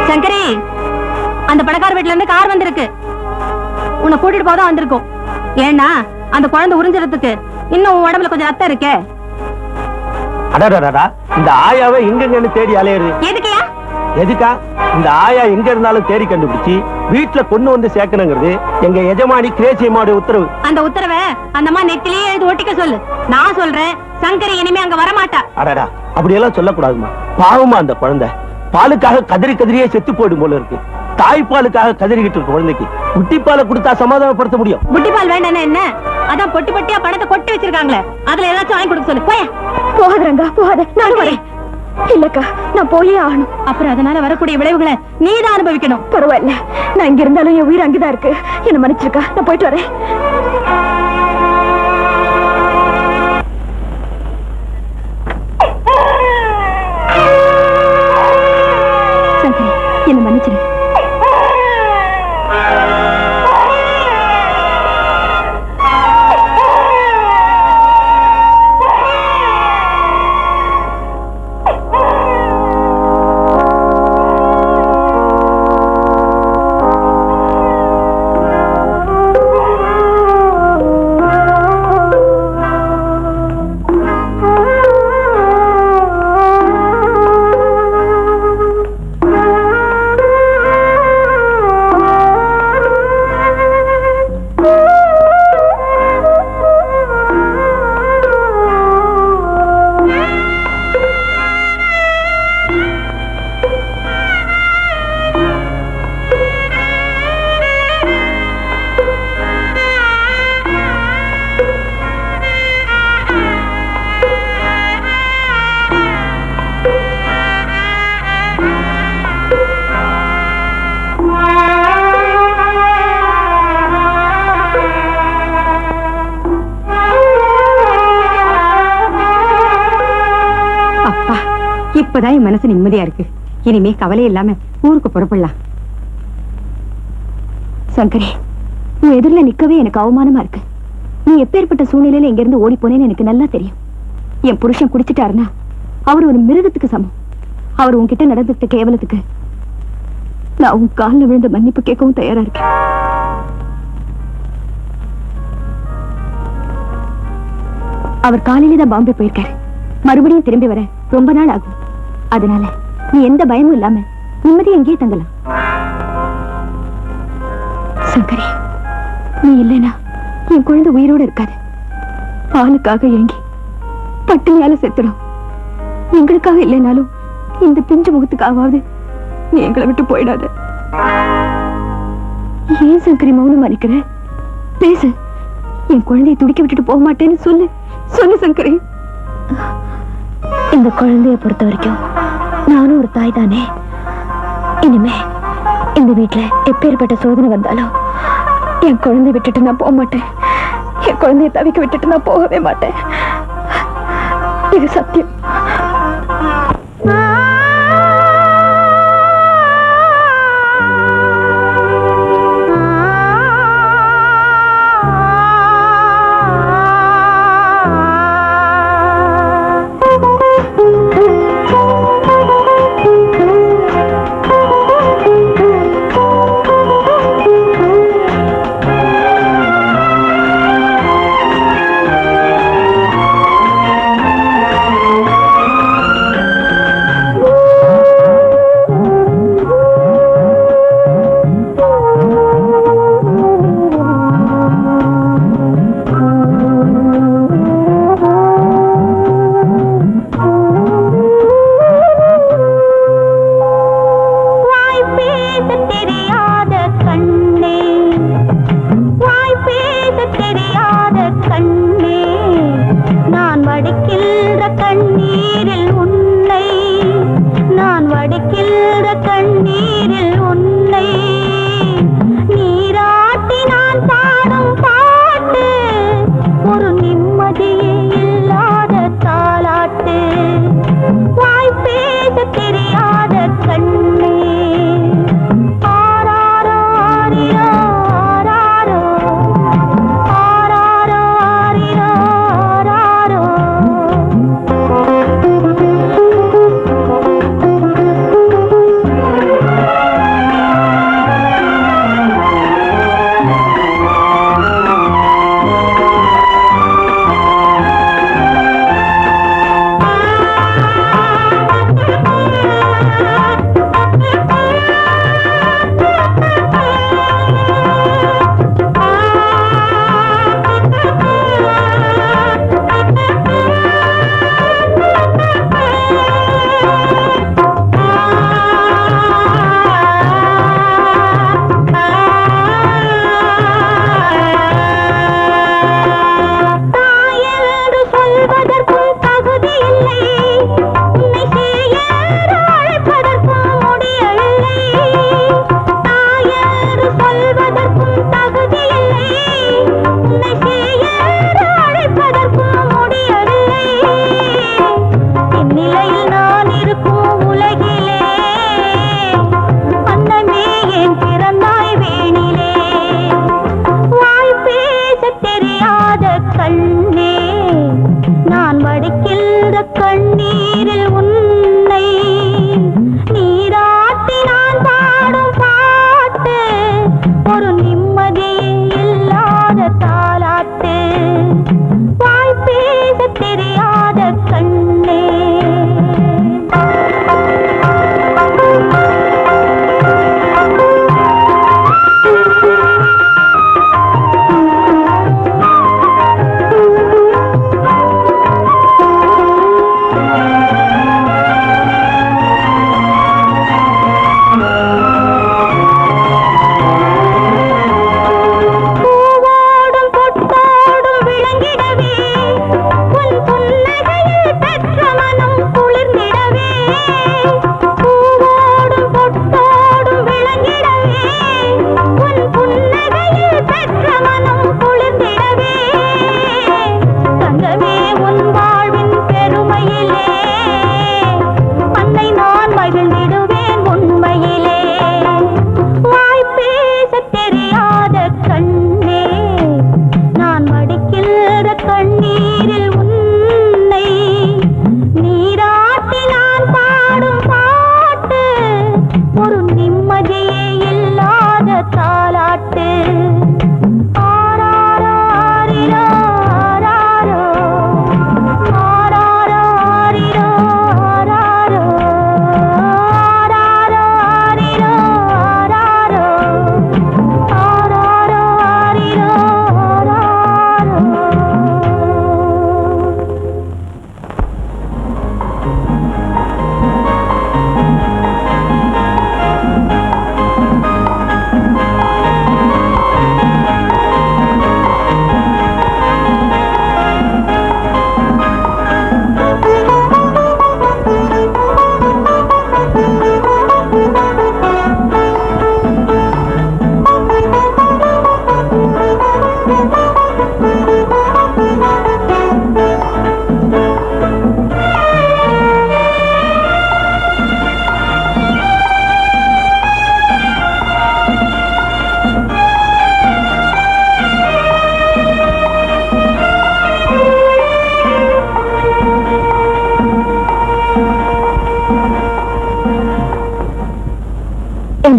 Speaker 9: சங்கரி, அந்த பணக்கார வீட்டுல இருந்து கார் வந்திருக்கு. உன்னை கூட்டிட்டு போதான் வந்திருக்கும். ஏன்னா அந்த குழந்தை உறிஞ்சறதுக்கு இன்னும் உன் உடம்புல கொஞ்சம் ரத்தம் இருக்கே.
Speaker 8: அடடடா, இந்த ஆயாவை எங்கெங்கன்னு தேடி அலையுது.
Speaker 9: எதுக்குயா?
Speaker 8: எதுக்கா? இந்த ஆயா எங்க இருந்தாலும் தேடி கண்டுபிடிச்சு வீட்டுல கொண்டு வந்து சேர்க்கணுங்கிறது எங்க எஜமானி கிரேசியம்மாவுடைய உத்தரவு.
Speaker 9: அந்த உத்தரவை அந்த அம்மா நெத்திலேயே எழுதி ஒட்டிக்க சொல்லு. நான் சொல்றேன், சங்கரி இனிமே அங்க வரமாட்டா.
Speaker 8: அடடா, அப்படியெல்லாம் சொல்லக்கூடாதுமா. பாவமா அந்த குழந்தை பாலுக்காக கதறி கதறியே செத்து போயிடும் போல இருக்கு. தாய்ப்பாலுக்காக கதறிக்கிட்டு இருக்க குழந்தைக்கு குட்டிப்பாலை கொடுத்தா சமாதானப்படுத்த முடியும்.
Speaker 9: புட்டிப்பால் வேண்டானே என்ன? அதான் பொட்டி பொட்டியா பணத்தை கொட்டி வச்சிருக்காங்களே, அதுல ஏதாச்சும் வாங்கி கொடுக்க சொல்லு. போய.
Speaker 1: போகாத ரங்கா, போகாத. நானும் வரேன். இல்லக்கா, நான் போயே ஆகணும்.
Speaker 9: அப்புறம் அதனால வரக்கூடிய விளைவுகளை நீதான் அனுபவிக்கணும்.
Speaker 1: பரவாயில்ல, நான் இங்க இருந்தாலும் என் உயிர் அங்கேதான் இருக்கு. என்ன மன்னிச்சிருக்கா, நான் போயிட்டு வரேன். சங்கரி, என்ன மன்னிச்சிரு.
Speaker 3: இப்பதான் என் மனசு நிம்மதியா இருக்கு. இனிமே கவலை இல்லாம ஊருக்கு புறப்படலாம்.
Speaker 1: சங்கரி, உன் எதிரில நிக்கவே எனக்கு அவமானமா இருக்கு. நீ எப்பேற்பட்ட சூழ்நிலையில இங்க இருந்து ஓடி போனேன்னு எனக்கு நல்லா தெரியும். என் புருஷன் குடிச்சிட்டாருன்னா அவர் ஒரு மிருகத்துக்கு சமம். அவர் உன்கிட்ட நடந்துட்ட கேவலத்துக்கு நான் உன் காலில் விழுந்த மன்னிப்பு கேட்கவும் தயாரா இருக்கேன். அவர் காலையில தான் பாம்பே போயிருக்காரு. மறுபடியும் திரும்பி வர ரொம்ப நாள் ஆகும். அதனால நீ எந்த பயமும் இல்லாம நிம்மதி எங்கேயே தங்கலாம். சங்கரி, நீ இல்லைனா என் குழந்தை உயிரோடு இருக்காது. பாலுக்காக ஏங்கி பட்டினியால செத்துடும். எங்களுக்காக இல்லைனாலும் இந்த பிஞ்சு முகத்துக்காவது நீ எங்களை விட்டு போயிடாத. ஏன் சங்கரி மௌனம் அளிக்கிற? பேசு. என் குழந்தையை துடிக்க விட்டுட்டு போக மாட்டேன்னு சொல்லு. சொல்லு சங்கரி. இந்த குழந்தைய பொறுத்த வரைக்கும் நானும் ஒரு தாய் தானே. இனிமே இந்த வீட்டுல எப்பேற்பட்ட சோதனை வந்தாலும் என் குழந்தைய விட்டுட்டு நான் போக மாட்டேன். என் குழந்தைய தவிக்க விட்டுட்டு நான் போகவே மாட்டேன். இது சத்தியம்.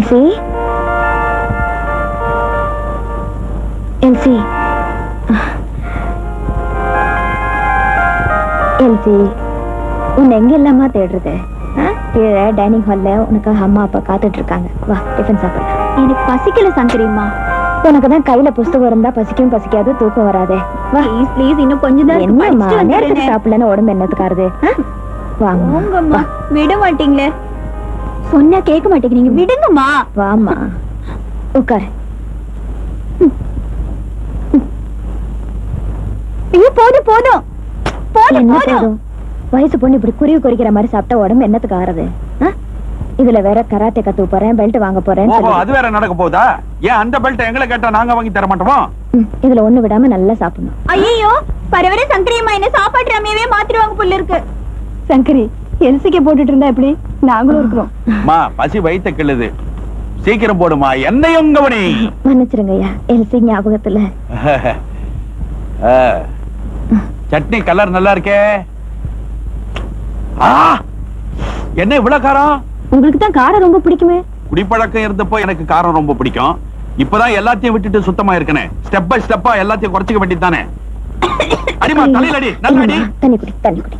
Speaker 1: எல்சி எல்சி எல்சி உன்னை எங்க இல்லாம தேடுறது? கீழே டைனிங் ஹால்ல உனக்காக அம்மா அப்பா காத்துட்டு இருக்காங்க. வா டிஃபன் சாப்பிடலாம். எனக்கு பசிக்கல சங்கரிம்மா. உனக்கு தான் கையில புஸ்தகம் இருந்தா பசிக்கும் பசிக்காது தூக்கம் வராதே. வா ப்ளீஸ் ப்ளீஸ் இன்னும் கொஞ்சம் தான் என்னம்மா நேரத்துக்கு சாப்பிடலன்னு உடம்பு என்னத்துக்காருது? வாங்கம்மா. விட மாட்டீங்களே. சொன்னா கேட்க மாட்டேங்கிறீங்க. விடுங்கம்மா. வாமா உட்காரு. ஐயோ போதும் போதும் போதும் போதும். வயசு பொண்ணு இப்படி குருவி குறிக்கிற மாதிரி சாப்பிட்டா உடம்பு என்னத்துக்கு ஆறுது? இதுல வேற கராத்தே கத்து போறேன், பெல்ட் வாங்க போறேன்.
Speaker 10: அது வேற நடக்க போதா? ஏன் அந்த பெல்ட் எங்களை கேட்டா நாங்க வாங்கி தர மாட்டோமா?
Speaker 1: இதுல ஒண்ணு விடாம நல்லா சாப்பிடணும். ஐயோ பரவர சங்கரியம்மா என்ன சாப்பாடு ரம்யவே மாத்திடுவாங்க போல இருக்கு. சங்கரி எல்சிக்கு போட்டுட்டு இருந்தா எப்படி? நாங்களும் இருக்கிறோம்.
Speaker 10: மா பசி வயித்த கிள்ளுது, சீக்கிரம் போடுமா. என்னையும் கவனி.
Speaker 1: மன்னிச்சிருங்க ஐயா, எல்சி ஞாபகத்துல.
Speaker 10: சட்னி கலர் நல்லா இருக்கே. என்ன இவ்வளவு காரம்?
Speaker 1: உங்களுக்கு தான் காரம் ரொம்ப பிடிக்குமே.
Speaker 10: குடிப்பழக்கம் இருந்தப்போ எனக்கு காரம் ரொம்ப பிடிக்கும். இப்பதான் எல்லாத்தையும் விட்டுட்டு சுத்தமா இருக்கனே. ஸ்டெப் பை ஸ்டெப்பா எல்லாத்தையும் குறைச்சிக்க வேண்டியதானே. அடிமா தலையில அடி, நல்ல அடி.
Speaker 1: தண்ணி குடி தண்ணி குடி.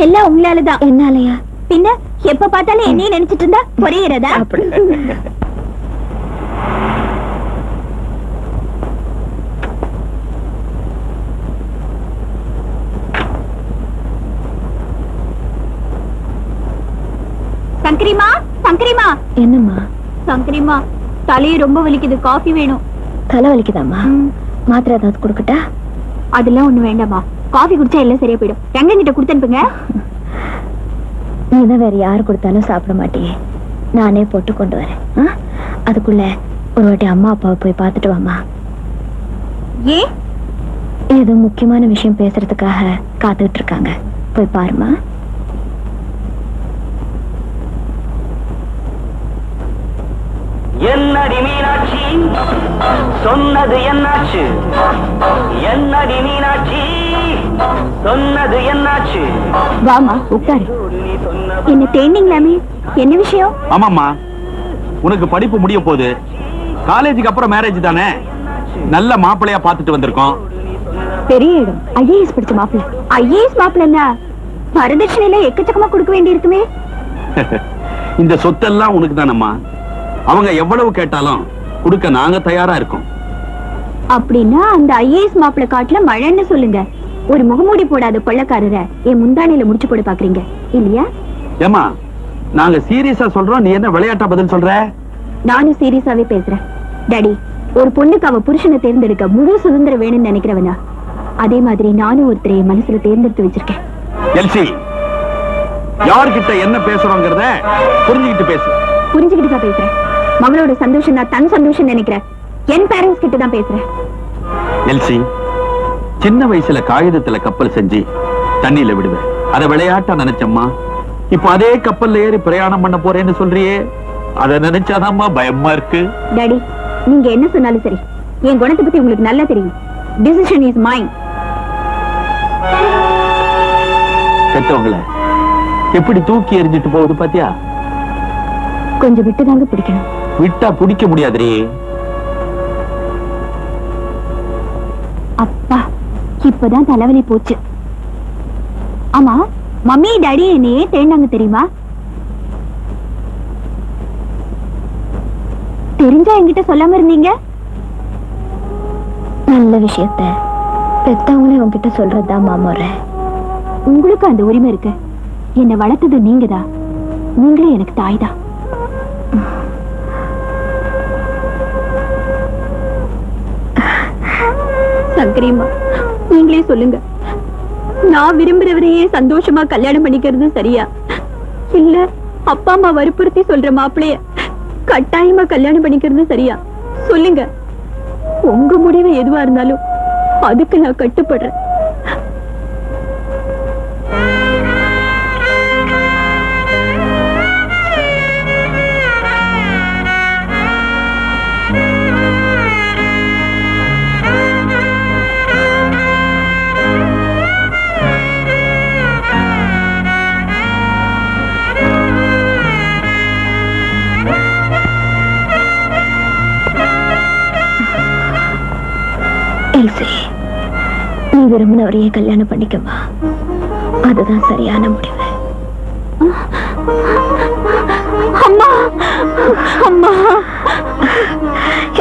Speaker 1: எல்லாம் உங்களாலதான். என்னாலயா? பின்ன எப்ப பார்த்தாலும் என்னையும் நினைச்சிட்டு இருந்தா புரியுறதா? சங்கரிமா சங்கரிமா. என்னம்மா? சங்கரிமா தலையை ரொம்ப வலிக்குது, காஃபி வேணும். தலை வலிக்குதாமா? மாத்திரை ஏதாவது கொடுக்கட்டா? அதெல்லாம் ஒண்ணு வேண்டாமா, காஃபி குடிச்சா எல்லாம் சரியா போயிடும். ரங்கங்கிட்ட கொடுத்து அனுப்புங்க. நீதான் வேற யாரு கொடுத்தாலும் சாப்பிட மாட்டியே, நானே போட்டு கொண்டு வரேன். அதுக்குள்ள ஒரு வாட்டி அம்மா அப்பாவை போய் பார்த்துட்டு வாமா. ஏன்? ஏதோ முக்கியமான விஷயம் பேசுறதுக்காக காத்துட்டு இருக்காங்க, போய் பாருமா.
Speaker 4: என்னடி மீனாட்சி சொன்னது என்னாச்சு? என்னடி மீனாட்சி சொன்னது என்னாச்சு?
Speaker 1: வாமா உட்காரு. என்ன தேடிங்களாமே, என்ன விஷயம்?
Speaker 10: ஆமாம்மா, உனக்கு படிப்பு முடிய போகுது. காலேஜுக்கு அப்புறம் மேரேஜ் தானே. நல்ல மாப்பிள்ளையா பார்த்துட்டு வந்திருக்கோம்.
Speaker 1: பெரிய இடம், ஐஏஎஸ் படிச்ச மாப்பிள்ள. ஐஏஎஸ் மாப்பிள்ளன்னா வரதட்சணையில எக்கச்சக்கமா கொடுக்க வேண்டி இருக்குமே.
Speaker 10: இந்த சொத்தெல்லாம் உனக்கு தானம்மா. அவங்க எவ்வளவு கேட்டாலும் கொடுக்க நாங்க தயாரா இருக்கோம்.
Speaker 1: அப்படின்னா அந்த ஐஏஎஸ் மாப்பிள்ள காட்டுல மழைன்னு சொல்லுங்க. ஒரு முகமூடி போடாத கொள்ளக்காரரை என் முந்தானையில முடிச்சு போட பாக்குறீங்க இல்லையா?
Speaker 10: ஏமா நாங்க சீரியஸா சொல்றோம், நீ என்ன விளையாட்டா பதில் சொல்ற?
Speaker 1: நானும் சீரியஸாவே பேசுறேன். டாடி, ஒரு பொண்ணுக்கு அவ புருஷனை தேர்ந்தெடுக்க முழு சுதந்திரம் வேணும்னு நினைக்கிறவனா, அதே மாதிரி நானும் ஒருத்தரை மனசுல தேர்ந்தெடுத்து வச்சிருக்கேன்.
Speaker 10: எல்சி, யார்கிட்ட என்ன பேசுறோங்கிறத புரிஞ்சுக்கிட்டு பேசு.
Speaker 1: புரிஞ்சுக்கிட்டு தான் பேசுறேன். மகளோட சந்தோஷம் நான் தன் சந்தோஷம் நினைக்கிறேன். என் பேரண்ட்ஸ் கிட்ட தான் பேசுறேன்.
Speaker 10: எல்சி, சின்ன வயசுல காகிதத்துல கப்பல் செஞ்சு தண்ணியில விடுவேன், அத விளையாட்டா நினைச்சம்மா. இப்ப அதே கப்பல்ல ஏறி பிரயாணம் பண்ண போறேன்னு சொல்றியே, அத நினைச்சாதாம்மா பயமா இருக்கு.
Speaker 1: டாடி, நீங்க என்ன சொன்னாலும் சரி, என் குணத்தை பத்தி உங்களுக்கு நல்லா தெரியும். Decision is mine.
Speaker 10: கெட்டவங்கள எப்படி தூக்கி எறிஞ்சிட்டு போகுது பாத்தியா?
Speaker 1: கொஞ்சம் விட்டுதாங்க பிடிக்கணும்.
Speaker 10: விட்டா பிடிக்க முடியாதுரே.
Speaker 1: அப்பா, இப்பதான் தலைவலி போச்சு. ஆமா, மம்மி டாடி என்னையே தேடினாங்க தெரியுமா? தெரிஞ்சா என்கிட்ட சொல்லாம இருந்தீங்க. நல்ல விஷயத்த பெத்தவங்களே உங்ககிட்ட சொல்றதுதான் மாமோர. உங்களுக்கு அந்த உரிமை இருக்கு. என்னை வளர்த்தது நீங்கதான், நீங்களே எனக்கு தாய் தான். சங்கரிமா, நீங்களே சொல்லுங்க, நான் விரும்புறவரையே சந்தோஷமா கல்யாணம் பண்ணிக்கிறது சரியா, இல்ல அப்பா அம்மா வற்புறுத்தி சொல்ற மாப்பிளைய கட்டாயமா கல்யாணம் பண்ணிக்கிறது சரியா? சொல்லுங்க. உங்க முடிவு எதுவா இருந்தாலும் அதுக்கு நான் கட்டுப்படுறேன். எல்சி, நீ விரும்பினவரையே கல்யாணம் பண்ணிக்கமா, அதுதான் சரியான முடிவு. அம்மா அம்மா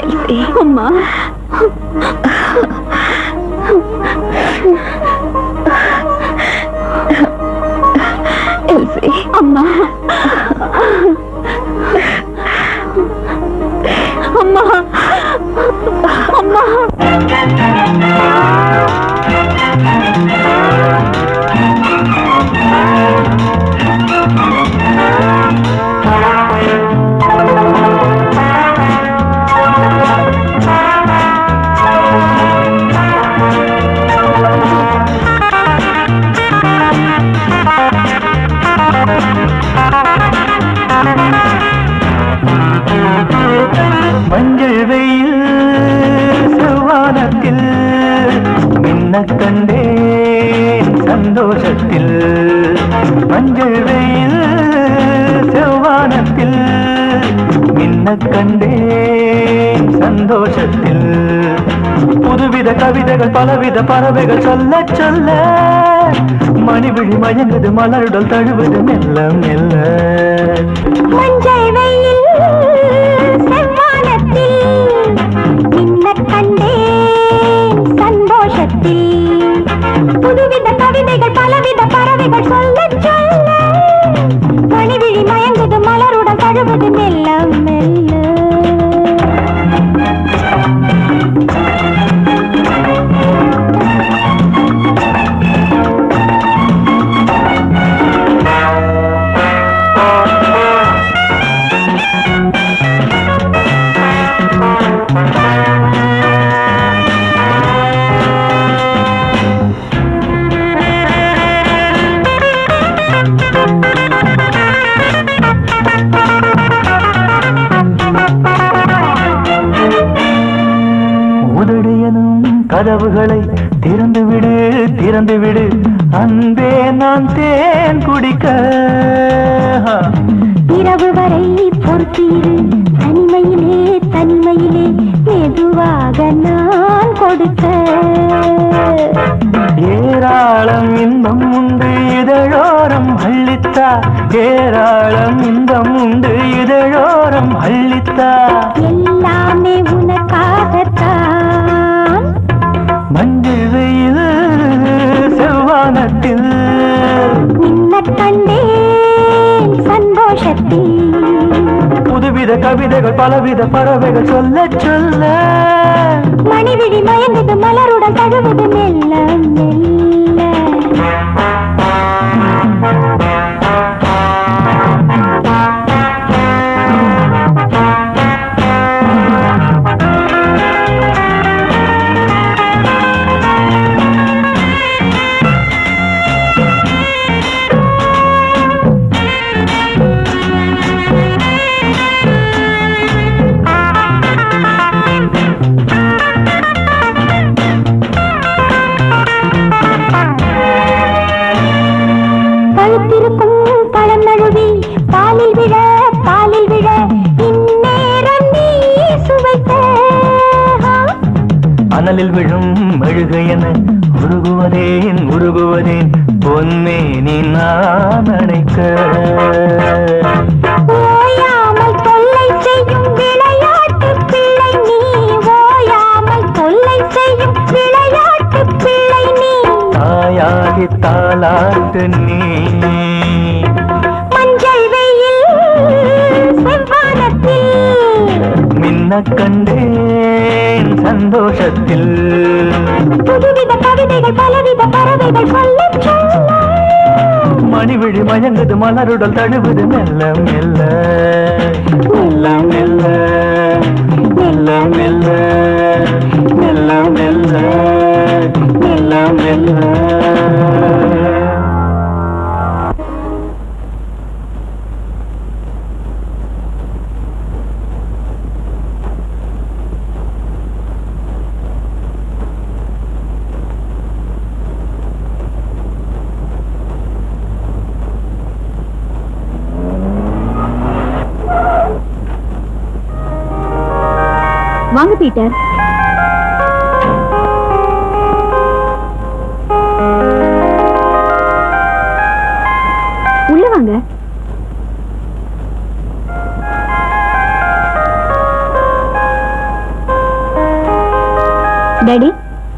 Speaker 1: எல்சி, அம்மா எல்சி, அம்மா அம்மா அம்மா.
Speaker 6: மஞ்சள் வெயில் செவ்வானத்தில் மின்ன கண்டேன் சந்தோஷத்தில். மஞ்சள் வெயில் செவ்வானத்தில் மின்ன கண்டேன் சந்தோஷத்தில். புதுவித கவிதைகள் பலவித பறவைகள் சொல்ல சொல்ல மணிவிழி மயங்குது மலருடல் தழுவது மெல்ல மெல்ல.
Speaker 1: மஞ்சள் வெயில் செவ்வானத்தில் மின்ன கண்டேன் சந்தோஷத்தில். புதுவித கவிதைகள் பலவித பறவைகள் சொல்ல சொல்ல மணிவிழி மயங்குது மலருடன் தழுவது மெல்ல மெல்ல.
Speaker 6: கதவுகளை திறந்து விடு திறந்து விடு அன்பே நான் தேன் குடிக்க.
Speaker 1: இரவு வரை பொறுத்தீரு தனிமையிலே தனிமையிலே மெதுவாக நான் கொடுக்க.
Speaker 6: ஏராளம் இன்பம் உண்டு இதழோரம் அள்ளித்தா, ஏராளம் இன்பம் உண்டு இதழோரம் அள்ளித்தா.
Speaker 1: எல்லாமே உனக்காகத்தான்.
Speaker 6: மஞ்சள் வெயில் செவ்வானத்தில்
Speaker 1: மின்ன கண்டேன் சந்தோஷத்தில்.
Speaker 6: புதுவித கவிதைகள் பலவித பறவைகள் சொல்ல சொல்ல
Speaker 1: மணிவிழி மயங்குது மலருடன் தழுவது மெல்ல மெல்ல.
Speaker 6: அனலில் விழும் மெழுகையன உருகுவதேன் உருகுவதேன் பொன்னே நீ நான் அணைக்க.
Speaker 1: ஓயாமல் தொல்லை செய்யும் விளையாட்டு பிள்ளை நீ, ஓயாமல் தொல்லை செய்யும் விளையாட்டு பிள்ளை நீ.
Speaker 6: தாயாகி தாலாட்டு நீ.
Speaker 1: மஞ்சள் வெயில் செவ்வானத்தில்
Speaker 6: மின்ன கண்டேன் சந்தோஷத்தில்.
Speaker 1: புதுவித கவிதைகள் பலவித பறவைகள் சொல்ல சொல்ல
Speaker 6: மணிவிழி மயங்குது மலருடல் தழுவுது மெல்ல மெல்ல மெல்ல மெல்ல மெல்ல மெல்ல மெல்ல மெல்ல மெல்ல மெல்ல.
Speaker 1: வாங்க பீட்டர். டாடி,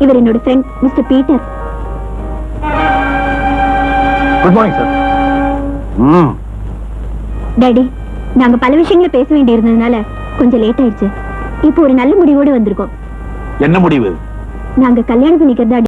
Speaker 1: இவர் என்னோட friend mister Peter.
Speaker 6: Good morning sir.
Speaker 1: Daddy, நாங்க பல விஷயங்களை பேச வேண்டி இருந்ததுனால கொஞ்சம் லேட் ஆயிடுச்சு. இப்போ ஒரு நல்ல முடிவோடு வந்திருக்கோம்.
Speaker 10: என்ன முடிவு?
Speaker 1: நாங்க கல்யாணம் பண்ணிக்கிறதா